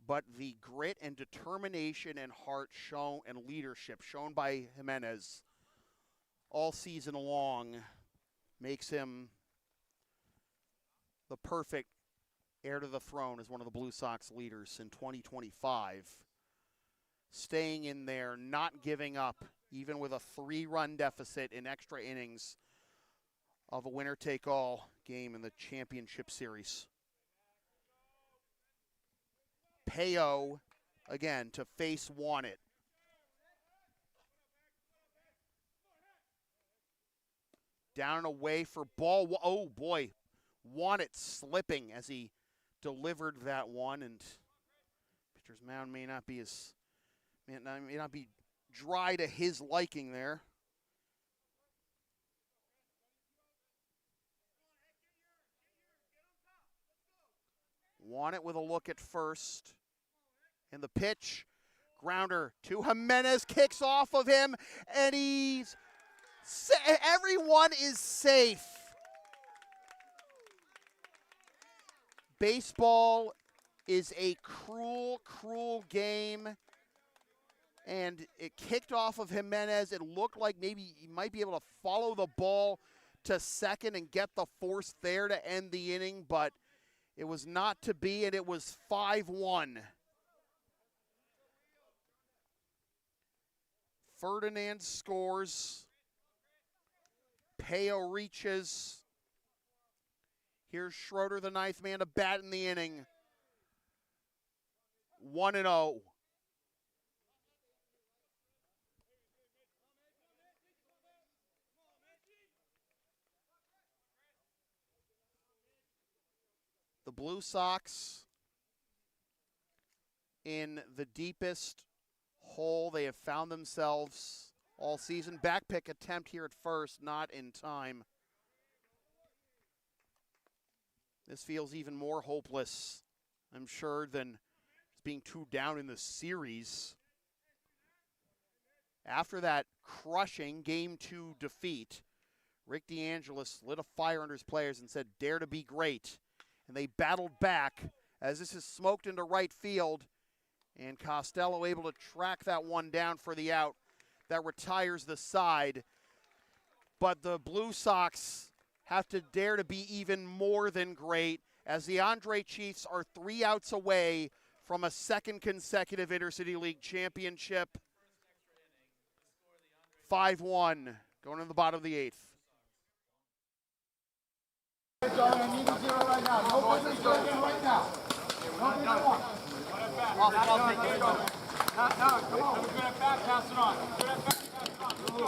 But the grit and determination and heart shown and leadership shown by Jimenez all season long makes him the perfect heir to the throne as one of the Blue Sox leaders in 2025. Staying in there, not giving up, even with a 3-run deficit in extra innings of a winner-take-all game in the championship series. Payo, again, to face Wannett. Down and away for ball. Oh, boy. Wannett slipping as he delivered that one. And pitcher's mound may not be dry to his liking there. Wannett with a look at first. And the pitch. Grounder to Jimenez. Kicks off of him. And everyone is safe. Baseball is a cruel, cruel game. And it kicked off of Jimenez. It looked like maybe he might be able to follow the ball to second and get the force there to end the inning, but it was not to be, and it was 5-1. Ferdinand scores. Payo reaches. Here's Schroeder, the ninth man to bat in the inning. 1-0. The Blue Sox in the deepest hole they have found themselves all season. Back pick attempt here at first, not in time. This feels even more hopeless, I'm sure, than being 2 down in the series. After that crushing Game 2 defeat, Rick DeAngelis lit a fire under his players and said, "Dare to be great." And they battled back as this is smoked into right field. And Costello able to track that one down for the out that retires the side. But the Blue Sox have to dare to be even more than great as the Andre Chiefs are 3 outs away from a second consecutive Intercity League championship. 5-1 going to the bottom of the 8th. I need a 0 right now. No business going in right now. No business one. I'll take it. Come on. We're good at bat, pass it on. Good at bat, pass it on.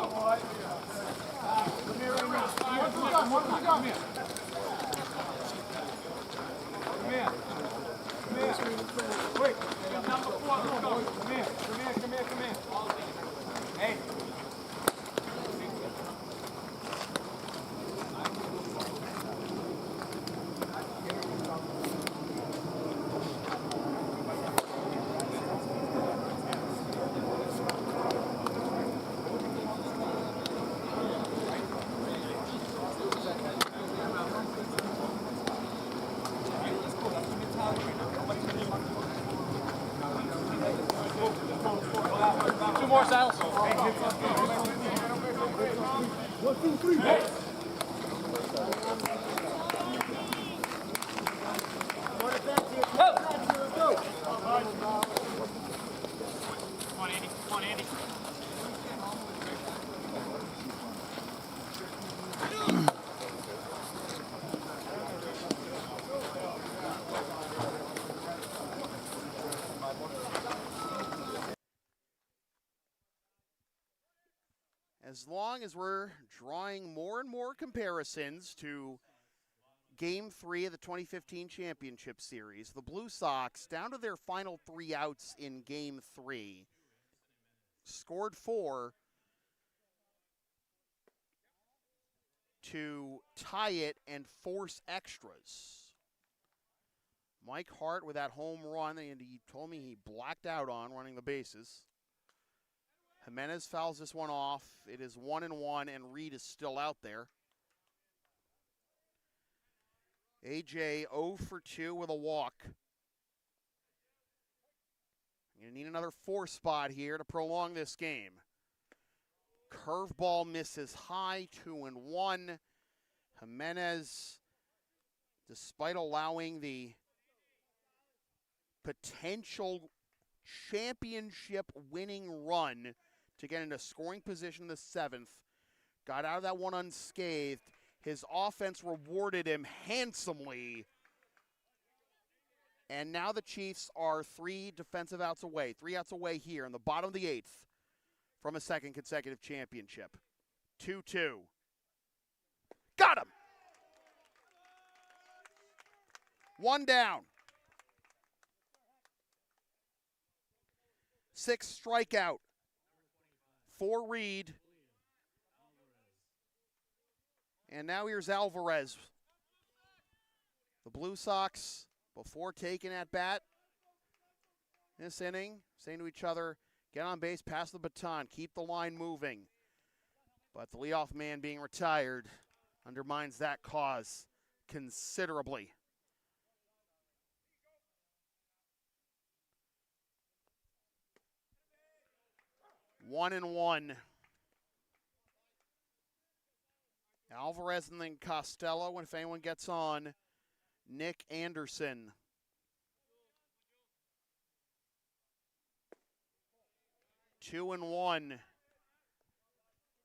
Come here right now. Once we're done, once we're done. Come here. Come here. Quick. Number 4, let's go. Come here. Come here, come here, come here. Hey. Two more, Silas. 1, 2, 3. Hey. Come on, Andy. Come on, Andy. As long as we're drawing more and more comparisons to Game 3 of the 2015 Championship Series, the Blue Sox, down to their final 3 outs in Game 3, scored 4 to tie it and force extras. Mike Hart with that home run, and he told me he blacked out on running the bases. Jimenez fouls this one off. It is 1-1, and Reed is still out there. AJ 0 for 2 with a walk. You're going to need another 4 spot here to prolong this game. Curveball misses high, 2-1. Jimenez, despite allowing the potential championship winning run to get into scoring position in the 7th, got out of that one unscathed. His offense rewarded him handsomely. And now the Chiefs are 3 defensive outs away, 3 outs away here in the bottom of the 8th from a second consecutive championship. 2-2. Got him! 1 down. 6 strikeout for Reed. And now here's Alvarez. The Blue Sox, before taking at bat this inning, saying to each other, get on base, pass the baton, keep the line moving. But the leadoff man being retired undermines that cause considerably. One and one. Alvarez and then Costello, and if anyone gets on, Nick Anderson. Two and one.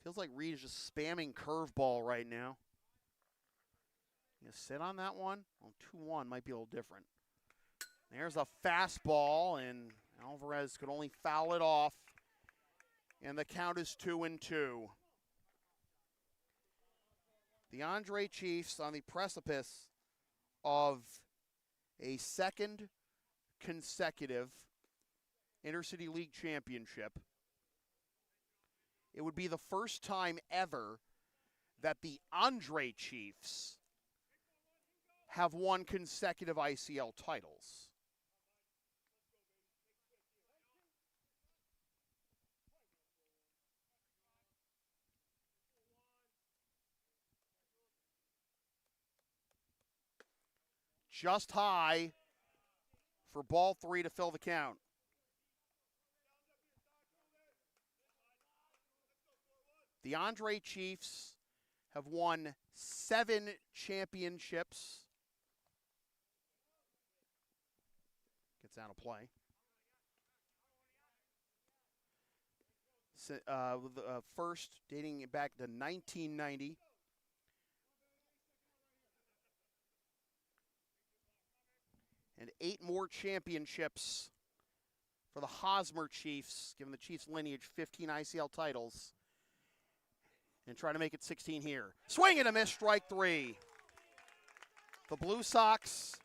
Feels like Reed is just spamming curveball right now. You sit on that one? Well, 2-1 might be a little different. There's a fastball, and Alvarez could only foul it off. And the count is 2-2. The Andre Chiefs on the precipice of a second consecutive Intercity League championship. It would be the first time ever that the Andre Chiefs have won consecutive ICL titles. Just high for ball 3 to fill the count. The Andre Chiefs have won 7 championships. Gets out of play. The first dating back to 1990. And 8 more championships for the Hosmer Chiefs, giving the Chiefs lineage 15 ICL titles. And trying to make it 16 here. Swing and a miss, strike 3. The Blue Sox,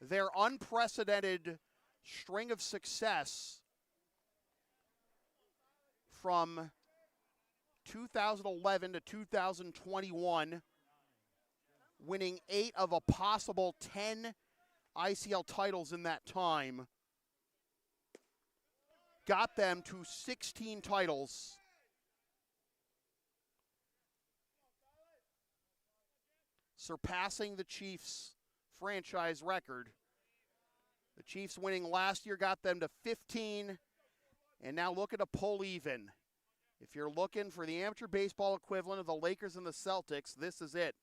their unprecedented string of success from 2011 to 2021, winning 8 of a possible 10 ICL titles in that time, got them to 16 titles. Surpassing the Chiefs' franchise record. The Chiefs winning last year got them to 15, and now looking to pull even. If you're looking for the amateur baseball equivalent of the Lakers and the Celtics, this is it.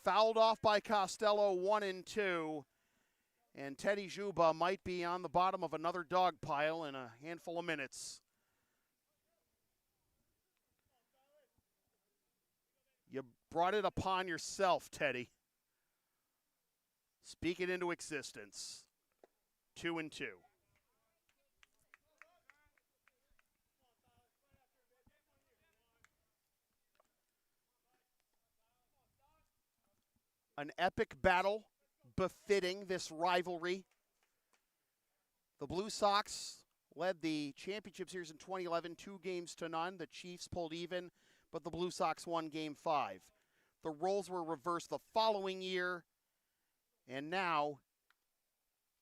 Fouled off by Costello, 1-2. And Teddy Juba might be on the bottom of another dog pile in a handful of minutes. You brought it upon yourself, Teddy. Speak it into existence. 2-2. An epic battle befitting this rivalry. The Blue Sox led the championship series in 2011, 2-0. The Chiefs pulled even, but the Blue Sox won Game 5. The roles were reversed the following year, and now,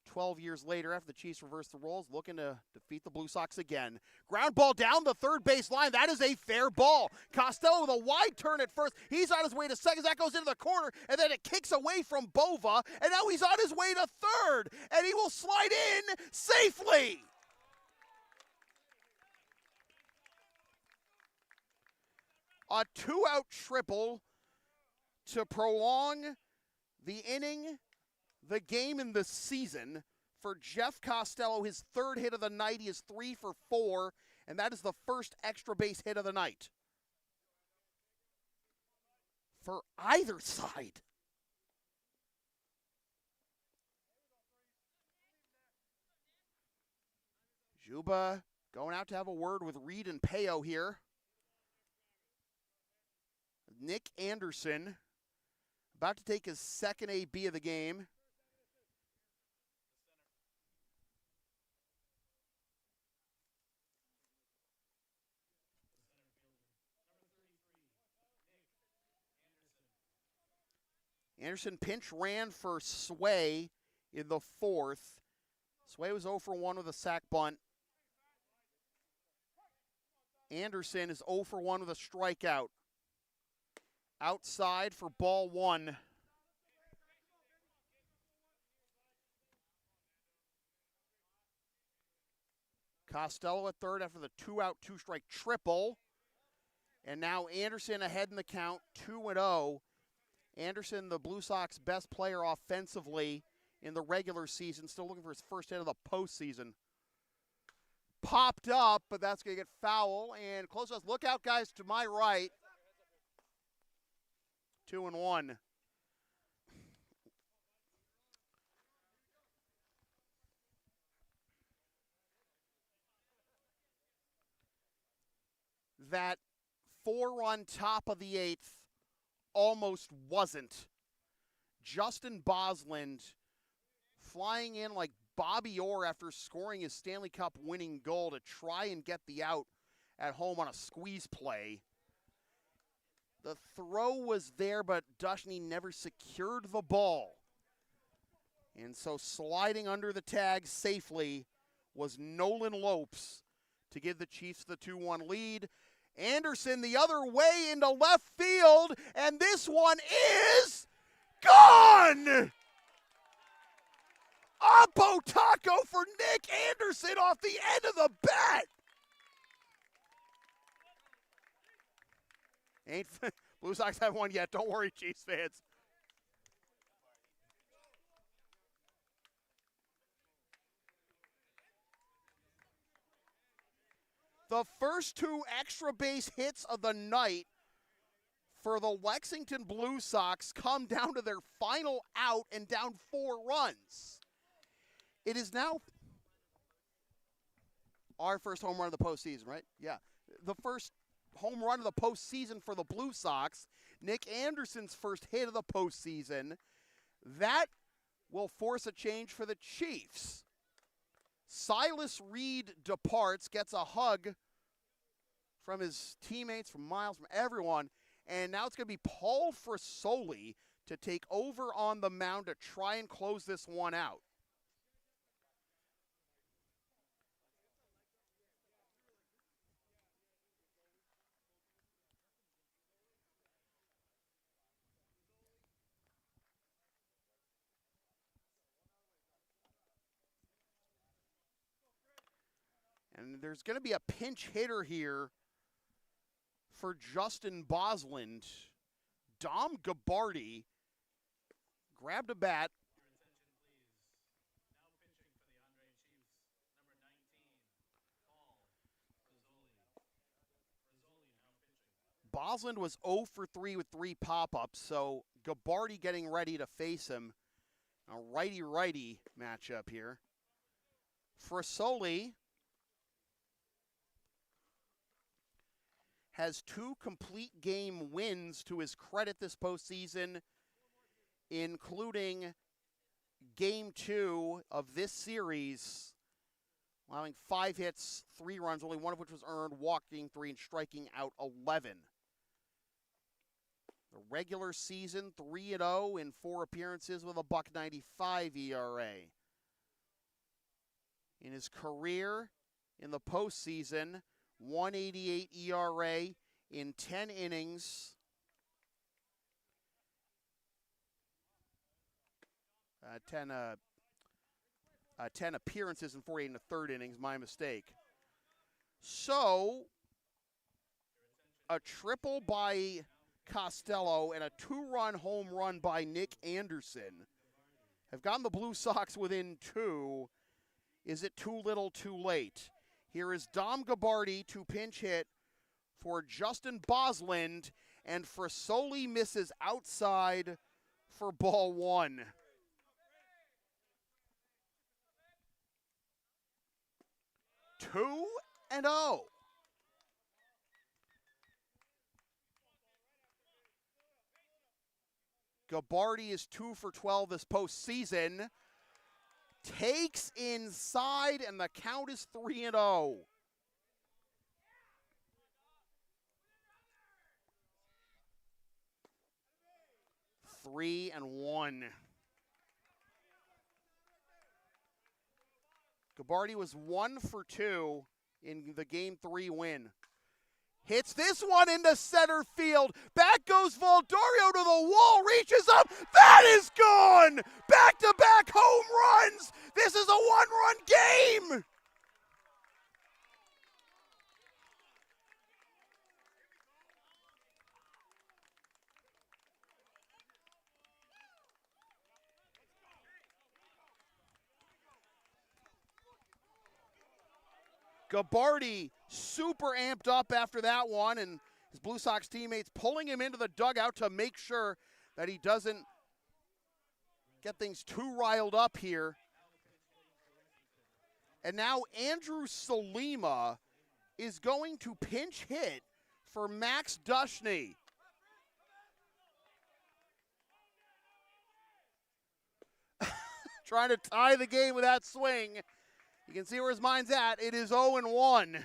12 years later, after the Chiefs reversed the roles, looking to defeat the Blue Sox again. Ground ball down the third base line. That is a fair ball. Costello with a wide turn at first. He's on his way to second. That goes into the corner, and then it kicks away from Bova, and now he's on his way to third, and he will slide in safely. A 2-out triple to prolong the inning, the game, and the season for Jeff Costello. His third hit of the night. He is 3 for 4, and that is the first extra base hit of the night for either side. Juba going out to have a word with Reed and Peo here. Nick Anderson about to take his second AB of the game. Anderson pinch ran for Sway in the fourth. Sway was 0 for 1 with a sac bunt. Anderson is 0 for 1 with a strikeout. Outside for ball 1. Costello at third after the 2-out, 2-strike triple. And now Anderson ahead in the count, 2-0. Anderson, the Blue Sox best player offensively in the regular season, still looking for his first hit of the postseason. Popped up, but that's going to get foul. And close us. Look out, guys, to my right. 2-1. that 4-run top of the 8th almost wasn't. Justin Bosland flying in like Bobby Orr after scoring his Stanley Cup winning goal to try and get the out at home on a squeeze play. The throw was there, but Dushny never secured the ball. And so sliding under the tag safely was Nolan Lopes to give the Chiefs the 2-1 lead. Anderson the other way into left field, and this one is gone! Oppo Taco for Nick Anderson off the end of the bat! Blue Sox haven't won yet. Don't worry, Chiefs fans. The first 2 extra base hits of the night for the Lexington Blue Sox come down to their final out and down 4 runs. It is now our first home run of the postseason, right? Yeah. The first home run of the postseason for the Blue Sox. Nick Anderson's first hit of the postseason. That will force a change for the Chiefs. Silas Reed departs, gets a hug from his teammates, from Miles, from everyone, and now it's going to be Paul Frisoli to take over on the mound to try and close this one out. And there's going to be a pinch hitter here for Justin Bosland. Dom Gabardi grabbed a bat. Bosland was 0 for 3 with 3 pop-ups, so Gabardi getting ready to face him. A righty-righty matchup here. Frisoli has 2 complete game wins to his credit this postseason, including Game 2 of this series, allowing 5 hits, 3 runs, only 1 of which was earned, walking 3 and striking out 11. The regular season, 3-0 in 4 appearances with a .95 ERA. In his career, in the postseason, 1.88 ERA in 10 innings. 10 appearances in 48 in the third innings, my mistake. So, a triple by Costello and a 2-run home run by Nick Anderson have gotten the Blue Sox within 2. Is it too little, too late? Here is Dom Gabardi to pinch hit for Justin Bosland, and Frisoli misses outside for ball 1. Two and 0. Gabardi is 2 for 12 this postseason. Takes inside, and the count is 3-0. Three and 1. Gabardi was 1 for 2 in the Game 3 win. Hits this one into center field. Back goes Valdorio to the wall, reaches up. That is gone! Back-to-back home runs! This is a 1-run game! Gabardi super amped up after that one, and his Blue Sox teammates pulling him into the dugout to make sure that he doesn't get things too riled up here. And now Andrew Salima is going to pinch hit for Max Dushney. Trying to tie the game with that swing. You can see where his mind's at. It is 0-1.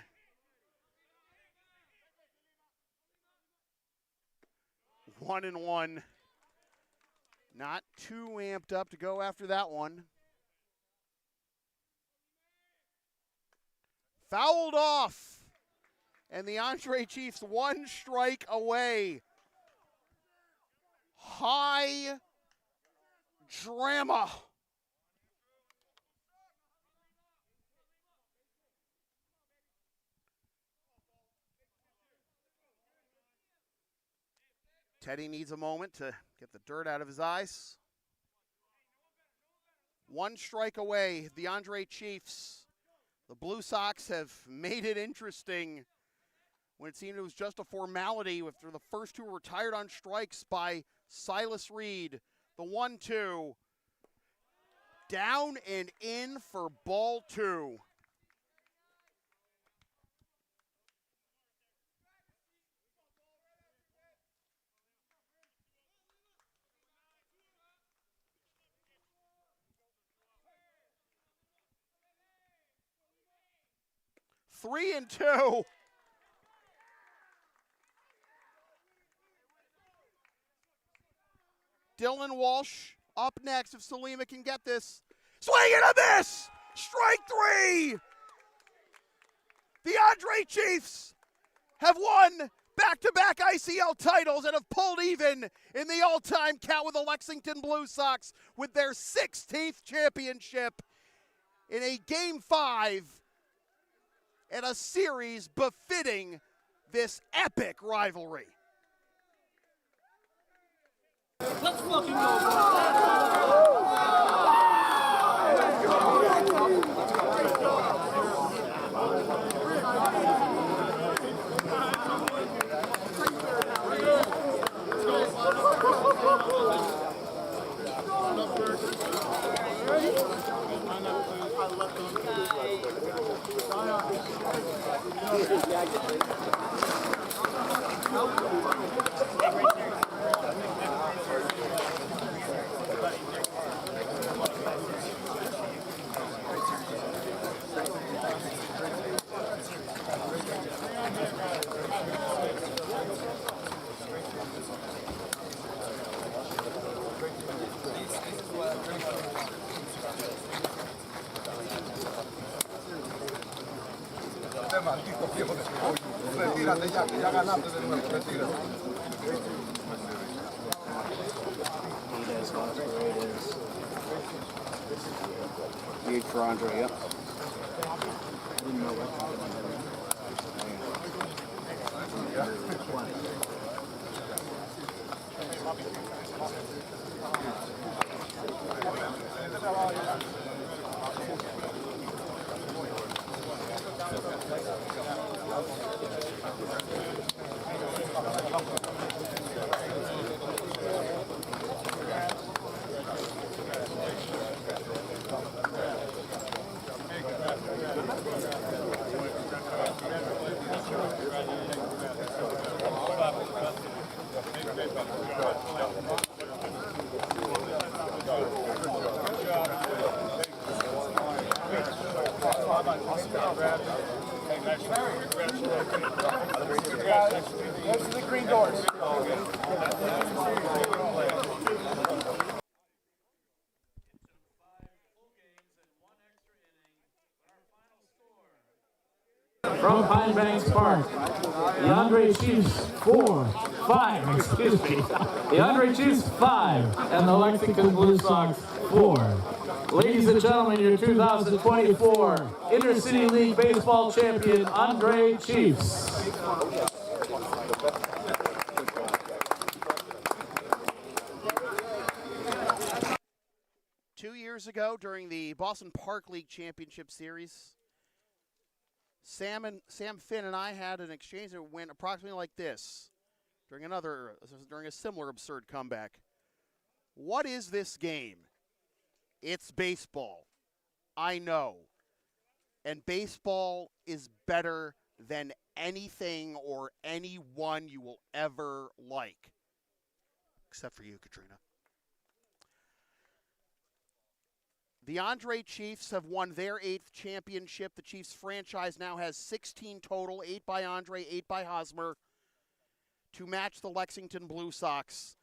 One and one. Not too amped up to go after that one. Fouled off. And the Andre Chiefs 1 strike away. High drama. Teddy needs a moment to get the dirt out of his eyes. 1 strike away, the Andre Chiefs. The Blue Sox have made it interesting when it seemed it was just a formality after the first 2 were retired on strikes by Silas Reed. The 1-2. Down and in for ball 2. Three and 2. Dylan Walsh up next if Salima can get this. Swing and a miss! Strike 3! The Andre Chiefs have won back-to-back ICL titles and have pulled even in the all-time count with the Lexington Blue Sox with their 16th championship in a Game 5 and a series befitting this epic rivalry. Let's fucking go. Huge for Andre, yep. From Pine Banks Park, the Andre Chiefs 5, excuse me. The Andre Chiefs 5 and the Lexington Blue Sox 4. Ladies and gentlemen, your 2024 Intercity League Baseball Champion, Andre Chiefs. 2 years ago during the Boston Park League Championship Series, Sam Finn and I had an exchange that went approximately like this during a similar absurd comeback. What is this game? It's baseball. I know. And baseball is better than anything or anyone you will ever like. Except for you, Katrina. The Andre Chiefs have won their 8th championship. The Chiefs franchise now has 16 total, 8 by Andre, 8 by Hosmer, to match the Lexington Blue Sox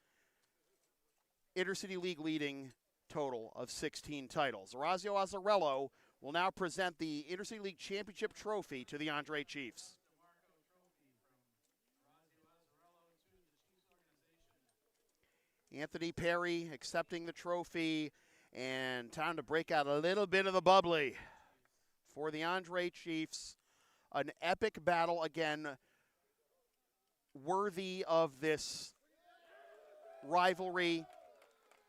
Intercity League leading total of 16 titles. Orazio Azzarello will now present the Intercity League Championship trophy to the Andre Chiefs. Anthony Perry accepting the trophy, and time to break out a little bit of the bubbly for the Andre Chiefs. An epic battle, again, worthy of this rivalry.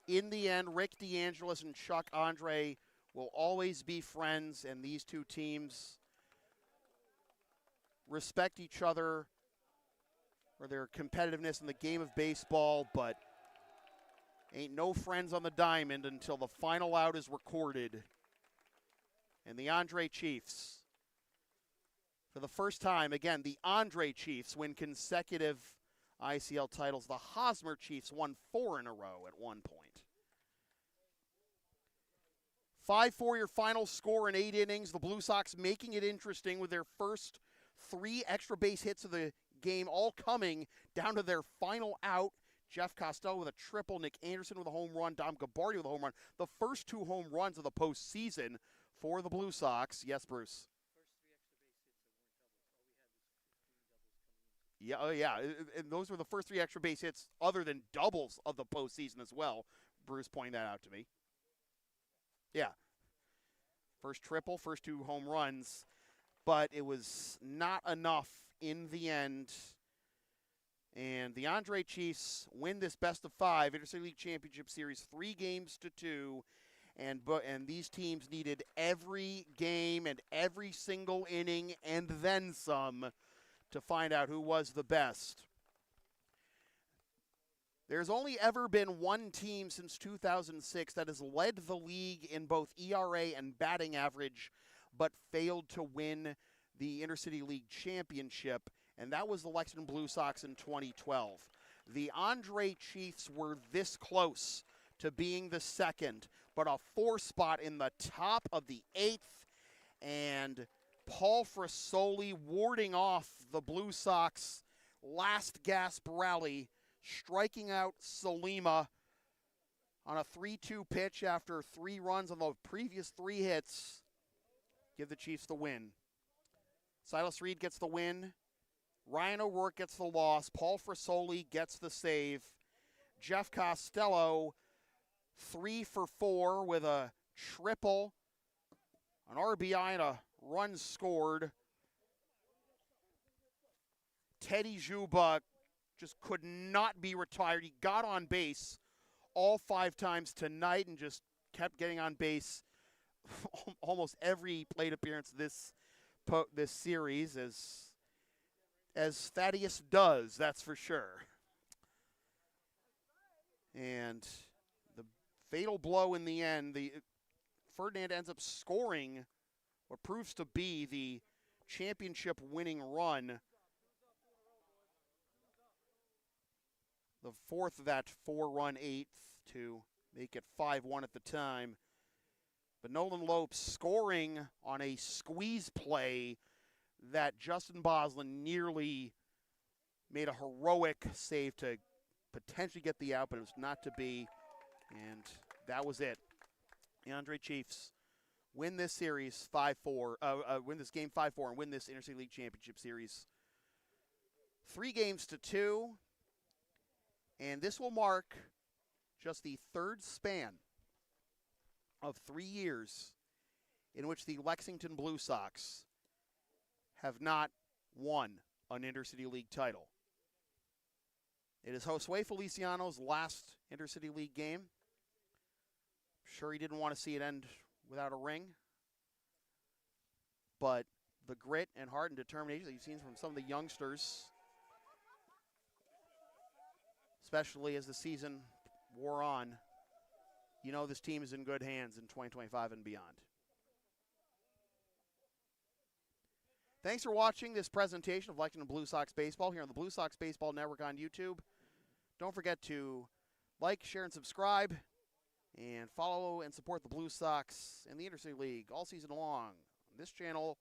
In the end, Rick DeAngelis and Chuck Andre will always be friends, and these two teams respect each other for their competitiveness in the game of baseball, but ain't no friends on the diamond until the final out is recorded. And the Andre Chiefs, for the first time, again, the Andre Chiefs win consecutive ICL titles. The Hosmer Chiefs won 4 in a row at one point. 5-4 your final score in 8 innings. The Blue Sox making it interesting with their first 3 extra base hits of the game, all coming down to their final out. Jeff Costello with a triple, Nick Anderson with a home run, Dom Gabardi with a home run. The first 2 home runs of the postseason for the Blue Sox. Yes, Bruce? Yeah, oh yeah, and those were the first 3 extra base hits other than doubles of the postseason as well. Bruce pointed that out to me. Yeah. First triple, first 2 home runs, but it was not enough in the end. And the Andre Chiefs win this best-of-5 Intercity League Championship Series 3-2, and these teams needed every game and every single inning and then some to find out who was the best. There's only ever been one team since 2006 that has led the league in both ERA and batting average, but failed to win the Intercity League Championship, and that was the Lexington Blue Sox in 2012. The Andre Chiefs were this close to being the second, but a 4 spot in the top of the 8th, and Paul Frasoli warding off the Blue Sox last gasp rally, striking out Solima on a 3-2 pitch after 3 runs on the previous 3 hits. Give the Chiefs the win. Silas Reed gets the win. Ryan O'Rourke gets the loss. Paul Frasoli gets the save. Jeff Costello, 3 for 4 with a triple, an RBI, and a run scored. Teddy Juba just could not be retired. He got on base all 5 times tonight and just kept getting on base almost every plate appearance this series, as Thaddeus does, that's for sure. And the fatal blow in the end, Ferdinand ends up scoring what proves to be the championship winning run. The 4th of that 4-run 8th to make it 5-1 at the time. But Nolan Lopes scoring on a squeeze play that Justin Boslin nearly made a heroic save to potentially get the out, but it was not to be. And that was it. The Andre Chiefs win this series 5-4, win this game 5-4, and win this Intercity League Championship Series 3-2. And this will mark just the 3rd span of 3 years in which the Lexington Blue Sox have not won an Intercity League title. It is Josue Feliciano's last Intercity League game. I'm sure he didn't want to see it end without a ring, but the grit and heart and determination that you've seen from some of the youngsters, especially as the season wore on, you know this team is in good hands in 2025 and beyond. Thanks for watching this presentation of Lexington Blue Sox Baseball here on the Blue Sox Baseball Network on YouTube. Don't forget to like, share, and subscribe, and follow and support the Blue Sox and the Intercity League all season long on this channel,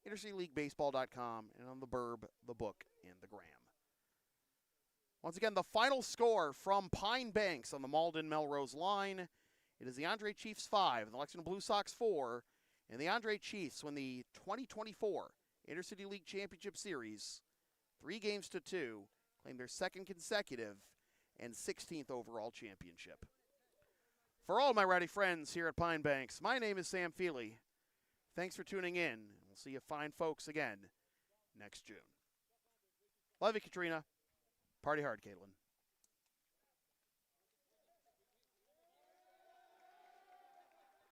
intercityleaguebaseball.com, and on the Burb, the Book, and the Gram. Once again, the final score from Pine Banks on the Malden-Melrose line. It is the Andre Chiefs 5 and the Lexington Blue Sox 4, and the Andre Chiefs win the 2024 Intercity League Championship Series 3-2, claim their second consecutive and 16th overall championship. For all my rowdy friends here at Pine Banks, my name is Sam Feely. Thanks for tuning in. We'll see you fine folks again next June. Love you, Katrina. Party hard, Caitlin.